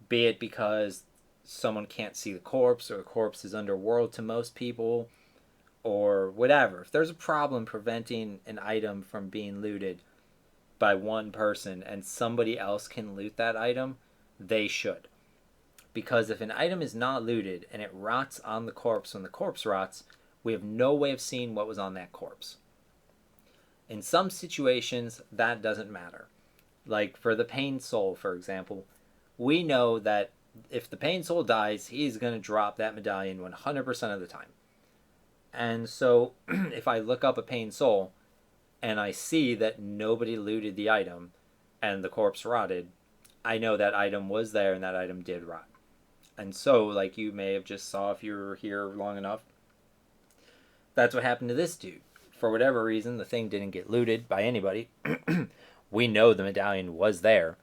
be it because someone can't see the corpse or the corpse is underworld to most people, or whatever, if there's a problem preventing an item from being looted by one person and somebody else can loot that item, they should. Because if an item is not looted and it rots on the corpse when the corpse rots, we have no way of seeing what was on that corpse. In some situations, that doesn't matter. Like for the Pain Soul, for example, we know that if the Pain Soul dies, he's going to drop that medallion 100% of the time. And so if I look up a Pain Soul and I see that nobody looted the item and the corpse rotted, I know that item was there and that item did rot. And so, like you may have just saw if you were here long enough, that's what happened to this dude. For whatever reason, the thing didn't get looted by anybody. We know the medallion was there,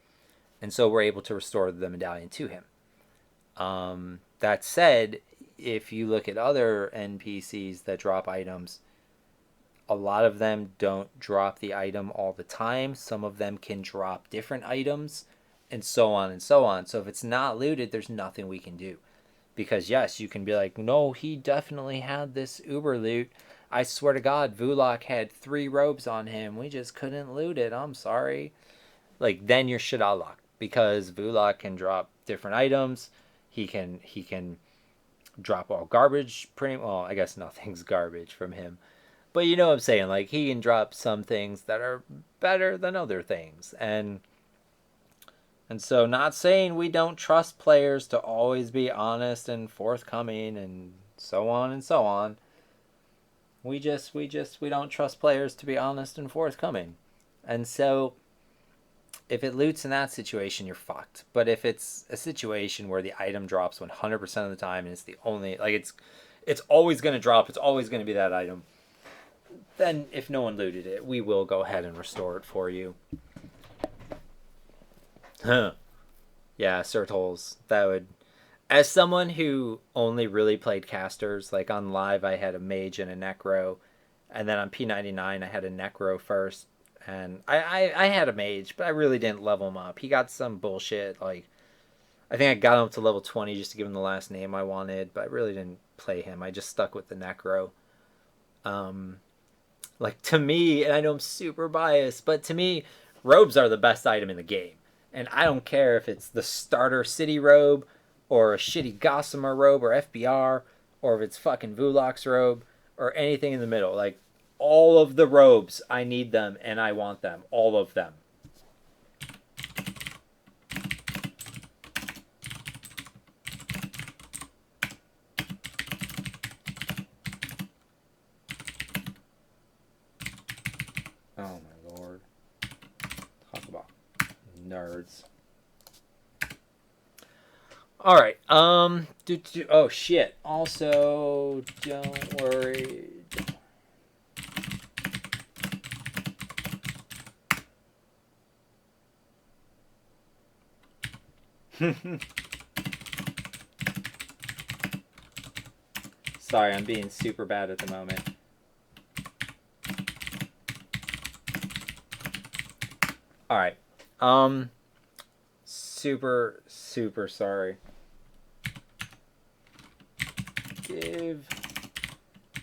and so we're able to restore the medallion to him. That said, if you look at other NPCs that drop items, a lot of them don't drop the item all the time. Some of them can drop different items, and so on and so on. So if it's not looted, there's nothing we can do. Because yes, you can be like, no, he definitely had this uber loot. I swear to God, Vulok had 3 robes on him. We just couldn't loot it. I'm sorry. Like, then you're shit out of luck. Because Vulok can drop different items. He can drop all garbage. Well, I guess nothing's garbage from him. But you know what I'm saying. Like, he can drop some things that are better than other things. And so, not saying we don't trust players to always be honest and forthcoming and so on and so on. We don't trust players to be honest and forthcoming. And so if it loots in that situation, you're fucked. But if it's a situation where the item drops 100% of the time and it's the only, like, it's always going to drop, it's always going to be that item, then if no one looted it, we will go ahead and restore it for you. Huh. Yeah, cert holes. That would, as someone who only really played casters, like on live I had a mage and a necro, and then on P99 I had a necro first, and I had a mage, but I really didn't level him up. He got some bullshit, like, I think I got him up to level 20 just to give him the last name I wanted, but I really didn't play him. I just stuck with the necro. Like, to me, and I know I'm super biased, but to me, robes are the best item in the game. And I don't care if it's the starter city robe, or a shitty Gossamer robe, or FBR, or if it's fucking Vulox robe, or anything in the middle. Like, all of the robes, I need them, and I want them. All of them. Oh my lord. Talk about nerds. All right. Oh shit. Also, don't worry. Sorry, I'm being super bad at the moment. All right. Super sorry.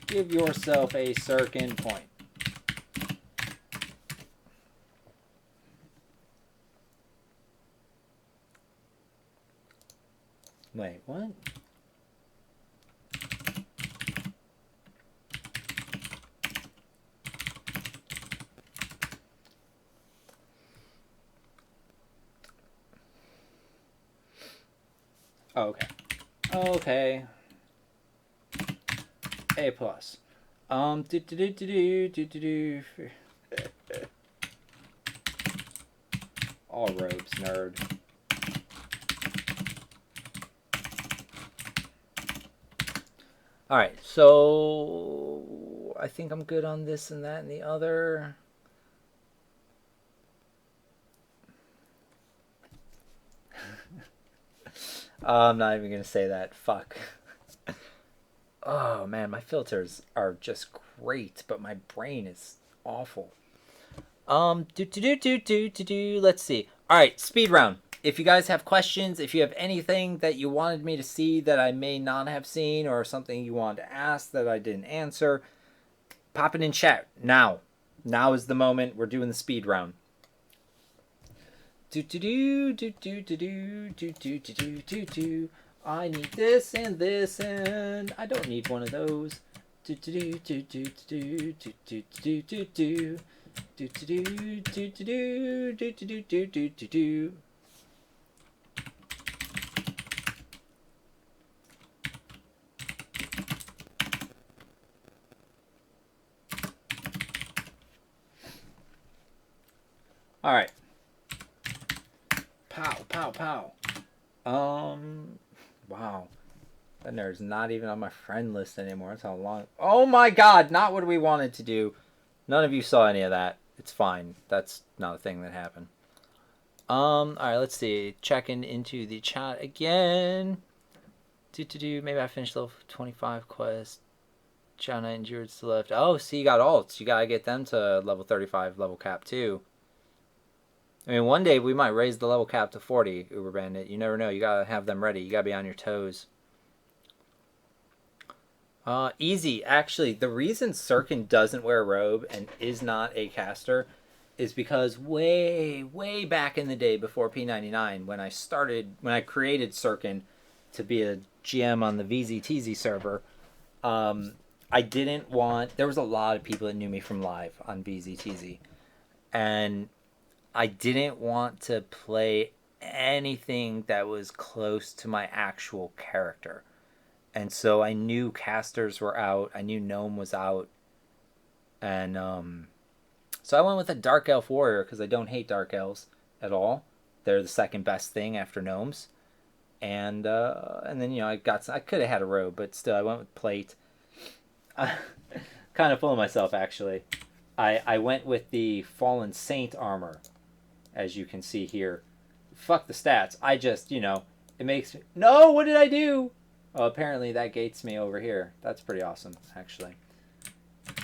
Give yourself a Sirkin point. Wait, what? Oh, okay. Okay. A plus. All robes, nerd. All right, so I think I'm good on this and that and the other. I'm not even gonna say that. Fuck. Oh man, my filters are just great, but my brain is awful. Let's see. All right, speed round. If you guys have questions, if you have anything that you wanted me to see that I may not have seen, or something you wanted to ask that I didn't answer, pop it in chat now. Now is the moment. We're doing the speed round. I need this and this, and I don't need one of those. All right. Pow, pow, pow. Wow. That nerd's not even on my friend list anymore. That's how long. Oh my god, not what we wanted to do. None of you saw any of that. It's fine. That's not a thing that happened. Alright, let's see. Checking into the chat again. Maybe I finished level 25 quest. China and Druid's to the left. Oh, see, you got alts. You gotta get them to level 35 level cap too. I mean, one day we might raise the level cap to 40, Uber Bandit. You never know. You gotta have them ready. You gotta be on your toes. Easy. Actually, the reason Sirkin doesn't wear a robe and is not a caster is because way back in the day before P99, when I created Sirkin to be a GM on the VZTZ server, I didn't want... There was a lot of people that knew me from live on VZTZ. And I didn't want to play anything that was close to my actual character. And so I knew casters were out. I knew Gnome was out. And so I went with a dark elf warrior because I don't hate dark elves at all. They're the second best thing after gnomes. And then I could have had a robe, but still I went with plate. Kind of full of myself actually. I went with the fallen saint armor, as you can see here. Fuck the stats. I just it makes me. No, what did I do? Oh, apparently that gates me over here. That's pretty awesome actually.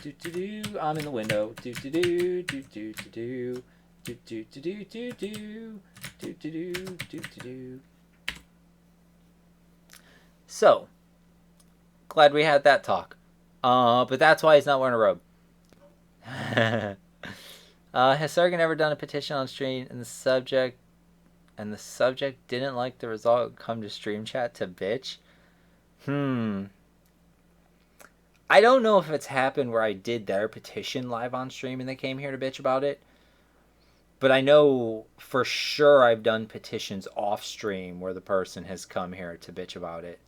Do do do. I'm in the window. Do do do do do do do. Do do do do do do. Do do do do do do. So, glad we had that talk. But that's why he's not wearing a robe. Has Sargon ever done a petition on stream and the subject didn't like the result? Come to stream chat to bitch? I don't know if it's happened where I did their petition live on stream and they came here to bitch about it. But I know for sure I've done petitions off stream where the person has come here to bitch about it.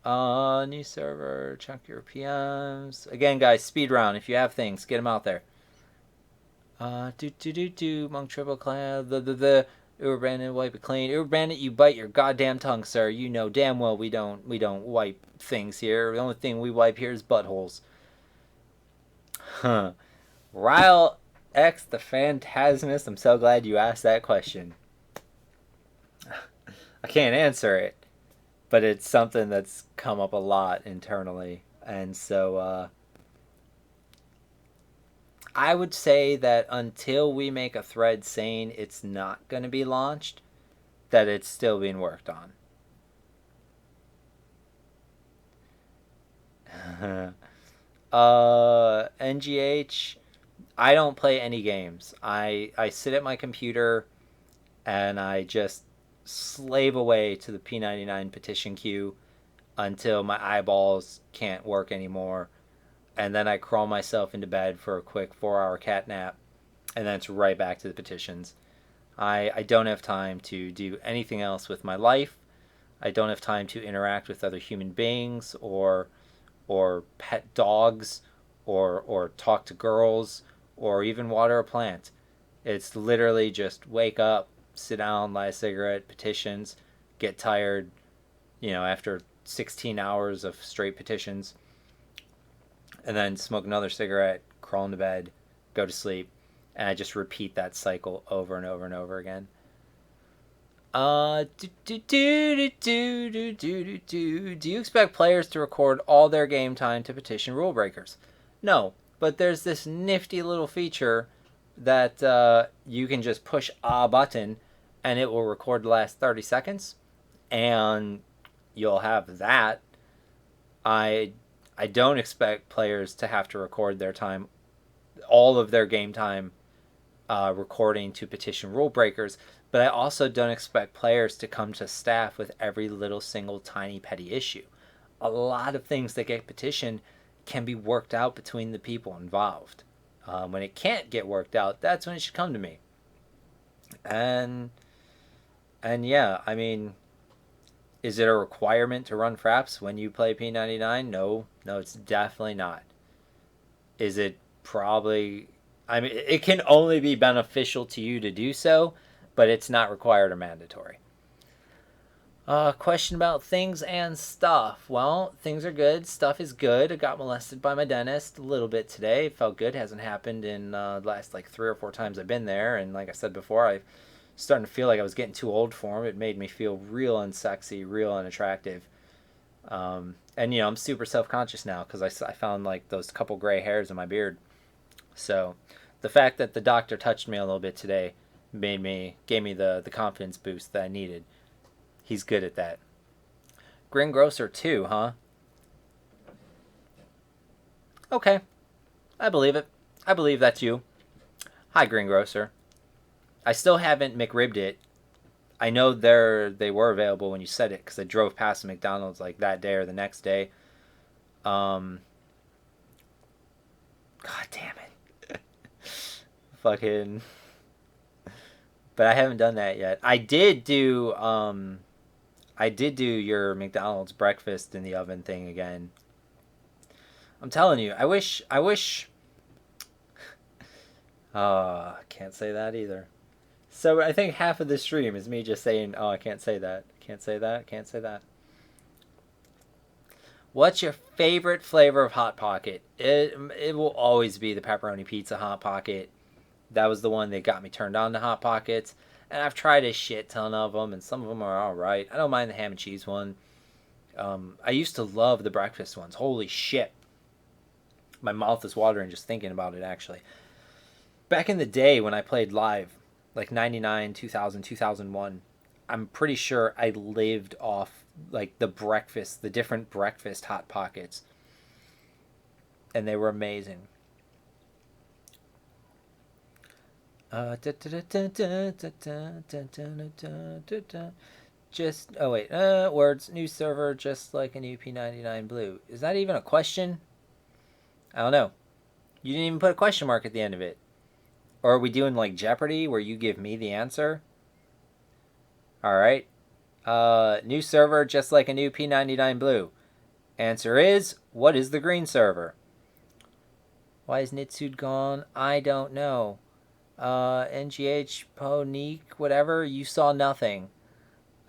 New server, chunk your PMs. Again, guys, speed round. If you have things, get them out there. Monk triple clan. The Uber Bandit, wipe it clean. Uber Bandit, you bite your goddamn tongue, sir. You know damn well we don't wipe things here. The only thing we wipe here is buttholes. Huh. Ryle X the Phantasmus, I'm so glad you asked that question. I can't answer it, but it's something that's come up a lot internally. And so I would say that until we make a thread saying it's not going to be launched, that it's still being worked on. NGH, I don't play any games. I sit at my computer and I just slave away to the P99 petition queue until my eyeballs can't work anymore. And then I crawl myself into bed for a quick 4-hour cat nap. And then it's right back to the petitions. I don't have time to do anything else with my life. I don't have time to interact with other human beings or pet dogs or talk to girls or even water a plant. It's literally just wake up, sit down, light a cigarette, petitions, get tired, after 16 hours of straight petitions, and then smoke another cigarette, crawl into bed, go to sleep, and I just repeat that cycle over and over and over again. Do you expect players to record all their game time to petition rule breakers? No, but there's this nifty little feature that you can just push a button and it will record the last 30 seconds and you'll have that. I don't expect players to have to record their time, all of their game time recording to petition rule breakers, but I also don't expect players to come to staff with every little single tiny petty issue. A lot of things that get petitioned can be worked out between the people involved. When it can't get worked out, that's when it should come to me. And yeah, I mean, is it a requirement to run fraps when you play P99? No, it's definitely not. Is it probably... I mean, it can only be beneficial to you to do so, but it's not required or mandatory. Question about things and stuff. Well, things are good. Stuff is good. I got molested by my dentist a little bit today. It felt good. Hasn't happened in the last 3 or 4 times I've been there. And like I said before, I starting to feel like I was getting too old for him. It made me feel real unsexy, real unattractive. And I'm super self-conscious now because I found those couple gray hairs in my beard. So the fact that the doctor touched me a little bit today gave me the confidence boost that I needed. He's good at that. Greengrocer 2, huh? Okay. I believe it. I believe that's you. Hi, Greengrocer. I still haven't McRibbed it. I know they were available when you said it because I drove past the McDonald's that day or the next day. God damn it. Fucking... But I haven't done that yet. I did do your McDonald's breakfast in the oven thing again. I'm telling you, I wish Can't say that either. So I think half of the stream is me just saying, oh, I can't say that. Can't say that. Can't say that. What's your favorite flavor of Hot Pocket? It will always be the pepperoni pizza Hot Pocket. That was the one that got me turned on to Hot Pockets. And I've tried a shit ton of them, and some of them are all right. I don't mind the ham and cheese one. I used to love the breakfast ones. Holy shit. My mouth is watering just thinking about it, actually. Back in the day when I played live, like 99, 2000, 2001, I'm pretty sure I lived off like the different breakfast Hot Pockets. And they were amazing. Just, oh wait, words, new server, just like a new P99 Blue. Is that even a question? I don't know. You didn't even put a question mark at the end of it. Or are we doing like Jeopardy where you give me the answer? Alright. New server, just like a new P99 Blue. Answer is, what is the green server? Why is Nitsude gone? I don't know. NGH, Ponique, whatever, you saw nothing.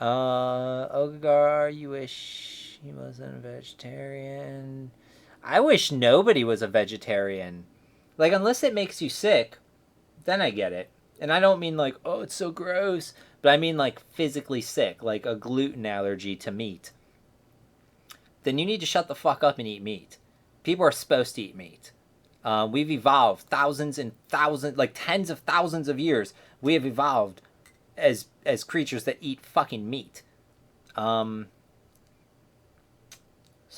Ogagar, you wish he wasn't a vegetarian. I wish nobody was a vegetarian. Like, unless it makes you sick, then I get it. And I don't mean like, oh, it's so gross, but I mean like physically sick, like a gluten allergy to meat. Then you need to shut the fuck up and eat meat. People are supposed to eat meat. We've evolved thousands and thousands, like tens of thousands of years. We have evolved as creatures that eat fucking meat. So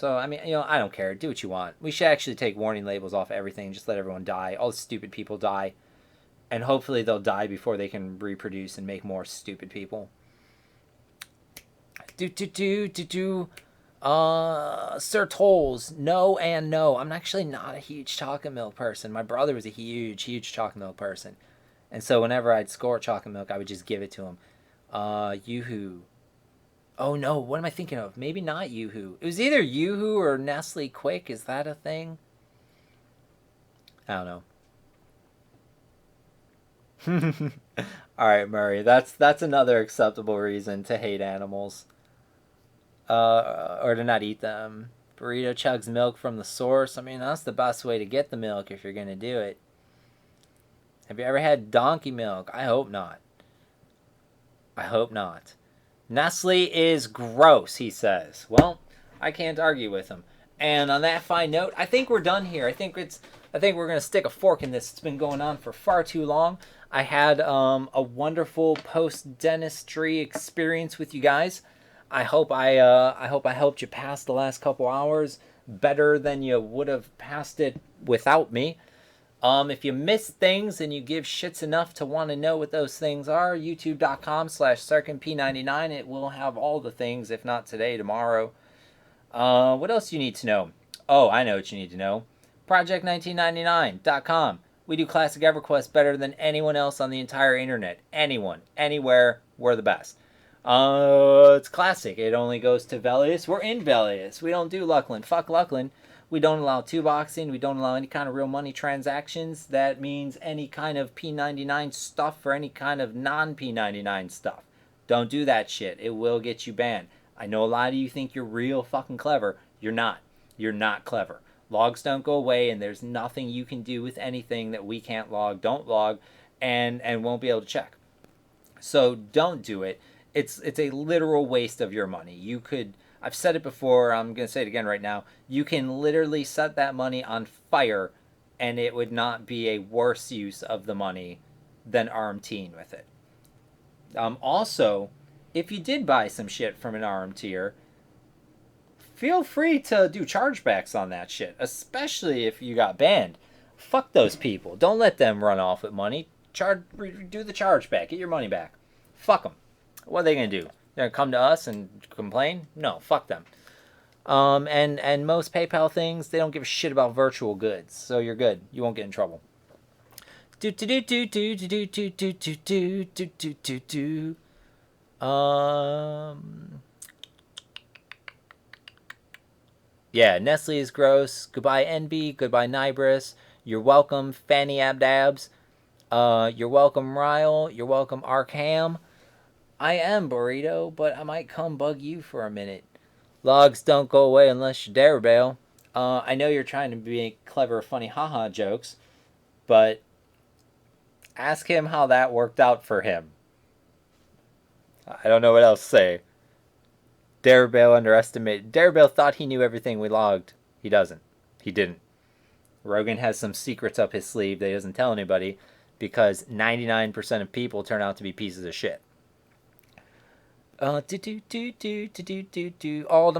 I mean, I don't care. Do what you want. We should actually take warning labels off everything. Just let everyone die. All the stupid people die, and hopefully they'll die before they can reproduce and make more stupid people. Sir Tolls, no and no. I'm actually not a huge chocolate milk person. My brother was a huge chocolate milk person. And so whenever I'd score chocolate milk, I would just give it to him. Yoo-hoo. Oh no, what am I thinking of? Maybe not Yoo-hoo. It was either Yoo-hoo or Nestle Quick. Is that a thing? I don't know. Alright, Murray. That's another acceptable reason to hate animals. Or to not eat them. Burrito chugs milk from the source. I mean, that's the best way to get the milk if you're going to do it. Have you ever had donkey milk? I hope not. I hope not. Nestle is gross, he says. Well, I can't argue with him. And on that fine note, I think we're done here. I think we're going to stick a fork in this. It's been going on for far too long. I had a wonderful post-dentistry experience with you guys. I hope I helped you pass the last couple hours better than you would have passed it without me. If you miss things and you give shits enough to want to know what those things are, youtube.com/SarkinP99. It will have all the things, if not today, tomorrow. What else do you need to know? Oh, I know what you need to know. Project1999.com. We do classic EverQuest better than anyone else on the entire internet. Anyone, anywhere, we're the best. It's classic. It only goes to Velius. We're in Velius. We don't do Luckland. Fuck Luckland. We don't allow two-boxing. We don't allow any kind of real money transactions. That means any kind of P99 stuff or any kind of non-P99 stuff. Don't do that shit. It will get you banned. I know a lot of you think you're real fucking clever. You're not. You're not clever. Logs don't go away, and there's nothing you can do with anything that we can't log, don't log, and won't be able to check. So don't do it. It's a literal waste of your money. You could, I've said it before, I'm going to say it again right now, you can literally set that money on fire and it would not be a worse use of the money than RMTing with it. Also, if you did buy some shit from an RMTer, feel free to do chargebacks on that shit, especially if you got banned. Fuck those people. Don't let them run off with money. Do the chargeback. Get your money back. Fuck them. What are they going to do? They're going to come to us and complain? No, fuck them. And most PayPal things, they don't give a shit about virtual goods. So you're good. You won't get in trouble. Yeah, Nestle is gross. Goodbye, NB. Goodbye, Nibris. You're welcome, Fanny Abdabs. You're welcome, Ryle. You're welcome, Arkham. I am Burrito, but I might come bug you for a minute. Logs don't go away unless you dare bail. I know you're trying to make clever, funny, haha jokes, but ask him how that worked out for him. I don't know what else to say. Darebale underestimated. Darebale thought he knew everything we logged. He doesn't. He didn't. Rogan has some secrets up his sleeve that he doesn't tell anybody because 99% of people turn out to be pieces of shit. All I'm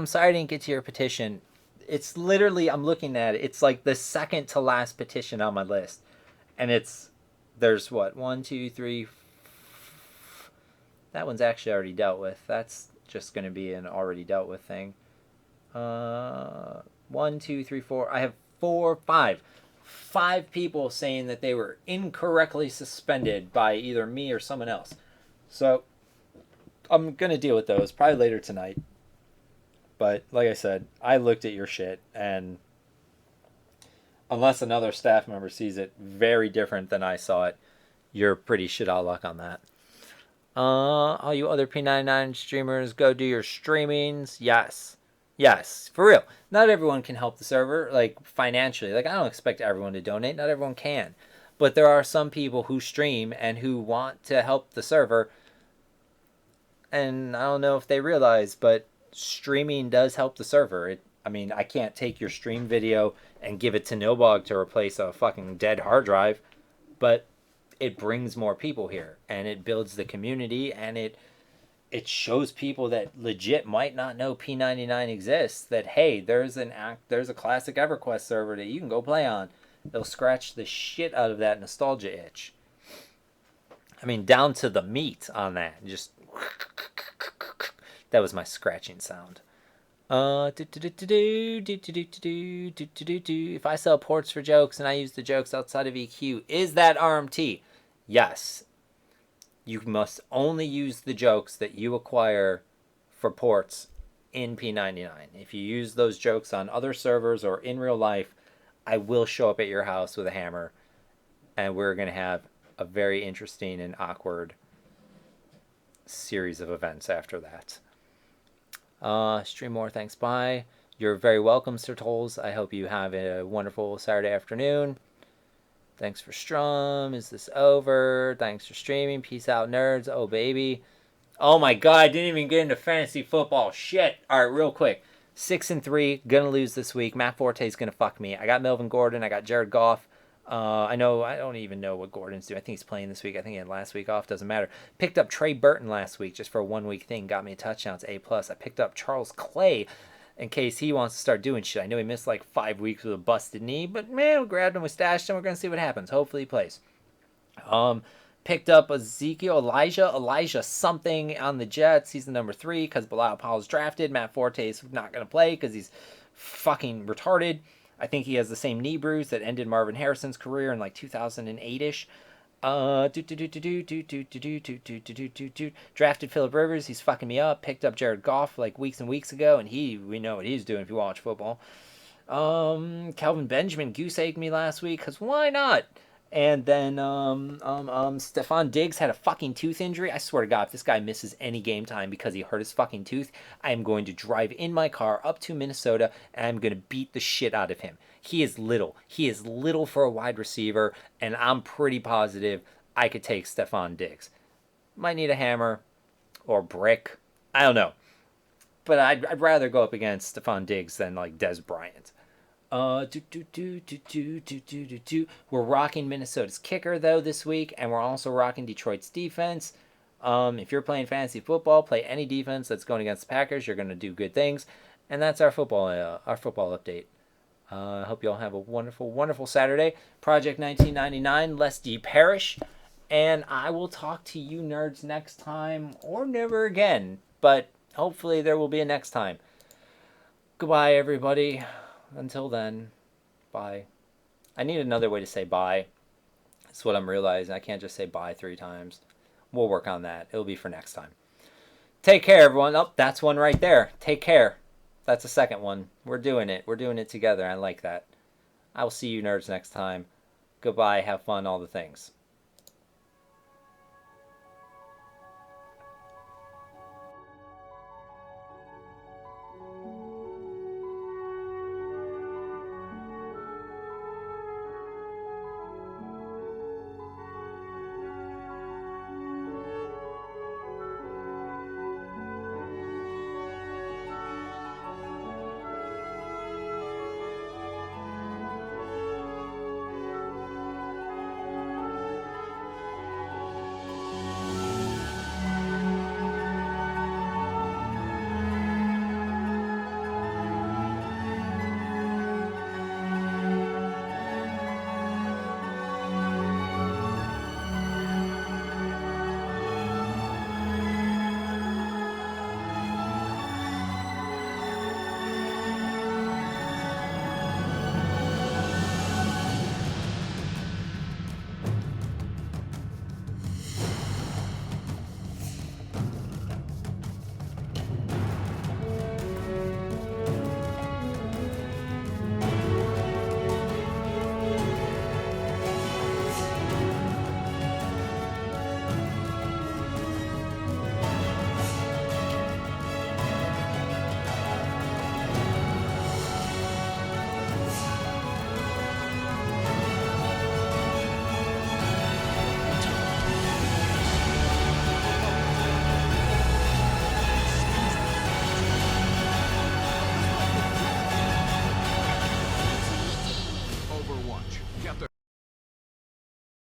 sorry I didn't get to your petition. It's literally, I'm looking at it, it's like the second to last petition on my list. And there's what, 1, 2, 3, that one's actually already dealt with. That's just going to be an already dealt with thing. 1, 2, 3, 4. I have 4, 5. 5 people saying that they were incorrectly suspended by either me or someone else. So I'm going to deal with those probably later tonight. But like I said, I looked at your shit, and unless another staff member sees it very different than I saw it, you're pretty shit out of luck on that. All you other P99 streamers, go do your streamings. Yes, for real. Not everyone can help the server, like, financially. Like, I don't expect everyone to donate. Not everyone can. But there are some people who stream and who want to help the server. And I don't know if they realize, but streaming does help the server. I can't take your stream video and give it to Nobog to replace a fucking dead hard drive. But it brings more people here. And it builds the community, and it shows people that legit might not know P99 exists, that hey, there's a classic EverQuest server that you can go play on. It'll scratch the shit out of that nostalgia itch. Down to the meat on that. Just that was my scratching sound. If I sell ports for jokes and I use the jokes outside of EQ, is that RMT? Yes. You must only use the jokes that you acquire for ports in P99. If you use those jokes on other servers or in real life, I will show up at your house with a hammer, and we're going to have a very interesting and awkward series of events after that. Stream more, thanks, bye. You're very welcome, Sir Tolls. I hope you have a wonderful Saturday afternoon. Thanks for Strum. Is this over? Thanks for streaming. Peace out, nerds. Oh, baby. Oh, my God. I didn't even get into fantasy football. Shit. All right, real quick. 6-3. Gonna lose this week. Matt Forte's gonna fuck me. I got Melvin Gordon. I got Jared Goff. I don't even know what Gordon's doing. I think he's playing this week. I think he had last week off. Doesn't matter. Picked up Trey Burton last week just for a 1 week thing. Got me a touchdown. It's A+. I picked up Charles Clay in case he wants to start doing shit. I know he missed like 5 weeks with a busted knee, but man, we grabbed him, we stashed him. We're gonna see what happens. Hopefully he plays. Picked up Elijah something on the Jets. He's the number 3 because Bilal Powell's drafted. Matt Forte's not gonna play because he's fucking retarded. I think he has the same knee bruise that ended Marvin Harrison's career in like 2008-ish. Drafted Phillip Rivers. He's fucking me up. Picked up Jared Goff like weeks and weeks ago, and we know what he's doing if you watch football. Calvin Benjamin goose-egged me last week because why not? And then Stephon Diggs had a fucking tooth injury. I swear to God, if this guy misses any game time because he hurt his fucking tooth, I am going to drive in my car up to Minnesota and I'm going to beat the shit out of him. He is little. He is little for a wide receiver, and I'm pretty positive I could take Stephon Diggs. Might need a hammer or brick. I don't know. But I'd rather go up against Stephon Diggs than like Des Bryant. We're rocking Minnesota's kicker though this week, and we're also rocking Detroit's defense. If you're playing fantasy football, play any defense that's going against the Packers. You're going to do good things, and that's our football update. I hope you all have a wonderful, wonderful Saturday. Project 1999, lest ye perish, and I will talk to you nerds next time, or never again. But hopefully there will be a next time. Goodbye, everybody. Until then, bye. I need another way to say bye. That's what I'm realizing. I can't just say bye 3 times. We'll work on that. It'll be for next time. Take care, everyone. Oh, that's one right there. Take care. That's the second one. We're doing it. We're doing it together. I like that. I will see you nerds next time. Goodbye. Have fun. All the things.